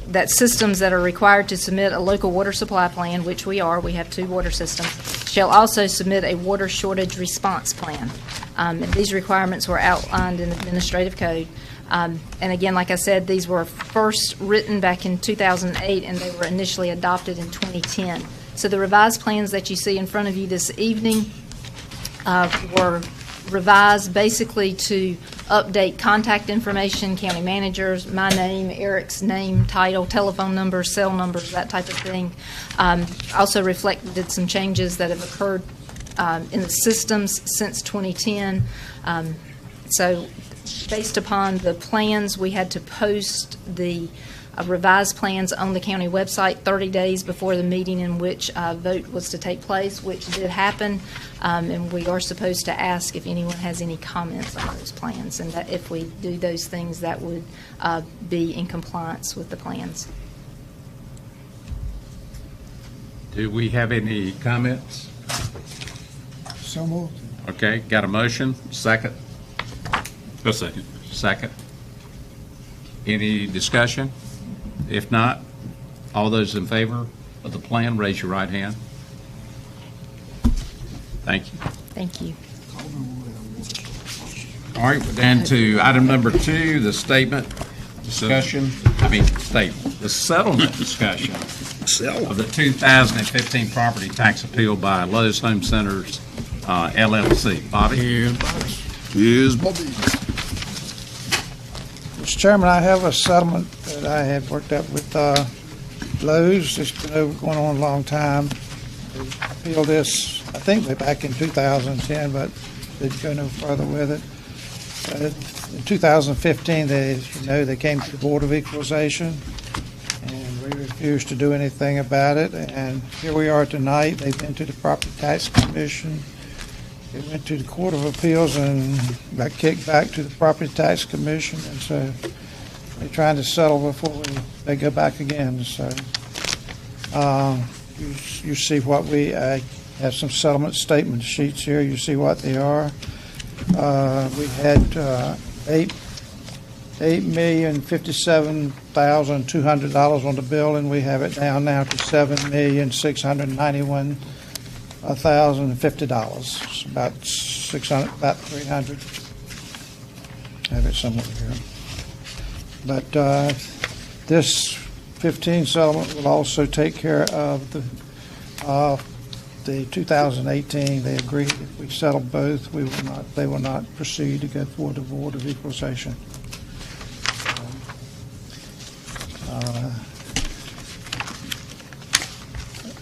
that systems that are required to submit a local water supply plan, which we have 2 water systems, shall also submit a water shortage response plan. And these requirements were outlined in the administrative code. And again, like I said, these were first written back in 2008, and they were initially adopted in 2010. So the revised plans that you see in front of you this evening were revised basically to update contact information, county managers, my name, Eric's name, title, telephone numbers, cell numbers, that type of thing. Also reflected some changes that have occurred in the systems since 2010. So based upon the plans, we had to post the revised plans on the county website 30 days before the meeting in which a vote was to take place, which did happen. And we are supposed to ask if anyone has any comments on those plans, and that if we do those things, that would be in compliance with the plans. Do we have any comments? So moved. Okay, got a motion? Second? A second. Second. Any discussion? If not, all those in favor of the plan, raise your right hand. Thank you. Thank you. All right, we're down to item number 2, the statement discussion, the settlement discussion of the 2015 property tax appeal by Lowe's Home Centers, LLC. Bobby? Here's Bobby. Mr. Chairman, I have a settlement that I have worked out with Lowe's. It's been going on a long time. They appealed this, I think, way back in 2010, but didn't go no further with it. In 2015, they came to the Board of Equalization, and we refused to do anything about it. And here we are tonight. They've been to the Property Tax Commission. They went to the Court of Appeals and got kicked back to the Property Tax Commission, and so they're trying to settle before they go back again. So you see what we have some settlement statement sheets here. You see what they are. We had $8,057,200 on the bill, and we have it down now to $7,691,050. It's about $300. I have it somewhere here. But this 15 settlement will also take care of the 2018. They agreed if we settle both, they will not proceed to go forward to the Board of Equalization.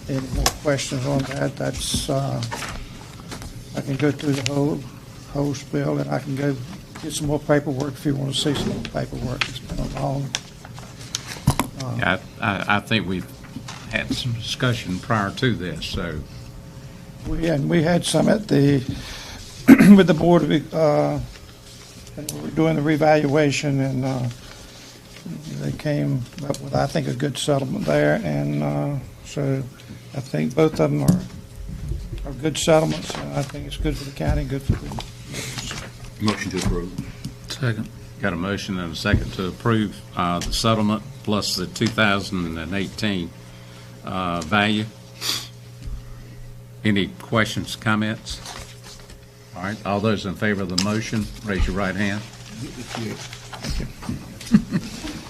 Any more questions on that? That's I can go through the whole spiel, and I can go get some more paperwork if you want to see some more paperwork. It's been a long. I think we've had some discussion prior to this, so. We had some at the with the board of and we were doing the revaluation, and they came up with, I think, a good settlement there, and so I think both of them are good settlements, and I think it's good for the county, good for the. Motion to approve. Second. Got a motion and a second to approve the settlement plus the 2018 value. Any questions, comments? All right, all those in favor of the motion, raise your right hand.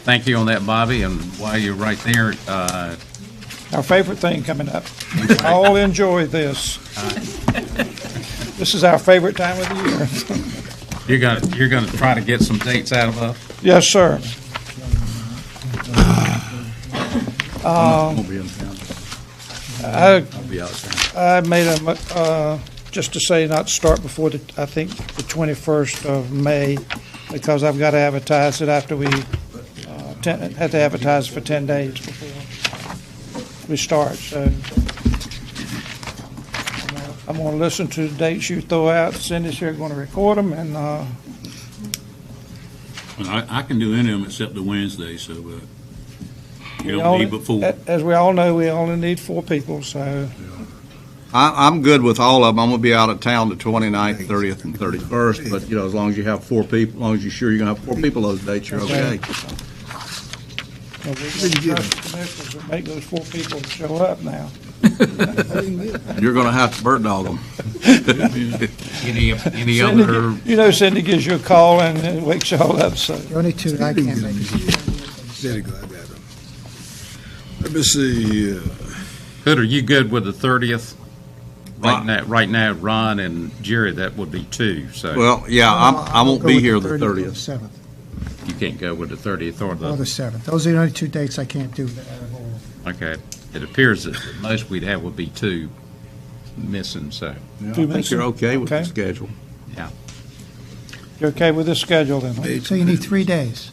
Thank you on that, Bobby, and while you're right there. Our favorite thing coming up. We all enjoy this. This is our favorite time of the year. You're gonna try to get some dates out of us? Yes, sir. I'll be in town. I'll be out of town. I made just to say not to start before I think the 21st of May, because I've got to advertise it after we have to advertise for 10 days before we start. So I'm going to listen to the dates you throw out. Cindy's here going to record them, and I can do any of them except the Wednesday, so you don't need but 4. As we all know, we only need 4 people, so I'm good with all of them. I'm going to be out of town the 29th, 30th, and 31st, but, as long as you have 4 people, as long as you're sure you're going to have 4 people those dates, you're okay. Well, we can trust the commissioners to make those 4 people show up now. You're going to have to bird dog them. Any other, Cindy gives you a call and wakes you all up, so. The only two that I can't make is There you go, I got them. Let me see, Hood, are you good with the 30th? Right now, Ron and Jerry, that would be 2, so. Well, yeah, I won't be here the 30th. 7th. You can't go with the 30th or Or the the, 7th. Those are the only 2 dates I can't do. okay. It appears that the most we'd have would be 2 missing, so, I think you're okay with the schedule. yeah. You're okay with this schedule then? Huh? So you need 3 days.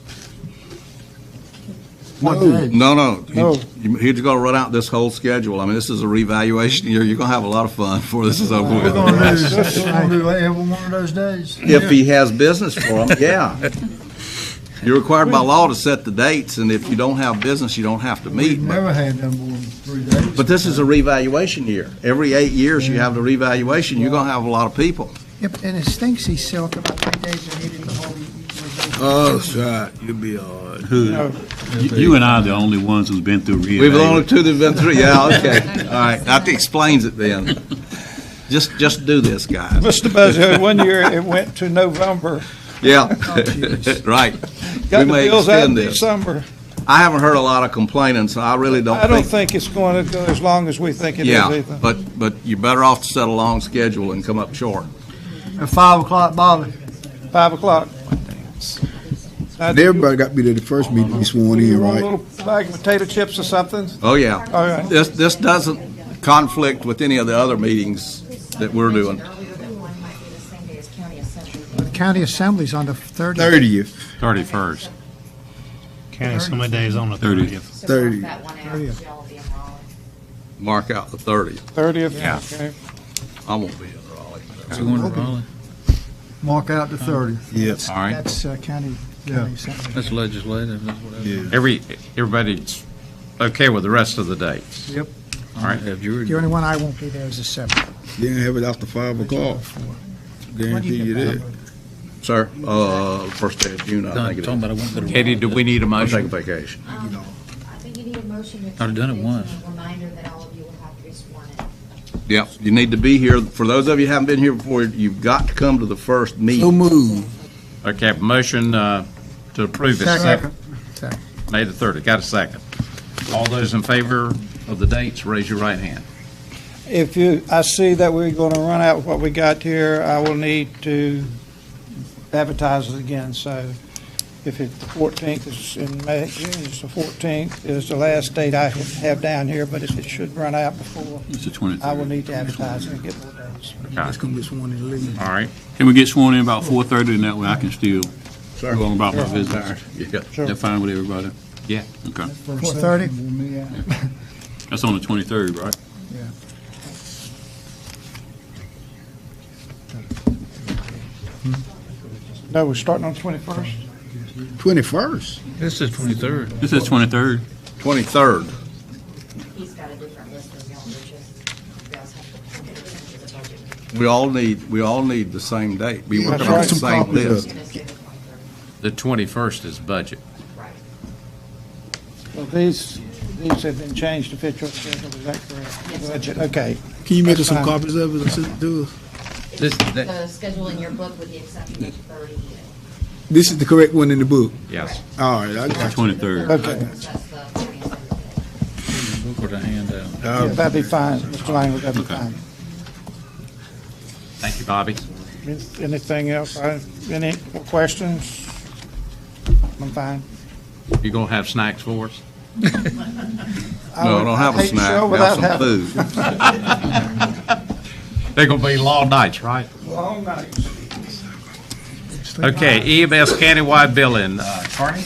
No. He's going to run out this whole schedule. I mean, this is a revaluation year. You're going to have a lot of fun before this is over We're with. going to do every one of those days. If he has business for them, yeah. You're required by law to set the dates, and if you don't have business, you don't have to meet. We've never had no more than 3 days. But this is a revaluation year. Every 8 years, you have the revaluation. You're going to have a lot of people. Yeah, but, and it stinks, he said, about 3 days I needed the whole. oh, shot, you'll be all right. You and I are the only ones who's been through We've the only reevaluation. 2 that've been through, yeah, okay. All right, that explains it then. Just do this, guys. Mr. Buzzo, one year it went to November. Yeah, right. Got We the may bills out in extend this. December. I haven't heard a lot of complaining, so I really don't I don't think. think it's going to go as long as we think it is Yeah, either. but you're better off to set a long schedule and come up short. At 5 o'clock, Bobby. 5 o'clock. And everybody got to be there the first meeting to be sworn in, Want a right? little bag of potato chips or something? Oh, yeah. All right. This doesn't conflict with any of the other meetings that we're doing. The county assembly's on the 30th. 30th. 31st. County Assembly Day is on the 30th. 30th. Mark out the 30th. 30th? Yeah. Okay. I won't be in Raleigh. So going to Raleigh? Mark out the 30th. Yes. All right. That's county assembly. That's legislative, that's whatever. Yeah. Everybody's okay with the rest of the dates? Yep. All right. Have jury. The only one I won't be there is the 7th. You didn't have it after 5 o'clock. Guarantee you that. Sir, first day of June, I think it Talking is. about I won't go to Katie, do we need a I'm motion? taking vacation. I think you need a motion to I've done it once. a reminder that all of you will have to be sworn in. Yep, you need to be here. For those of you who haven't been here before, you've got to come to the first So meeting. move. Okay, motion to approve it. Second. May the 30th. Got a second. All those in favor of the dates, raise your right hand. I see that we're going to run out with what we got here, I will need to advertise it again. So if it's the 14th, is in May, it's the 14th is the last date I have down here, but if it should run out before, It's the 23rd. I will need to advertise it and get more dates. It's going to be sworn in leave. All right. Can we get sworn in about 4:30, and that way I can still Sure. go on about my business? Yeah. Sure. That fine with everybody? Yeah. Okay. 4:30? That's on the 23rd, right? No, we're starting on the 21st? 21st. This is 23rd. This is 23rd. 23rd. He's got a different list than y'all, which is, you guys have to put it into the budget. We all need the same date. We work That's on the right. same Some copies list. The 21st is budget. Well, these have been changed to fit your schedule, is that correct? Budget, okay. Can you make us That's some fine. copies of it and send it to us? The schedule in your book with the exception of 30. This is the correct one in the book. Yes. All right, I got you. 23rd. Okay. That's the Book with a handout. Yeah, that'd be fine, Mr. Langley, that'd be fine. Thank you, Bobby. Anything else? Any more questions? I'm fine. You gonna have snacks for us? No, I don't have a hate snack. show Have without some food. They're gonna be long nights, right? Long nights. Okay, EMS countywide billing. Carney?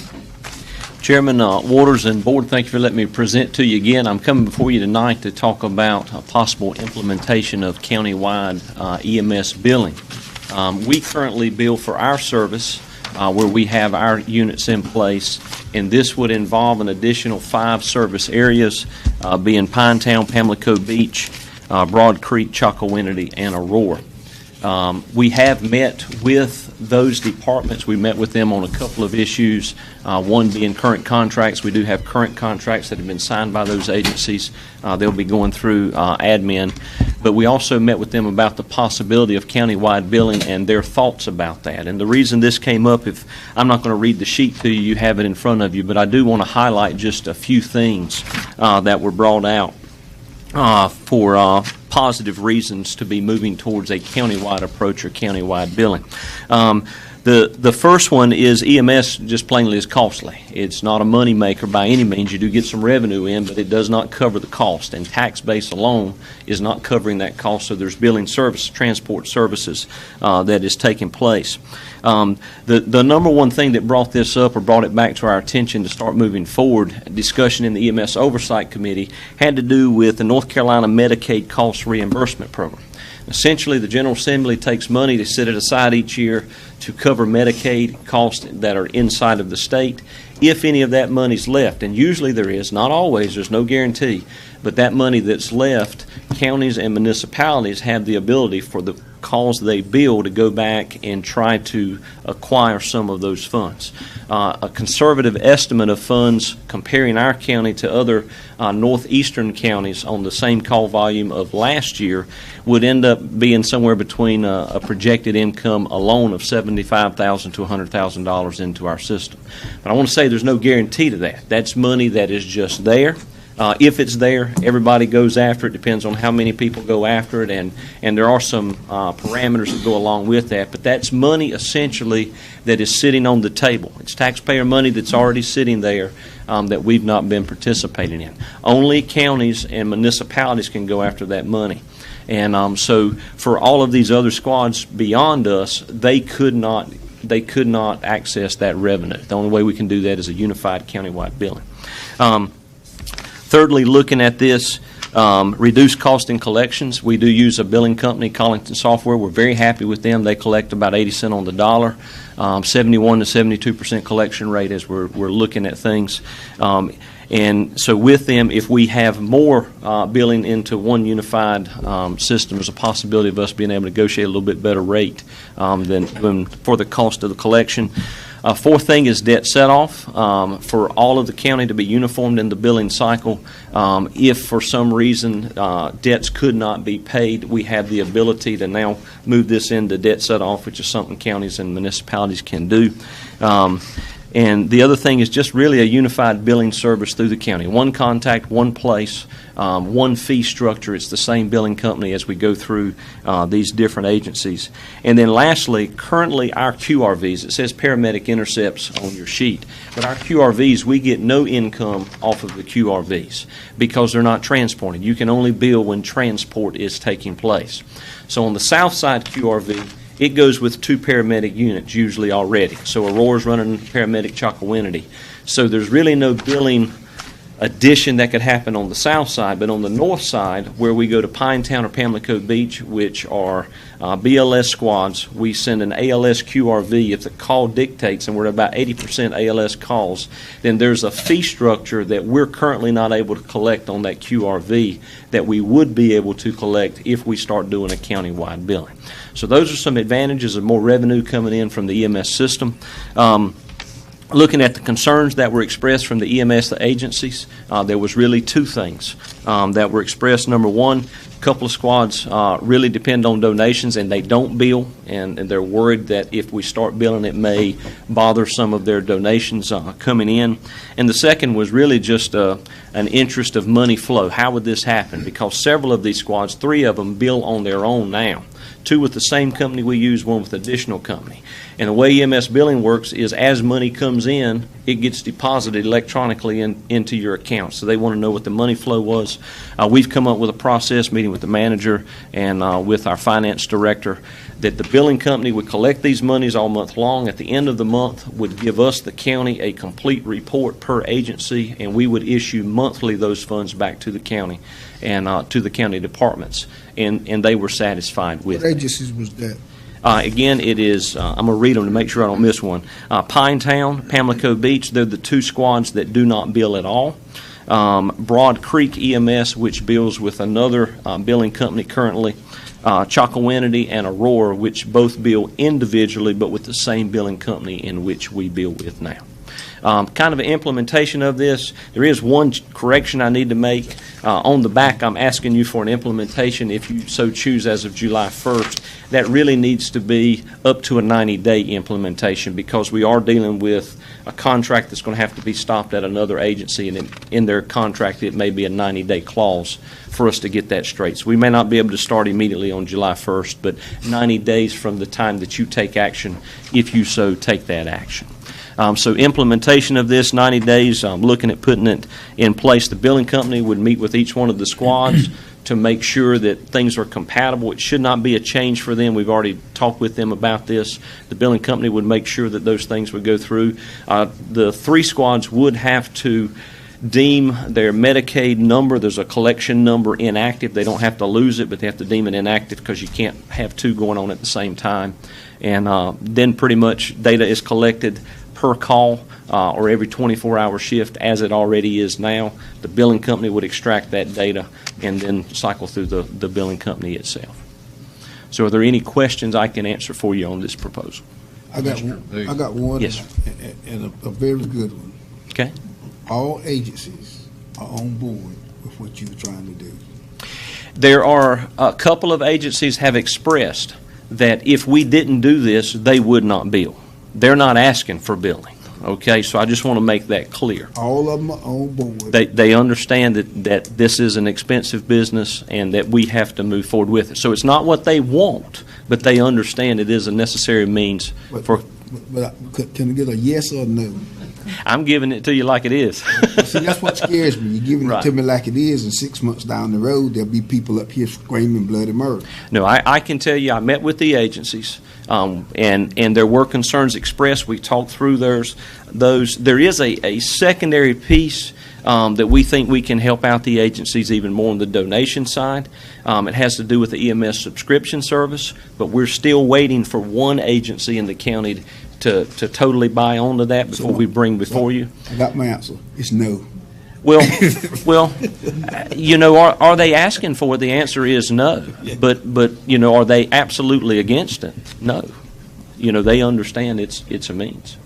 Chairman Waters and Board, thank you for letting me present to you again. I'm coming before you tonight to talk about a possible implementation of countywide EMS billing. We currently bill for our service where we have our units in place, and this would involve an additional 5 service areas, being Pinetown, Pamlico Beach, Broad Creek, Chocowinity, and Aurora. We have met with those departments. We met with them on a couple of issues, one being current contracts. We do have current contracts that have been signed by those agencies. They'll be going through admin. But we also met with them about the possibility of countywide billing and their thoughts about that. And the reason this came up, if I'm not going to read the sheet to you, you have it in front of you, but I do want to highlight just a few things that were brought out for positive reasons to be moving towards a countywide approach or countywide billing. The first one is EMS just plainly is costly. It's not a money maker by any means. You do get some revenue in, but it does not cover the cost, and tax base alone is not covering that cost, so there's billing service, transport services that is taking place. The number one thing that brought this up or brought it back to our attention to start moving forward, discussion in the EMS Oversight Committee, had to do with the North Carolina Medicaid Cost Reimbursement Program. Essentially, the General Assembly takes money to set it aside each year to cover Medicaid costs that are inside of the state. If any of that money's left, and usually there is, not always, there's no guarantee, but that money that's left, counties and municipalities have the ability for the cause they bill to go back and try to acquire some of those funds. A conservative estimate of funds comparing our county to other northeastern counties on the same call volume of last year would end up being somewhere between a projected income alone of $75,000 to $100,000 into our system. But I want to say there's no guarantee to that. That's money that is just there. If it's there, everybody goes after it. Depends on how many people go after it, and there are some parameters that go along with that. But that's money essentially that is sitting on the table. It's taxpayer money that's already sitting there that we've not been participating in. Only counties and municipalities can go after that money. And so for all of these other squads beyond us, they could not access that revenue. The only way we can do that is a unified countywide billing. Thirdly, looking at this, reduced cost in collections. We do use a billing company, Collington Software. We're very happy with them. They collect about 80 cents on the dollar, 71 to 72% collection rate as we're looking at things. And so with them, if we have more billing into one unified system, there's a possibility of us being able to negotiate a little bit better rate than for the cost of the collection. Fourth thing is debt set-off. For all of the county to be uniformed in the billing cycle, if for some reason debts could not be paid, we have the ability to now move this into debt set-off, which is something counties and municipalities can do. And the other thing is just really a unified billing service through the county. One contact, one place, one fee structure. It's the same billing company as we go through these different agencies. And then lastly, currently our QRVs, it says paramedic intercepts on your sheet, but our QRVs, we get no income off of the QRVs because they're not transported. You can only bill when transport is taking place. So on the south side QRV, it goes with 2 paramedic units usually already. So Aurora's running paramedic Chocowinity. So there's really no billing addition that could happen on the south side, but on the north side, where we go to Pinetown or Pamlico Beach, which are BLS squads, we send an ALS QRV. If the call dictates, and we're at about 80% ALS calls, then there's a fee structure that we're currently not able to collect on that QRV that we would be able to collect if we start doing a countywide billing. So those are some advantages of more revenue coming in from the EMS system. Looking at the concerns that were expressed from the EMS agencies, there was really 2 things that were expressed. Number one, a couple of squads really depend on donations and they don't bill, and they're worried that if we start billing it may bother some of their donations coming in. And the second was really just an interest of money flow. How would this happen? Because several of these squads, 3 of them bill on their own now. 2 with the same company we use, 1 with additional company. And the way EMS billing works is as money comes in, it gets deposited electronically into your account. So they want to know what the money flow was. We've come up with a process, meeting with the manager and with our finance director, that the billing company would collect these monies all month long. At the end of the month, would give us, the county, a complete report per agency, and we would issue monthly those funds back to the county and to the county departments. And they were satisfied with it. What agencies was that? Again, it is, I'm going to read them to make sure I don't miss one. Pinetown, Pamlico Beach, they're the 2 squads that do not bill at all. Broad Creek EMS, which bills with another billing company currently, Chocowinity and Aurora, which both bill individually but with the same billing company in which we bill with now. Kind of an implementation of this, there is one correction I need to make. On the back, I'm asking you for an implementation if you so choose as of July 1st. That really needs to be up to a 90-day implementation because we are dealing with a contract that's going to have to be stopped at another agency, and in their contract it may be a 90-day clause for us to get that straight. So we may not be able to start immediately on July 1st, but 90 days from the time that you take action, if you so take that action. So implementation of this, 90 days, looking at putting it in place. The billing company would meet with each one of the squads to make sure that things are compatible. It should not be a change for them. We've already talked with them about this. The billing company would make sure that those things would go through. The 3 squads would have to deem their Medicaid number. There's a collection number inactive. They don't have to lose it, but they have to deem it inactive because you can't have 2 going on at the same time. And then pretty much data is collected per call or every 24-hour shift as it already is now. The billing company would extract that data and then cycle through the billing company itself. So are there any questions I can answer for you on this proposal? I got one. Yes, sir. And a very good one. Okay. All agencies are on board with what you're trying to do. There are a couple of agencies have expressed that if we didn't do this, they would not bill. They're not asking for billing, okay? So I just want to make that clear. All of them are on board. They understand that this is an expensive business and that we have to move forward with it. So it's not what they want, but they understand it is a necessary means for... But can I get a yes or no? I'm giving it to you like it is. See, that's what scares me. You're giving it to me like it is, and 6 months down the road, there'll be people up here screaming bloody murder. No, I can tell you I met with the agencies, and there were concerns expressed. We talked through those. There is a secondary piece that we think we can help out the agencies even more on the donation side. It has to do with the EMS subscription service, but we're still waiting for one agency in the county to totally buy onto that before we bring before you. I got my answer. It's no. Well, you know, are they asking for it? The answer is no. But you know, are they absolutely against it? No. You know, they understand it's a means.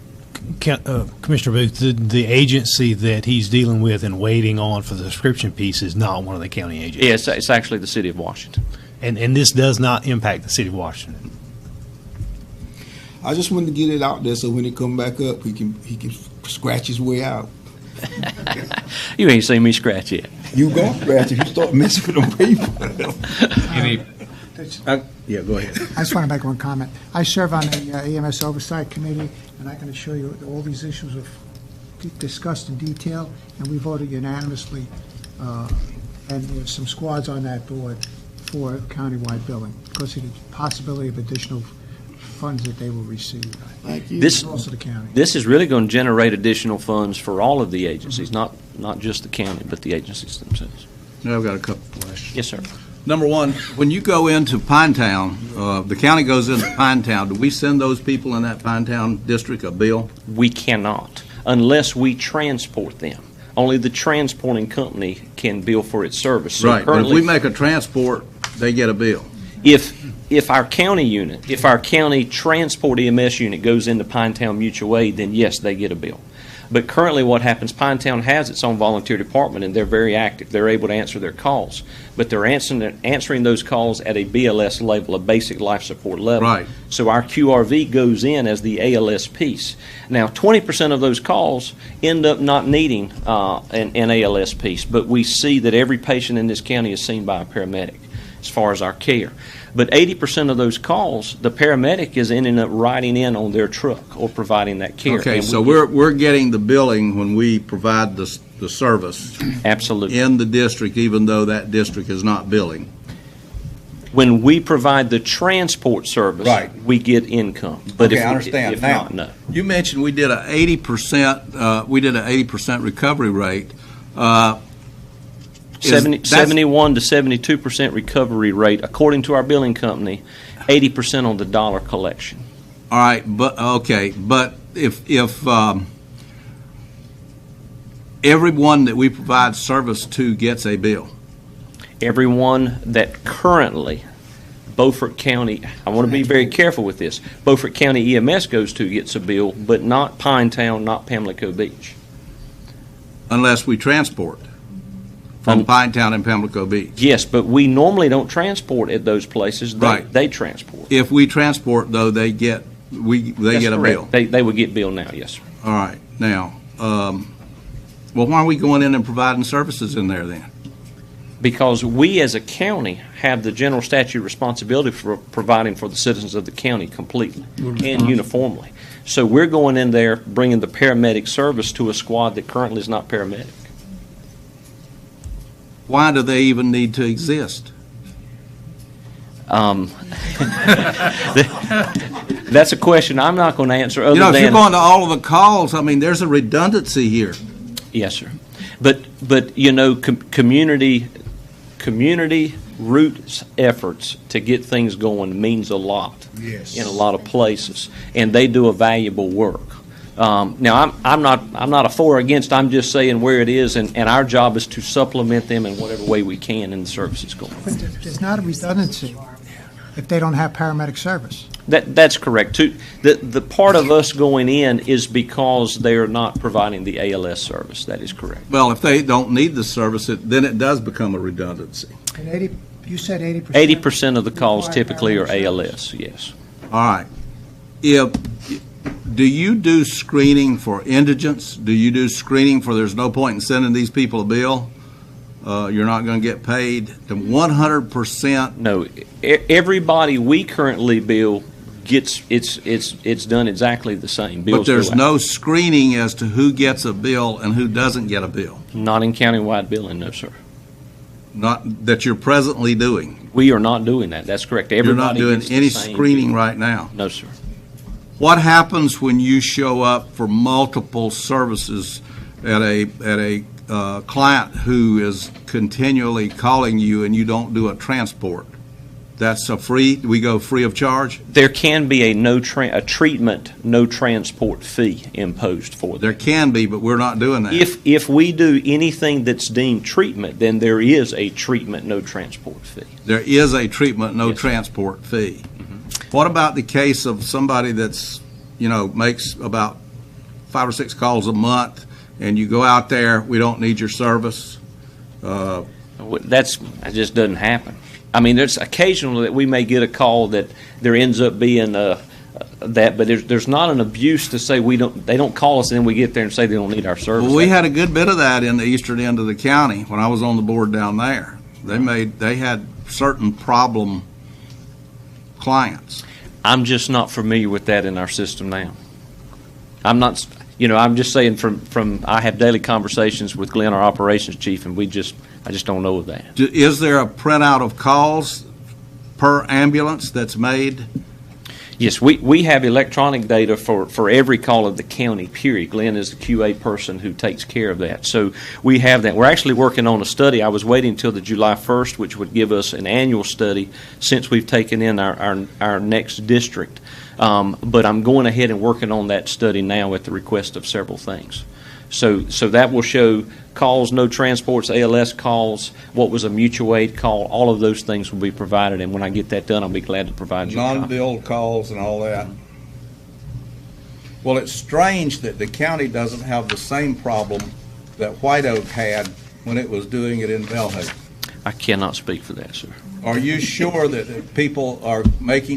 Commissioner Booth, the agency that he's dealing with and waiting on for the subscription piece is not one of the county agencies. Yeah, it's actually the City of Washington. And this does not impact the City of Washington. I just wanted to get it out there so when it come back up, he can scratch his way out. You ain't seen me scratch yet. You gonna scratch if you start messing with them people. Yeah, go ahead. I just want to make one comment. I serve on the EMS Oversight Committee, and I can assure you that all these issues are discussed in detail, and we voted unanimously, and there's some squads on that board for countywide billing because of the possibility of additional funds that they will receive. Thank you. Also the county. This is really going to generate additional funds for all of the agencies, not just the county, but the agencies themselves. Now I've got a couple of questions. Yes, sir. Number one, when you go into Pinetown, the county goes into Pinetown, do we send those people in that Pinetown district a bill? We cannot, unless we transport them. Only the transporting company can bill for its service. So right, but if we make a transport, they get a bill. If our county unit, if our county transport EMS unit goes into Pinetown Mutual Aid, then yes, they get a bill. But currently what happens, Pinetown has its own volunteer department, and they're very active. They're able to answer their calls. But they're answering those calls at a BLS level, a basic life support level. Right. So our QRV goes in as the ALS piece. Now, 20% of those calls end up not needing an ALS piece, but we see that every patient in this county is seen by a paramedic as far as our care. But 80% of those calls, the paramedic is ending up riding in on their truck or providing that care. Okay, so we're getting the billing when we provide the service. Absolutely. In the district, even though that district is not billing. When we provide the transport service, right, we get income. But okay, if I understand. If now, not, no. You mentioned we did an 80% recovery rate. 71 to 72% recovery rate, according to our billing company, 80% on the dollar collection. All right, but okay, but if everyone that we provide service to gets a bill. Everyone that currently Beaufort County, I want to be very careful with this, Beaufort County EMS goes to gets a bill, but not Pinetown, not Pamlico Beach. Unless we transport from Pinetown and Pamlico Beach. Yes, but we normally don't transport at those places. Right. They transport. If we transport, though, they get a bill. They would get billed now, yes, sir. All right. Now, well, why are we going in and providing services in there then? Because we as a county have the general statute responsibility for providing for the citizens of the county completely and uniformly. So we're going in there bringing the paramedic service to a squad that currently is not paramedic. Why do they even need to exist? That's a question I'm not going to answer. Other If than, you're going to all of the calls, I mean, there's a redundancy here. Yes, sir. But community roots efforts to get things going means a lot in a lot of places, and they do a valuable work. Now, I'm not a for or against. I'm just saying where it is, and our job is to supplement them in whatever way we can in the services going. But there's not a redundancy if they don't have paramedic service. That's correct. The part of us going in is because they are not providing the ALS service. That is correct. Well, if they don't need the service, then it does become a redundancy. And you said 80%? 80% of the calls typically are ALS, yes. All right. Do you do screening for indigents? Do you do screening for there's no point in sending these people a bill? You're not going to get paid? 100%? No. Everybody we currently bill gets it's done exactly the same. But there's no screening as to who gets a bill and who doesn't get a bill? Not in countywide billing, no, sir. Not that you're presently doing? We are not doing that. That's correct. You're not doing any screening right now? No, sir. What happens when you show up for multiple services at a client who is continually calling you and you don't do a transport? That's we go free of charge? There can be a treatment, no transport fee imposed for them. There can be, but we're not doing that. If we do anything that's deemed treatment, then there is a treatment, no transport fee. There is a treatment, no transport fee. Mm-hmm. What about the case of somebody that's, makes about 5 or 6 calls a month, and you go out there, we don't need your service? That just doesn't happen. I mean, there's occasionally that we may get a call that there ends up being that, but there's not an abuse to say they don't call us and then we get there and say they don't need our service. Well, we had a good bit of that in the eastern end of the county when I was on the board down there. They had certain problem clients. I'm just not familiar with that in our system now. I'm not, I'm just saying from I have daily conversations with Glenn, our operations chief, and I just don't know of that. Is there a printout of calls per ambulance that's made? Yes, we have electronic data for every call of the county, period. Glenn is the QA person who takes care of that. So we have that. We're actually working on a study. I was waiting until the July 1st, which would give us an annual study since we've taken in our next district. But I'm going ahead and working on that study now at the request of several things. So that will show calls, no transports, ALS calls, what was a mutual aid call, all of those things will be provided, and when I get that done, I'll be glad to provide you a copy. Non-billed calls and all that. Well, it's strange that the county doesn't have the same problem that White Oak had when it was doing it in Belhaven. I cannot speak for that, sir. Are you sure that people are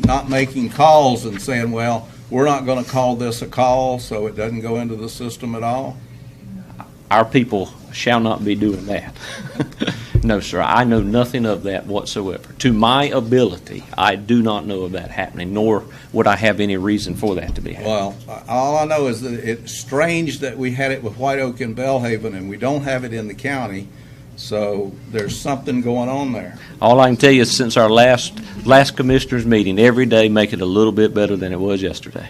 not making calls and saying, well, we're not going to call this a call so it doesn't go into the system at all? Our people shall not be doing that. No, sir. I know nothing of that whatsoever. To my ability, I do not know of that happening, nor would I have any reason for that to be happening. Well, all I know is that it's strange that we had it with White Oak and Belhaven, and we don't have it in the county, so there's something going on there. All I can tell you is since our last commissioners meeting, every day make it a little bit better than it was yesterday.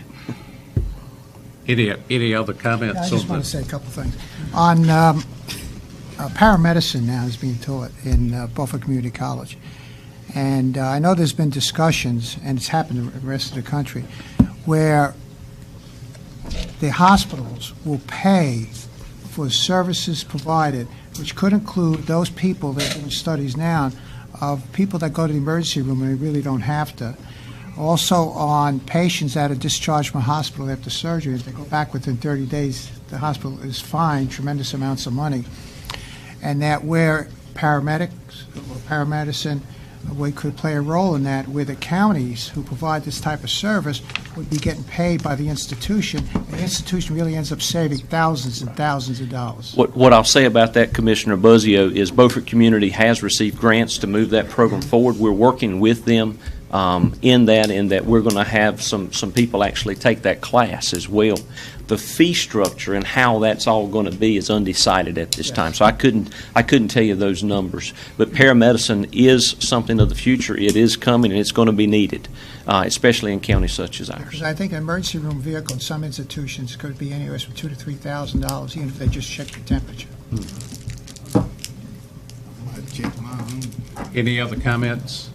Any other comments? Yeah, I just want to say a couple things. On paramedicine now is being taught in Beaufort Community College. And I know there's been discussions, and it's happened in the rest of the country, where the hospitals will pay for services provided, which could include those people that are doing studies now of people that go to the emergency room and they really don't have to. Also on patients that are discharged from a hospital after surgery. If they go back within 30 days, the hospital is fined tremendous amounts of money. And that where paramedics or paramedicine, we could play a role in that, where the counties who provide this type of service would be getting paid by the institution, and the institution really ends up saving thousands and thousands of dollars. What I'll say about that, Commissioner Buzzio, is Beaufort Community has received grants to move that program forward. We're working with them in that we're going to have some people actually take that class as well. The fee structure and how that's all going to be is undecided at this time, so I couldn't tell you those numbers. But paramedicine is something of the future. It is coming, and it's going to be needed, especially in counties such as ours. Because I think an emergency room vehicle in some institutions could be anywhere from $2,000 to $3,000, even if they just check the temperature. Any other comments?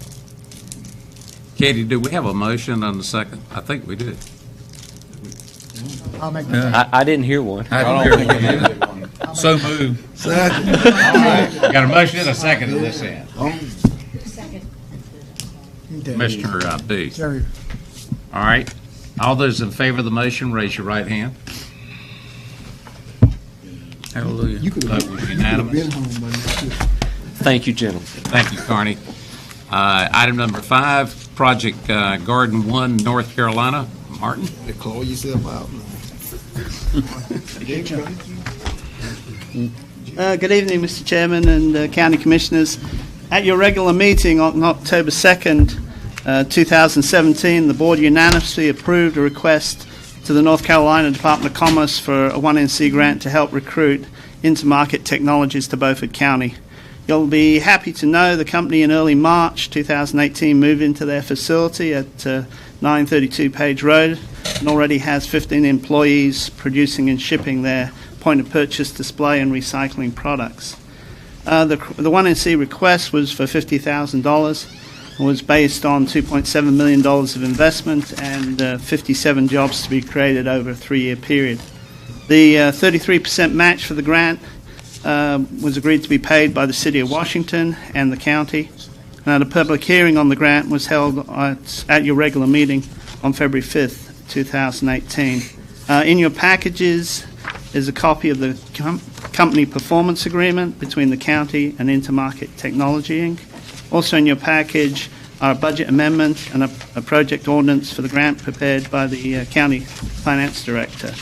Katie, do we have a motion on the second? I think we did. I'll make the I didn't hear one. I didn't hear one. So moved. Second. All right, got a motion and a second to this end. Commissioner Booth. Very. All right. All those in favor of the motion, raise your right hand. Hallelujah. You could Vote was unanimous. been home by now. Thank you, gentlemen. Thank you, Carney. Item number 5, Project Garden 1, North Carolina. Martin? You claw yourself out. Good evening, Mr. Chairman and County Commissioners. At your regular meeting on October 2nd, 2017, the Board unanimously approved a request to the North Carolina Department of Commerce for a 1NC grant to help recruit intermarket technologies to Beaufort County. You'll be happy to know the company in early March 2018 moved into their facility at 932 Page Road and already has 15 employees producing and shipping their point-of-purchase display and recycling products. The 1NC request was for $50,000 and was based on $2.7 million of investment and 57 jobs to be created over a 3-year period. The 33% match for the grant was agreed to be paid by the City of Washington and the county. And a public hearing on the grant was held at your regular meeting on February 5th, 2018. In your packages is a copy of the company performance agreement between the county and Intermarket Technology, Inc. Also in your package are a budget amendment and a project ordinance for the grant prepared by the county finance director.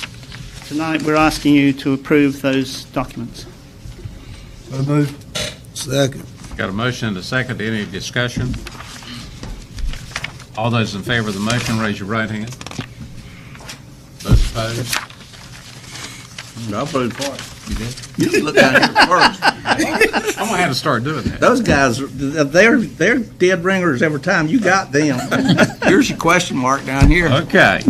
Tonight we're asking you to approve those documents. So moved. Second. Got a motion and a second. Any discussion? All those in favor of the motion, raise your right hand. Those opposed? I voted for it. You did? You can look down here first. I'm going to have to start doing that. Those guys, they're dead ringers every time. You got them. Here's your question mark down here. Okay.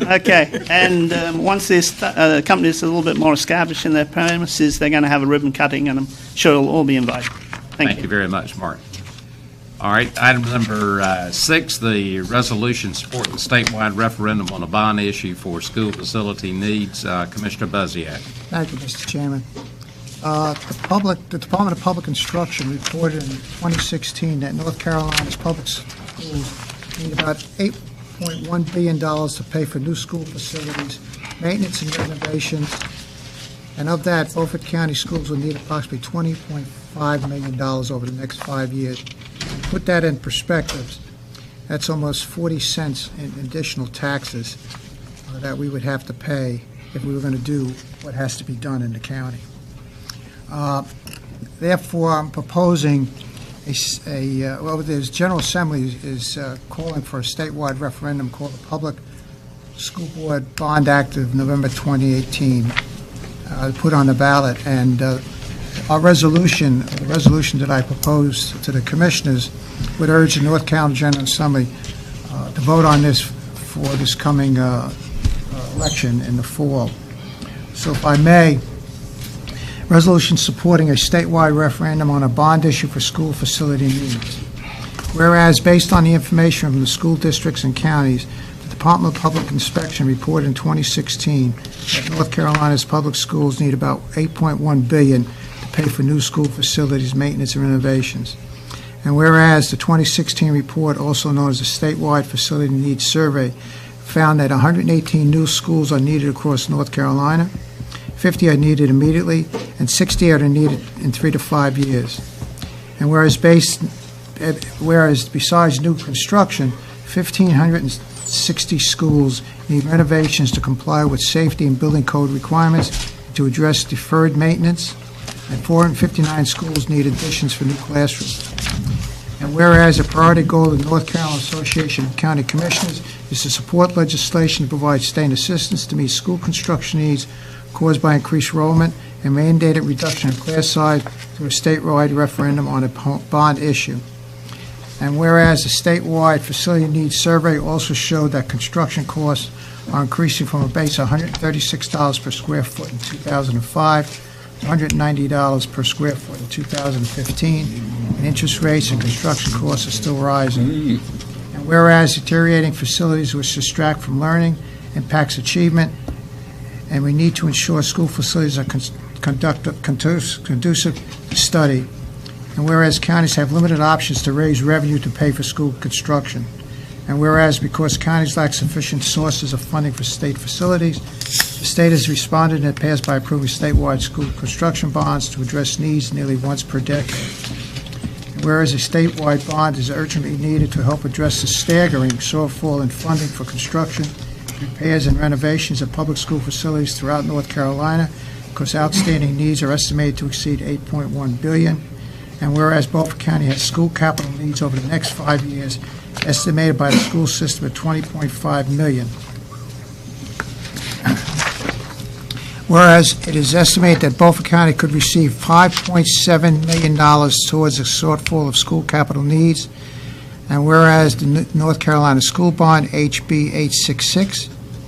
Okay, and once this company is a little bit more established in their premises, they're going to have a ribbon cutting, and I'm sure it'll all be invited. Thank you very much, Mark. All right, item number 6, the resolution supporting the statewide referendum on a bond issue for school facility needs. Commissioner Buziak. Thank you, Mr. Chairman. The Department of Public Instruction reported in 2016 that North Carolina's public schools need about $8.1 billion to pay for new school facilities, maintenance and renovations, and of that, Beaufort County schools will need approximately $20.5 million over the next 5 years. To put that in perspective, that's almost 40 cents in additional taxes that we would have to pay if we were going to do what has to be done in the county. Therefore, I'm proposing the General Assembly is calling for a statewide referendum called the Public School Board Bond Act of November 2018, put on the ballot. And our resolution, the resolution that I proposed to the commissioners, would urge the North Carolina General Assembly to vote on this for this coming election in the fall. So if I may, resolution supporting a statewide referendum on a bond issue for school facility needs. Whereas, based on the information from the school districts and counties, the Department of Public Inspection reported in 2016 that North Carolina's public schools need about $8.1 billion to pay for new school facilities, maintenance, and renovations. And whereas the 2016 report, also known as the Statewide Facility Needs Survey, found that 118 new schools are needed across North Carolina, 50 are needed immediately, and 60 are needed in 3 to 5 years. And whereas besides new construction, 1,560 schools need renovations to comply with safety and building code requirements to address deferred maintenance, and 459 schools need additions for new classrooms. And whereas a priority goal of the North Carolina Association of County Commissioners is to support legislation to provide state assistance to meet school construction needs caused by increased enrollment and mandated reduction in class size through a statewide referendum on a bond issue. And whereas the statewide facility needs survey also showed that construction costs are increasing from a base of $136 per square foot in 2005 to $190 per square foot in 2015, and interest rates and construction costs are still rising. And whereas deteriorating facilities which distract from learning impacts achievement, and we need to ensure school facilities are conducive to study. And whereas counties have limited options to raise revenue to pay for school construction. And whereas because counties lack sufficient sources of funding for state facilities, the state has responded in the past by approving statewide school construction bonds to address needs nearly once per decade. And whereas a statewide bond is urgently needed to help address the staggering shortfall in funding for construction, repairs, and renovations of public school facilities throughout North Carolina, because outstanding needs are estimated to exceed $8.1 billion. And whereas Beaufort County has school capital needs over the next 5 years estimated by the school system at $20.5 million. Whereas it is estimated that Beaufort County could receive $5.7 million towards a shortfall of school capital needs. And whereas the North Carolina School Bond, HB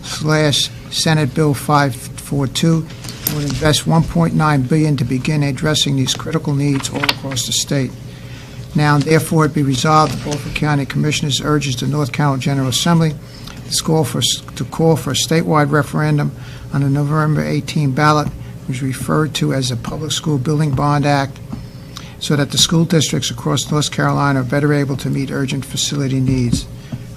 866/Senate Bill 542, would invest $1.9 billion to begin addressing these critical needs all across the state. Now, therefore, it be resolved, the Beaufort County Commissioners urges the North Carolina General Assembly to call for a statewide referendum on the November 18 ballot, which is referred to as the Public School Building Bond Act, so that the school districts across North Carolina are better able to meet urgent facility needs.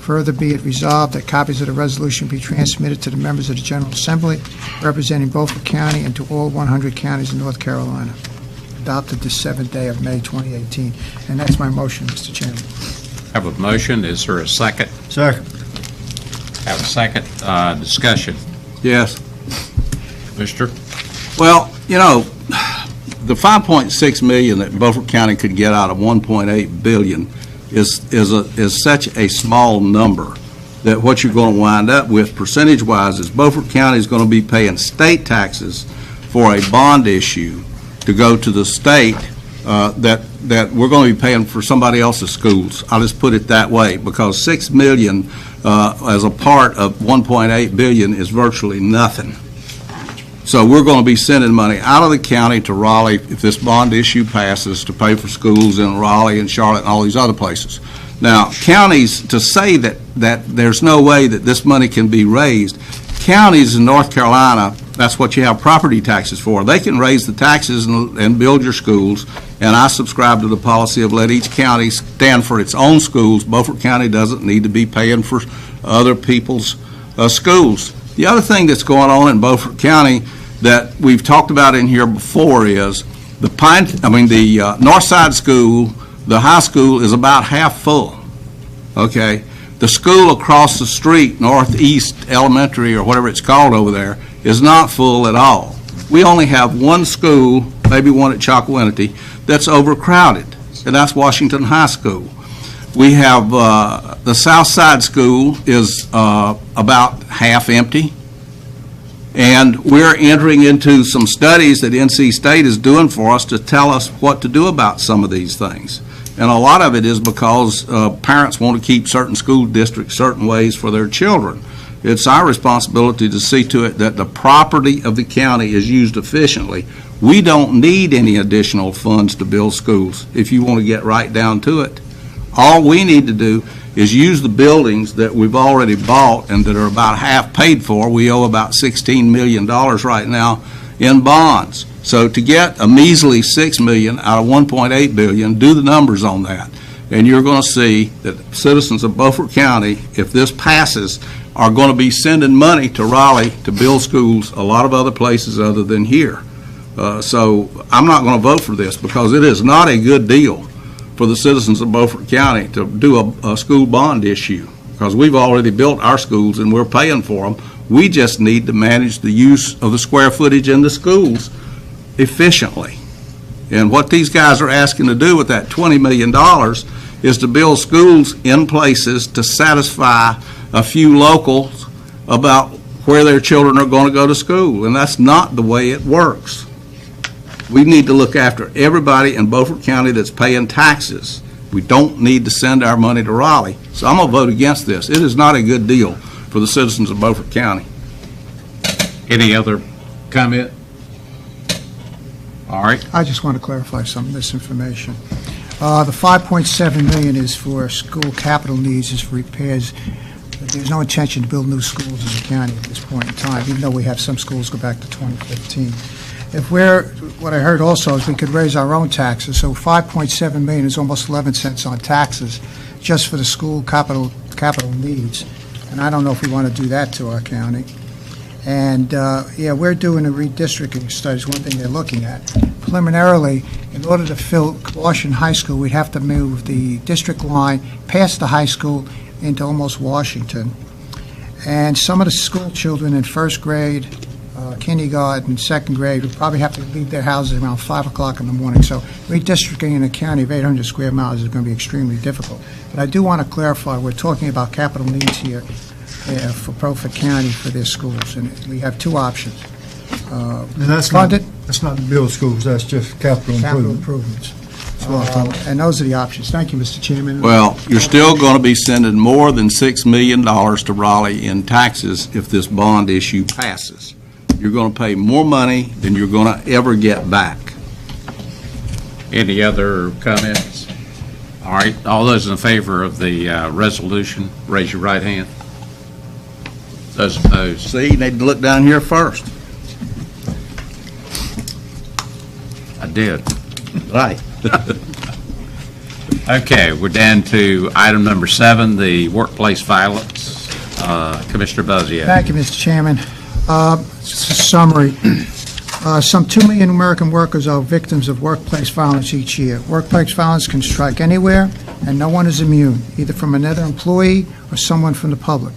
Further be it resolved that copies of the resolution be transmitted to the members of the General Assembly representing Beaufort County and to all 100 counties in North Carolina. Adopted the 7th day of May 2018. And that's my motion, Mr. Chairman. Have a motion. Is there a second? Second. Have a second. Discussion. Yes. Mr. Well, you know, the $5.6 million that Beaufort County could get out of $1.8 billion is such a small number that what you're going to wind up with percentage-wise is Beaufort County is going to be paying state taxes for a bond issue to go to the state that we're going to be paying for somebody else's schools. I'll just put it that way, because $6 million as a part of $1.8 billion is virtually nothing. So we're going to be sending money out of the county to Raleigh if this bond issue passes to pay for schools in Raleigh and Charlotte and all these other places. Now, counties, to say that there's no way that this money can be raised, counties in North Carolina, that's what you have property taxes for. They can raise the taxes and build your schools, and I subscribe to the policy of let each county stand for its own schools. Beaufort County doesn't need to be paying for other people's schools. The other thing that's going on in Beaufort County that we've talked about in here before is the North Side School, the high school is about half full. Okay, the school across the street, Northeast Elementary or whatever it's called over there, is not full at all. We only have one school, maybe one at Chocowinity, that's overcrowded, and that's Washington High School. We have the South Side School is about half empty, and we're entering into some studies that NC State is doing for us to tell us what to do about some of these things. And a lot of it is because parents want to keep certain school districts certain ways for their children. It's our responsibility to see to it that the property of the county is used efficiently. We don't need any additional funds to build schools, if you want to get right down to it. All we need to do is use the buildings that we've already bought and that are about half paid for. We owe about $16 million right now in bonds. So to get a measly $6 million out of $1.8 billion, do the numbers on that. And you're going to see that citizens of Beaufort County, if this passes, are going to be sending money to Raleigh to build schools a lot of other places other than here. So I'm not going to vote for this because it is not a good deal for the citizens of Beaufort County to do a school bond issue, because we've already built our schools and we're paying for them. We just need to manage the use of the square footage in the schools efficiently. And what these guys are asking to do with that $20 million is to build schools in places to satisfy a few locals about where their children are going to go to school, and that's not the way it works. We need to look after everybody in Beaufort County that's paying taxes. We don't need to send our money to Raleigh. So I'm going to vote against this. It is not a good deal for the citizens of Beaufort County. Any other comment? All right. I just want to clarify some misinformation. The $5.7 million is for school capital needs, is for repairs. There's no intention to build new schools in the county at this point in time, even though we have some schools go back to 2015. What I heard also is we could raise our own taxes, so $5.7 million is almost 11 cents on taxes just for the school capital needs, and I don't know if we want to do that to our county. And, yeah, we're doing a redistricting study, is one thing they're looking at. Preliminarily, in order to fill Washington High School, we'd have to move the district line past the high school into almost Washington. And some of the school children in first grade, kindergarten, second grade would probably have to leave their houses around 5 o'clock in the morning. So redistricting in a county of 800 square miles is going to be extremely difficult. But I do want to clarify, we're talking about capital needs here for Beaufort County for their schools, and we have two options. And that's not to build schools, that's just capital improvements. And those are the options. Thank you, Mr. Chairman. Well, you're still going to be sending more than $6 million to Raleigh in taxes if this bond issue passes. You're going to pay more money than you're going to ever get back. Any other comments? All right, all those in favor of the resolution, raise your right hand. Those opposed? See, you need to look down here first. I did. Right. Okay, we're down to item number 7, the workplace violence. Commissioner Buzzio. Thank you, Mr. Chairman. Just a summary. Some 2 million American workers are victims of workplace violence each year. Workplace violence can strike anywhere, and no one is immune, either from another employee or someone from the public.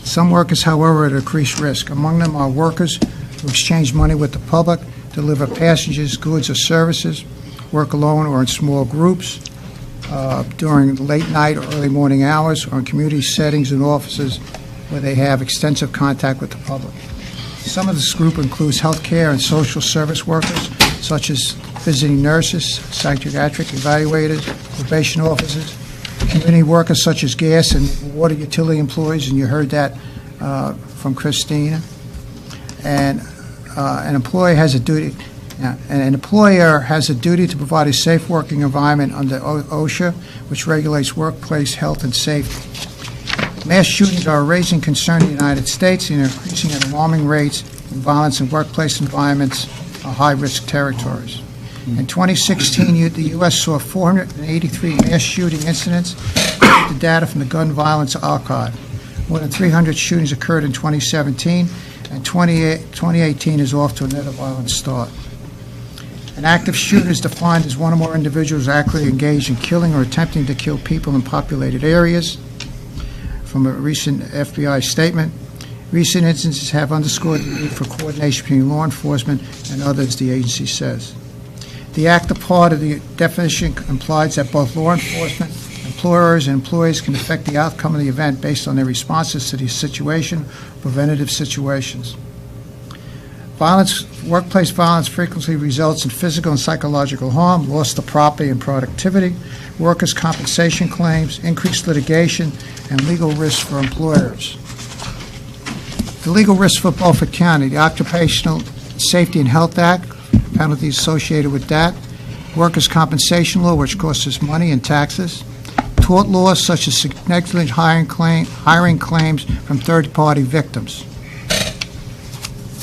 Some workers, however, are at increased risk. Among them are workers who exchange money with the public, deliver passengers, goods, or services, work alone or in small groups, during late night or early morning hours, or in community settings and offices where they have extensive contact with the public. Some of this group includes healthcare and social service workers, such as visiting nurses, psychiatric evaluators, probation officers, community workers such as gas and water utility employees, and you heard that from Christina. And an employer has a duty. An employer has a duty to provide a safe working environment under OSHA, which regulates workplace health and safety. Mass shootings are a raising concern in the United States and are increasing at alarming rates, and violence in workplace environments are high-risk territories. In 2016, the U.S. saw 483 mass shooting incidents, according to data from the Gun Violence Archive. More than 300 shootings occurred in 2017, and 2018 is off to another violent start. An active shooter is defined as one or more individuals actively engaged in killing or attempting to kill people in populated areas. From a recent FBI statement, recent instances have underscored the need for coordination between law enforcement and others, the agency says. The active part of the definition implies that both law enforcement, employers, and employees can affect the outcome of the event based on their responses to the situation, preventative situations. Workplace violence frequently results in physical and psychological harm, loss of property and productivity, workers' compensation claims, increased litigation, and legal risks for employers. The legal risks for Beaufort County: the Occupational Safety and Health Act, penalties associated with that, workers' compensation law, which costs us money and taxes, tort laws such as negligent hiring claims from third-party victims.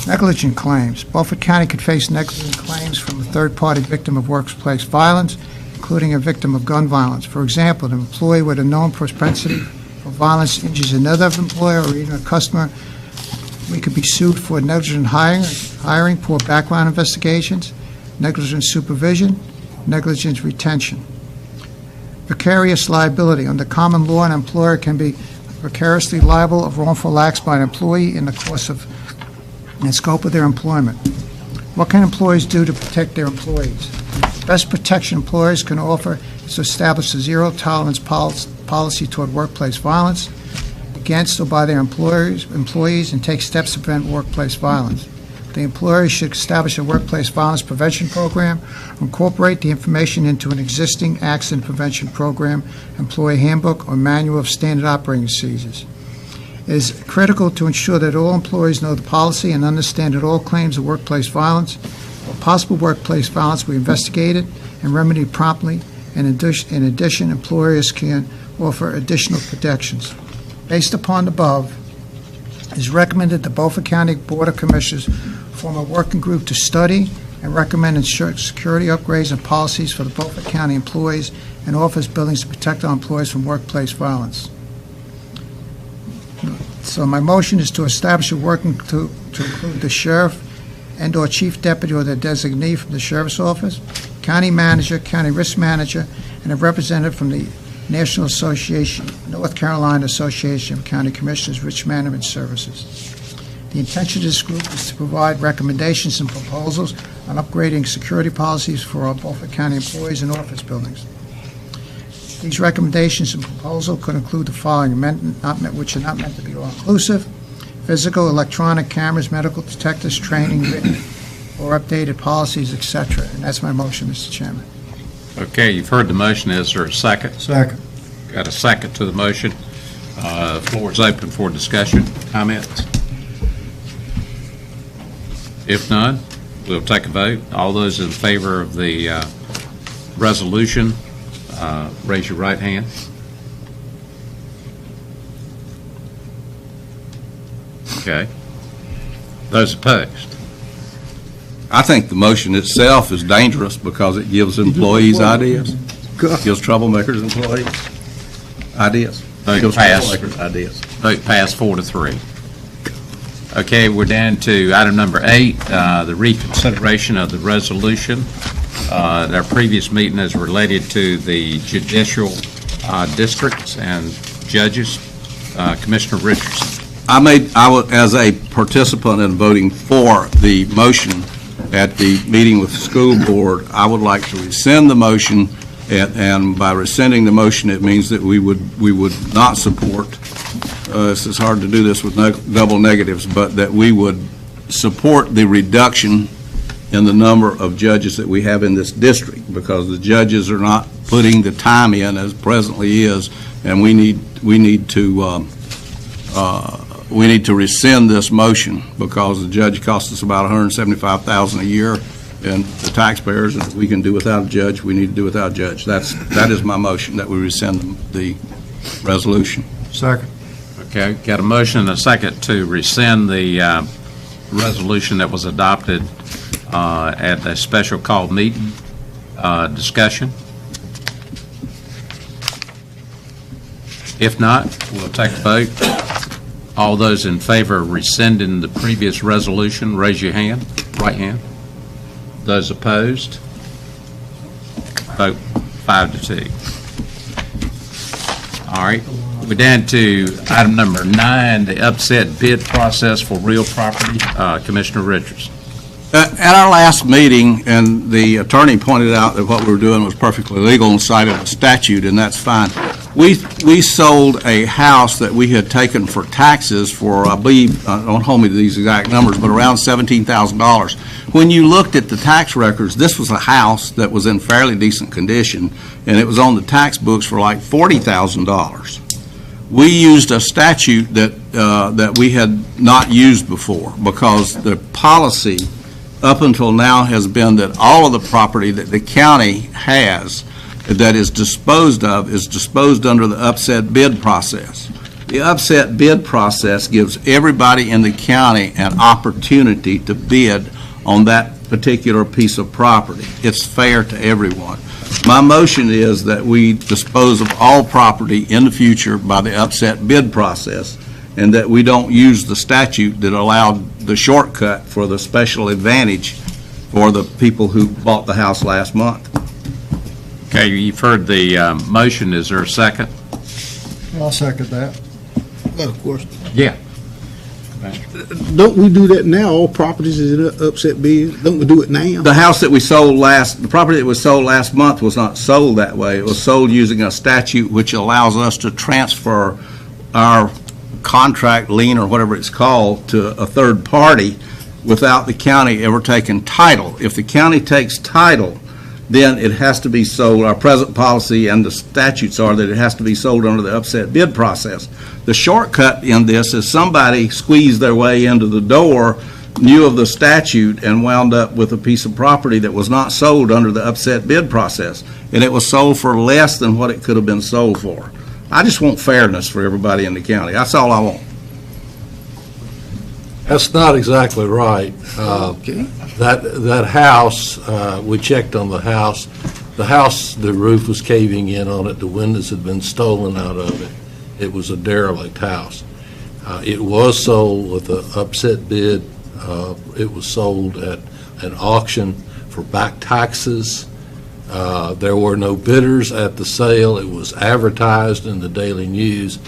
Negligent claims. Beaufort County could face negligent claims from a third-party victim of workplace violence, including a victim of gun violence. For example, an employee with a known propensity for violence injures another employer or even a customer. We could be sued for negligent hiring, poor background investigations, negligent supervision, negligent retention. Vicarious liability. Under common law, an employer can be vicariously liable of wrongful acts by an employee in the course of and scope of their employment. What can employees do to protect their employees? Best protection employers can offer is to establish a zero-tolerance policy toward workplace violence against or by their employees and take steps to prevent workplace violence. The employer should establish a workplace violence prevention program, incorporate the information into an existing accident prevention program, employee handbook, or manual of standard operating procedures. It is critical to ensure that all employees know the policy and understand that all claims of workplace violence or possible workplace violence will be investigated and remedied promptly. In addition, employers can offer additional protections. Based upon the above, it is recommended the Beaufort County Board of Commissioners form a working group to study and recommend security upgrades and policies for the Beaufort County employees and office buildings to protect our employees from workplace violence. So my motion is to establish a working to include the sheriff and/or chief deputy or their designee from the sheriff's office, county manager, county risk manager, and a representative from the National Association, North Carolina Association of County Commissioners, Risk Management Services. The intention of this group is to provide recommendations and proposals on upgrading security policies for our Beaufort County employees and office buildings. These recommendations and proposals could include the following, which are not meant to be all-inclusive: physical, electronic cameras, medical detectives, training, written or updated policies, etc. And that's my motion, Mr. Chairman. Okay, you've heard the motion. Is there a second? Second. Got a second to the motion. Floor is open for discussion, comments. If none, we'll take a vote. All those in favor of the resolution, raise your right hand. Okay. Those opposed? I think the motion itself is dangerous because it gives employees ideas. Gives troublemakers employees ideas. Vote Gives passed. troublemakers ideas. Vote passed 4-3. Okay, we're down to item number 8, the reconsideration of the resolution. Our previous meeting is related to the judicial districts and judges. Commissioner Richardson. As a participant in voting for the motion at the meeting with the school board, I would like to rescind the motion, and by rescinding the motion, it means that we would not support. This is hard to do this with double negatives, but that we would support the reduction in the number of judges that we have in this district, because the judges are not putting the time in as presently is, and we need to rescind this motion because the judge costs us about $175,000 a year, and the taxpayers, and if we can do without a judge, we need to do without a judge. That is my motion, that we rescind the resolution. Second. Okay, got a motion and a second to rescind the resolution that was adopted at a special call meeting. Discussion? If not, we'll take a vote. All those in favor of rescinding the previous resolution, raise your hand, right hand. Those opposed, vote 5-2. All right, we're down to item number 9, the upset bid process for real property. Commissioner Richards. At our last meeting, and the attorney pointed out that what we were doing was perfectly legal and cited a statute, and that's fine. We sold a house that we had taken for taxes for, I believe, don't hold me to these exact numbers, but around $17,000. When you looked at the tax records, this was a house that was in fairly decent condition, and it was on the tax books for like $40,000. We used a statute that we had not used before, because the policy up until now has been that all of the property that the county has that is disposed under the upset bid process. The upset bid process gives everybody in the county an opportunity to bid on that particular piece of property. It's fair to everyone. My motion is that we dispose of all property in the future by the upset bid process, and that we don't use the statute that allowed the shortcut for the special advantage for the people who bought the house last month. Okay, you've heard the motion. Is there a second? I'll second that. Got a question. Yeah. Don't we do that now? All properties is in upset bid. Don't we do it now? The house that we sold the property that was sold last month was not sold that way. It was sold using a statute which allows us to transfer our contract lien or whatever it's called to a third party without the county ever taking title. If the county takes title, then it has to be sold. Our present policy and the statutes are that it has to be sold under the upset bid process. The shortcut in this is somebody squeezed their way into the door, knew of the statute, and wound up with a piece of property that was not sold under the upset bid process. And it was sold for less than what it could have been sold for. I just want fairness for everybody in the county. That's all I want. That's not exactly right. Okay. That house, we checked on the house. The roof was caving in on it. The windows had been stolen out of it. It was a derelict house. It was sold with an upset bid. It was sold at an auction for back taxes. There were no bidders at the sale. It was advertised in the Daily News.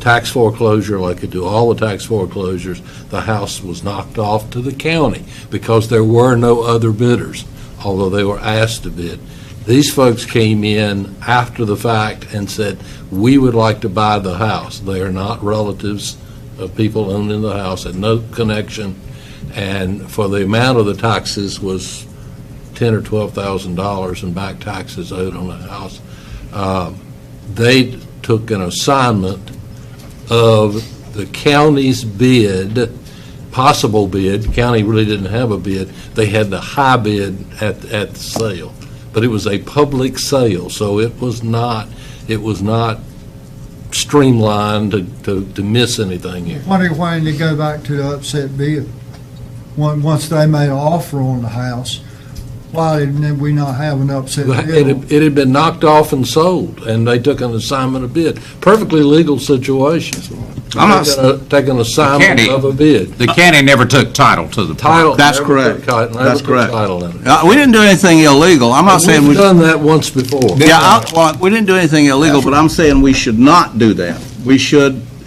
Tax foreclosure, like they do all the tax foreclosures, the house was knocked off to the county because there were no other bidders, although they were asked to bid. These folks came in after the fact and said, we would like to buy the house. They are not relatives of people owning the house, had no connection, and for the amount of the taxes was $10,000 or $12,000 in back taxes owed on the house. They took an assignment of the county's bid, possible bid. The county really didn't have a bid. They had the high bid at the sale, but it was a public sale, so it was not streamlined to miss anything here. Why didn't they go back to the upset bid? Once they made an offer on the house, why didn't we not have an upset bid? It had been knocked off and sold, and they took an assignment of bid. Perfectly legal situation. I'm not take an assignment of a bid. The county never took title to the property. That's correct. That's correct. We didn't do anything illegal. I'm not saying we've done that once before. Yeah, we didn't do anything illegal, but I'm saying we should not do that.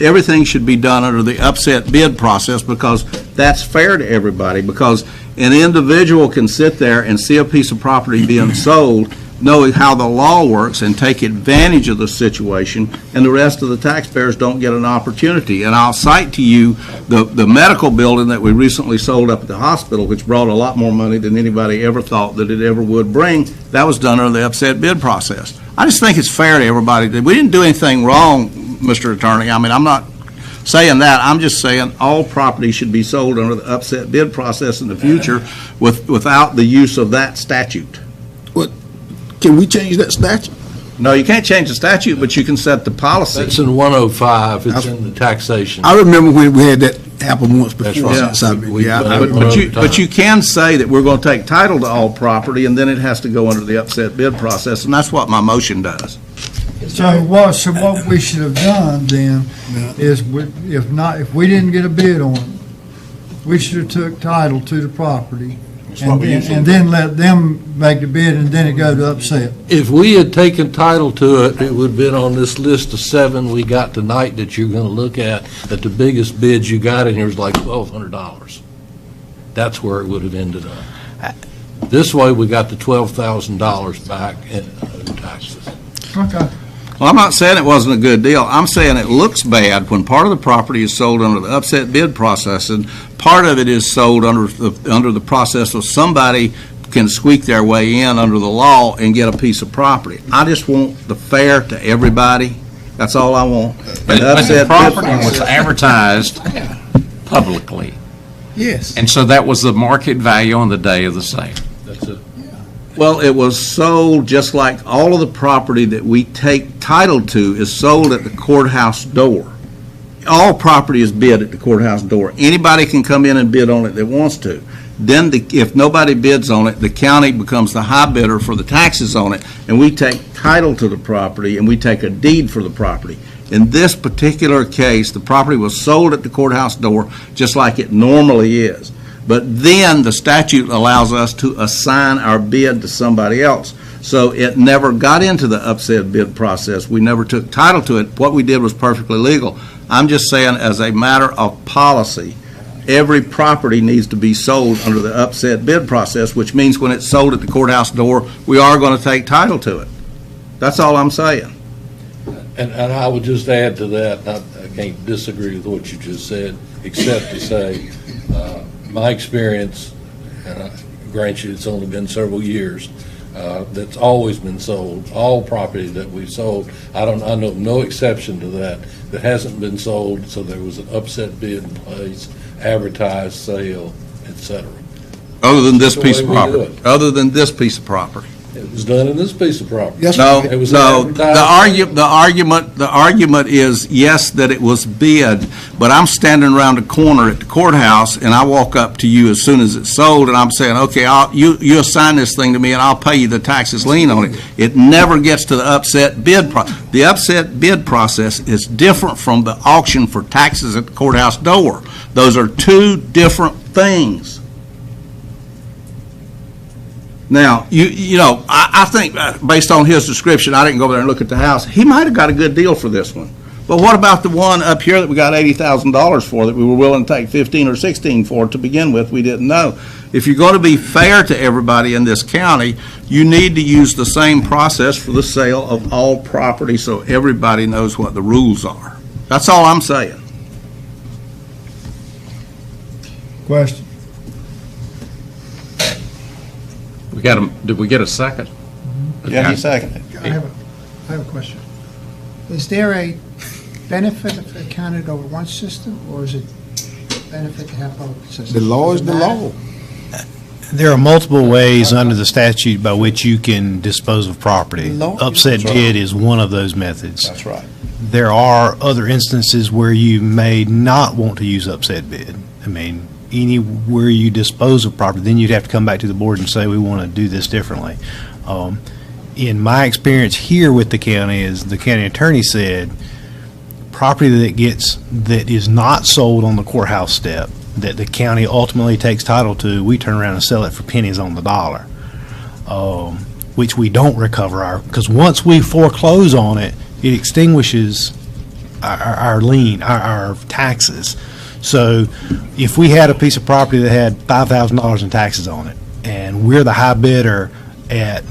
Everything should be done under the upset bid process because that's fair to everybody, because an individual can sit there and see a piece of property being sold, knowing how the law works, and take advantage of the situation, and the rest of the taxpayers don't get an opportunity. And I'll cite to you the medical building that we recently sold up at the hospital, which brought a lot more money than anybody ever thought that it ever would bring. That was done under the upset bid process. I just think it's fair to everybody. We didn't do anything wrong, Mr. Attorney. I mean, I'm not saying that. I'm just saying all property should be sold under the upset bid process in the future without the use of that statute. What? Can we change that statute? No, you can't change the statute, but you can set the policy. That's in 105. It's in the taxation. I remember when we had that happen once before. That's right. But you can say that we're going to take title to all property, and then it has to go under the upset bid process, and that's what my motion does. So what we should have done then is, if we didn't get a bid on it, we should have took title to the property and then let them make the bid, and then it go to upset. If we had taken title to it, it would have been on this list of 7 we got tonight that you're going to look at, that the biggest bids you got in here is like $1,200. That's where it would have ended up. This way, we got the $12,000 back in taxes. Okay. Well, I'm not saying it wasn't a good deal. I'm saying it looks bad when part of the property is sold under the upset bid process, and part of it is sold under the process of somebody can squeak their way in under the law and get a piece of property. I just want the fair to everybody. That's all I want. But the property was advertised publicly. Yes. And so that was the market value on the day of the sale. That's it. Well, it was sold just like all of the property that we take title to is sold at the courthouse door. All property is bid at the courthouse door. Anybody can come in and bid on it that wants to. Then, if nobody bids on it, the county becomes the high bidder for the taxes on it, and we take title to the property, and we take a deed for the property. In this particular case, the property was sold at the courthouse door, just like it normally is. But then the statute allows us to assign our bid to somebody else. So it never got into the upset bid process. We never took title to it. What we did was perfectly legal. I'm just saying, as a matter of policy, every property needs to be sold under the upset bid process, which means when it's sold at the courthouse door, we are going to take title to it. That's all I'm saying. And I would just add to that, I can't disagree with what you just said, except to say, my experience, and I grant you it's only been several years, that's always been sold. All property that we've sold, I know no exception to that hasn't been sold, so there was an upset bid in place, advertised sale, etc. Other than this That's the piece of way we do property. it. Other than this piece of property. It was done in this piece of property. No, It was no. advertised. The argument is, yes, that it was bid, but I'm standing around the corner at the courthouse, and I walk up to you as soon as it's sold, and I'm saying, okay, you assign this thing to me, and I'll pay you the taxes lien on it. It never gets to the upset bid process. The upset bid process is different from the auction for taxes at the courthouse door. Those are two different things. Now, I think based on his description, I didn't go over there and look at the house. He might have got a good deal for this one. But what about the one up here that we got $80,000 for that we were willing to take 15 or 16 for to begin with? We didn't know. If you're going to be fair to everybody in this county, you need to use the same process for the sale of all property so everybody knows what the rules are. That's all I'm saying. Question? Did we get a second? Yeah, he seconded. I have a question. Is there a benefit for the county to go with one system, or is it benefit to have both systems? The law is the law. There are multiple ways under the statute by which you can dispose of property. Upset bid is one of those methods. That's right. There are other instances where you may not want to use upset bid. I mean, anywhere you dispose of property, then you'd have to come back to the board and say, we want to do this differently. In my experience here with the county, as the county attorney said, property that is not sold on the courthouse step, that the county ultimately takes title to, we turn around and sell it for pennies on the dollar, which we don't recover because once we foreclose on it, it extinguishes our lien, our taxes. So if we had a piece of property that had $5,000 in taxes on it, and we're the high bidder at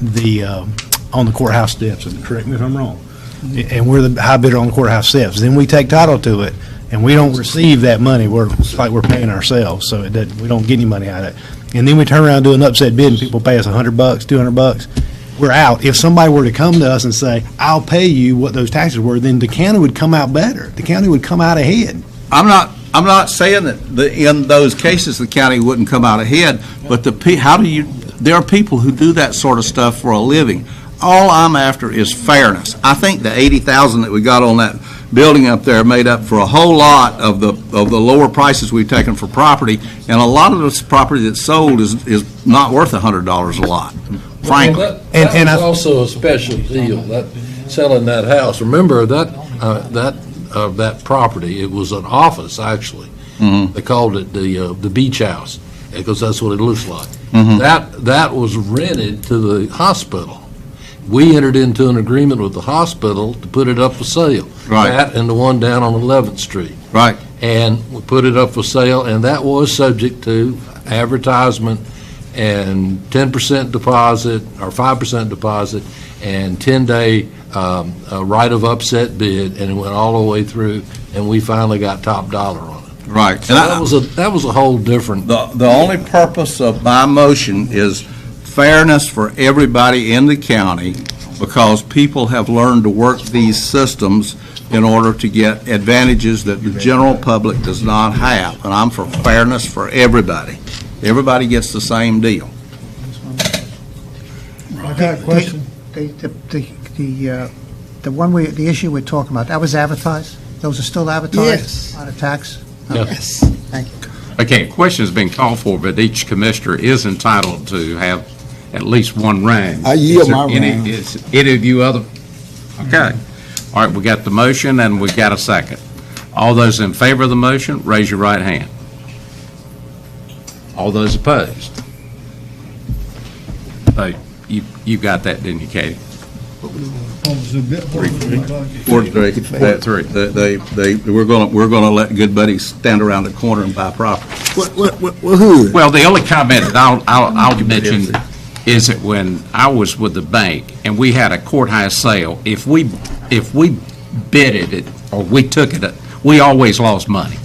on the courthouse steps, and correct me if I'm wrong, and we're the high bidder on the courthouse steps, then we take title to it, and we don't receive that money. It's like we're paying ourselves, so we don't get any money out of it. And then we turn around and do an upset bid, and people pay us $100, $200. We're out. If somebody were to come to us and say, I'll pay you what those taxes were, then the county would come out better. The county would come out ahead. I'm not saying that in those cases the county wouldn't come out ahead, but there are people who do that sort of stuff for a living. All I'm after is fairness. I think the $80,000 that we got on that building up there made up for a whole lot of the lower prices we've taken for property, and a lot of this property that's sold is not worth $100 a lot, frankly. Well, that was also a special deal, that selling that house. Remember that property, it was an office, actually. Mm-hmm. They called it the beach house, because that's what it looks like. Mm-hmm. That was rented to the hospital. We entered into an agreement with the hospital to put it up for sale. Right. That and the one down on 11th Street. Right. And we put it up for sale, and that was subject to advertisement and 10% deposit, or 5% deposit, and 10-day right of upset bid, and it went all the way through, and we finally got top dollar on it. Right. So that was a whole different. The only purpose of my motion is fairness for everybody in the county, because people have learned to work these systems in order to get advantages that the general public does not have. And I'm for fairness for everybody. Everybody gets the same deal. I got a question. The issue we're talking about, that was advertised? Those are still advertised? Yes. On a tax? Yes. Thank you. Okay, a question has been called for, but each commissioner is entitled to have at least one round. I yield Is there my round. Is any of you other? Okay. All right, we got the motion and we got a second. All those in favor of the motion, raise your right hand. All those opposed? You got that, didn't you, Katie? 4-3. We're gonna let good buddies stand around the corner and buy property. Well, the only comment that I'll mention is that when I was with the bank and we had a courthouse sale, if we bidded it or we took it, we always lost money.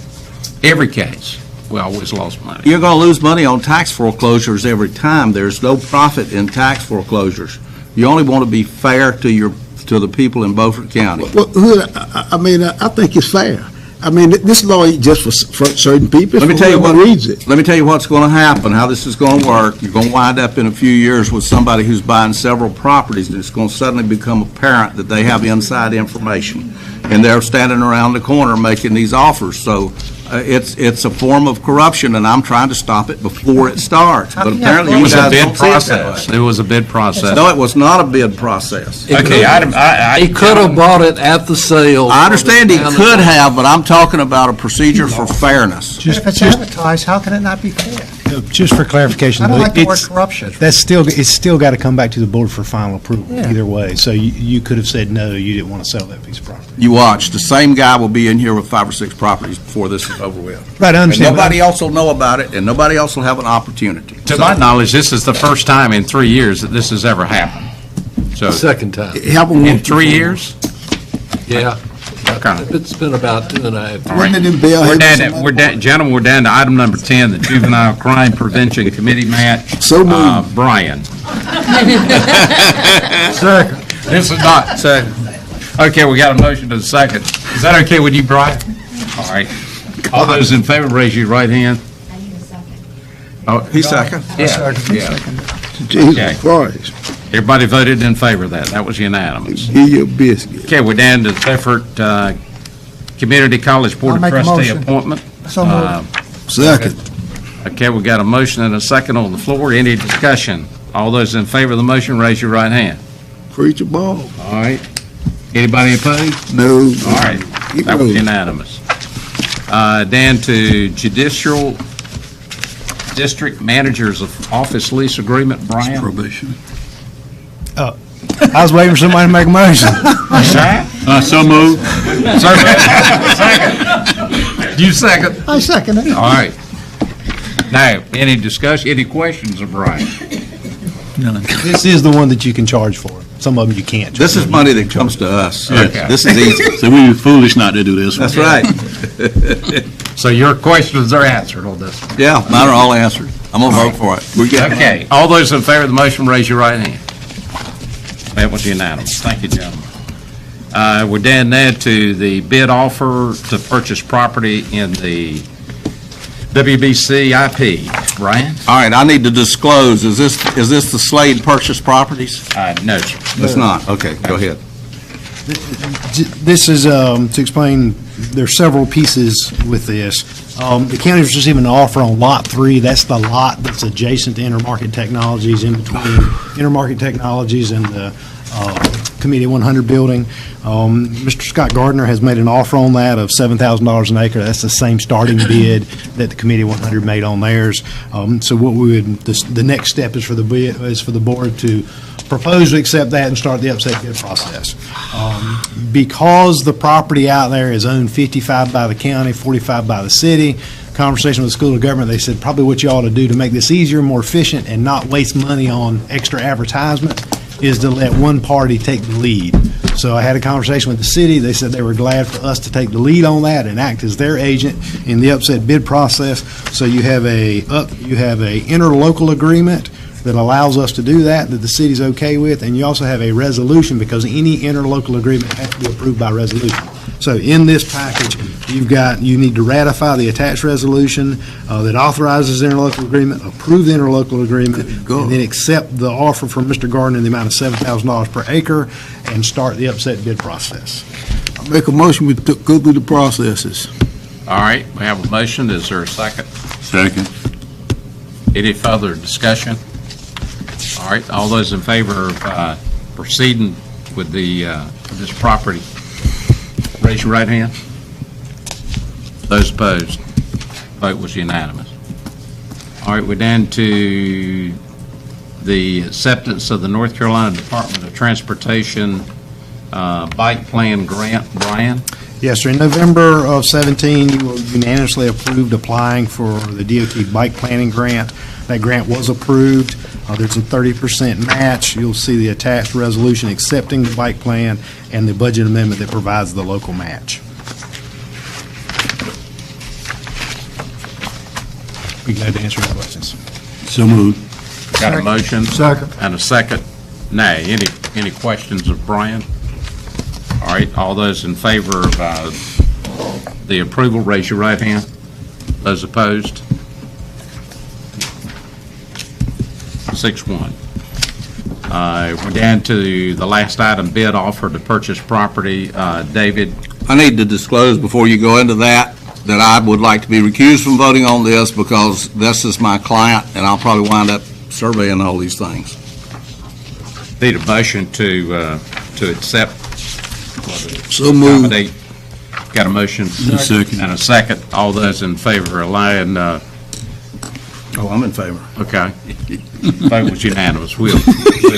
Every case, we always lost money. You're gonna lose money on tax foreclosures every time. There's no profit in tax foreclosures. You only want to be fair to the people in Beaufort County. Well, Hood, I think it's fair. I mean, this law ain't just for certain people. Let me tell you what reads it. Let me tell you what's going to happen, how this is going to work. You're going to wind up in a few years with somebody who's buying several properties, and it's going to suddenly become apparent that they have inside information, and they're standing around the corner making these offers. So it's a form of corruption, and I'm trying to stop it before it starts. But apparently, It was you a guys bid don't see it that process. way. It was a bid process. No, it was not a bid process. Okay, He could have bought it at the sale. I understand he could have, but I'm talking about a procedure for fairness. If it's advertised, how can it not be fair? Just for clarification, I don't like the word it's corruption. it's still got to come back to the board for final approval Yeah. either way. So you could have said no, you didn't want to sell that piece of property. You watch, the same guy will be in here with 5 or 6 properties before this is over with. Right, I understand. And nobody else will know about it, and nobody else will have an opportunity. To my knowledge, this is the first time in 3 years that this has ever happened. So Second time. in 3 years? Yeah. Okay. It's been about 2.5. All right. Gentlemen, we're down to item number 10, the Juvenile Crime Prevention Committee match. So moved. Brian. Second. This is not second. Okay, we got a motion to the second. Is that okay with you, Brian? All right. All those in favor, raise your right hand. Oh, He's second. Yeah. Jesus Okay. Christ. Everybody voted in favor of that. That was unanimous. Give you a biscuit. Okay, we're down to Beaufort Community College Board I'll of make a Trustee motion. appointment. So moved. Second. Okay, we got a motion and a second on the floor. Any discussion? All those in favor of the motion, raise your right hand. Preach a ball. All right. Anybody opposed? No. All right. Keep That was moving. unanimous. Down to Judicial District Managers of Office Lease Agreement, Brian. Probation. I was waiting for somebody to make a motion. So moved. Second. You second. I second it. All right. Now, any discussion, any questions of Brian? This is the one that you can charge for. Some of them you can't. This is money that comes to us. Okay. This is easy. So we were foolish not to do this one. That's right. So your questions are answered on this one. Yeah, mine are all answered. I'm going to vote for it. We get Okay, all those in favor of the motion, raise your right hand. That was unanimous. Thank you, gentlemen. We're down now to the bid offer to purchase property in the WBC IP. Brian? All right, I need to disclose, is this the Slade purchase properties? No, sir. It's not. Okay, go ahead. This is to explain, there's several pieces with this. The county was receiving an offer on Lot 3. That's the lot that's adjacent to Intermarket Technologies, in between Intermarket Technologies and the Committee 100 building. Mr. Scott Gardner has made an offer on that of $7,000 an acre. That's the same starting bid that the Committee 100 made on theirs. So what we would, the next step is for the board to propose to accept that and start the upset bid process. Because the property out there is owned 55 by the county, 45 by the city, conversation with the School of Government, they said probably what you ought to do to make this easier, more efficient, and not waste money on extra advertisement is to let one party take the lead. So I had a conversation with the city. They said they were glad for us to take the lead on that and act as their agent in the upset bid process. So you have a interlocal agreement that allows us to do that the city's okay with, and you also have a resolution, because any interlocal agreement has to be approved by resolution. So in this package, you need to ratify the attached resolution that authorizes the interlocal agreement, approve the interlocal agreement, and then accept the offer from Mr. Gardner in the amount of $7,000 per acre and start the upset bid process. I make a motion, we go through the processes. All right, we have a motion. Is there a second? Second. Any further discussion? All right, all those in favor of proceeding with this property, raise your right hand. Those opposed, vote was unanimous. All right, we're down to the acceptance of the North Carolina Department of Transportation bike plan grant. Brian? Yes, sir. In November of 17, you unanimously approved applying for the DOT bike planning grant. That grant was approved. There's a 30% match. You'll see the attached resolution accepting the bike plan and the budget amendment that provides the local match. Be glad to answer your questions. So moved. Got a motion? Second. And a second? Nay. Any questions of Brian? All right, all those in favor of the approval, raise your right hand. Those opposed? 6-1. We're down to the last item, bid offer to purchase property. David? I need to disclose before you go into that I would like to be recused from voting on this because this is my client, and I'll probably wind up surveying all these things. Need a motion to accept. So moved. Accommodate. Got a motion? Second. And a second. All those in favor of allowing, Oh, I'm in favor. okay. Vote was unanimous. We'll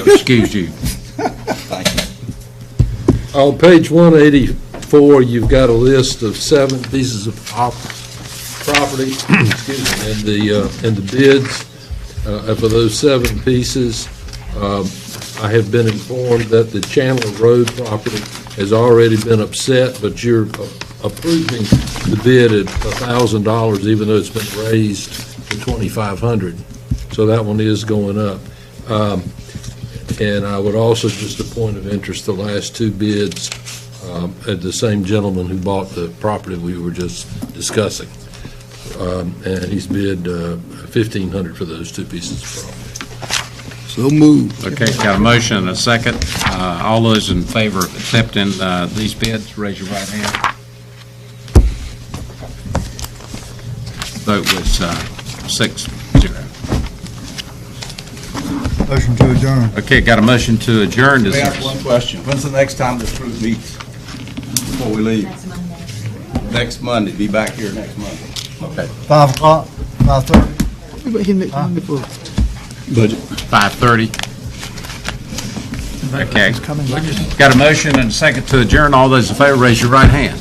excuse you. Thank you. On page 184, you've got a list of 7 pieces of property, excuse me, and the bids for those 7 pieces. I have been informed that the Chandler Road property has already been upset, but you're approving the bid at $1,000, even though it's been raised to $2,500. So that one is going up. And I would also, just a point of interest, the last 2 bids at the same gentleman who bought the property we were just discussing. And he's bid $1,500 for those 2 pieces of property. So moved. Okay, got a motion and a second. All those in favor of accepting these bids, raise your right hand. Vote was 6-0. Motion to adjourn. Okay, got a motion to adjourn. May I ask one question? When's the next time this group meets before we leave? Next Monday. Next Monday. Be back here next Monday. Okay. 5 o'clock, 5:30. Budget. 5:30. Okay. Got a motion and a second to adjourn. All those in favor, raise your right hand.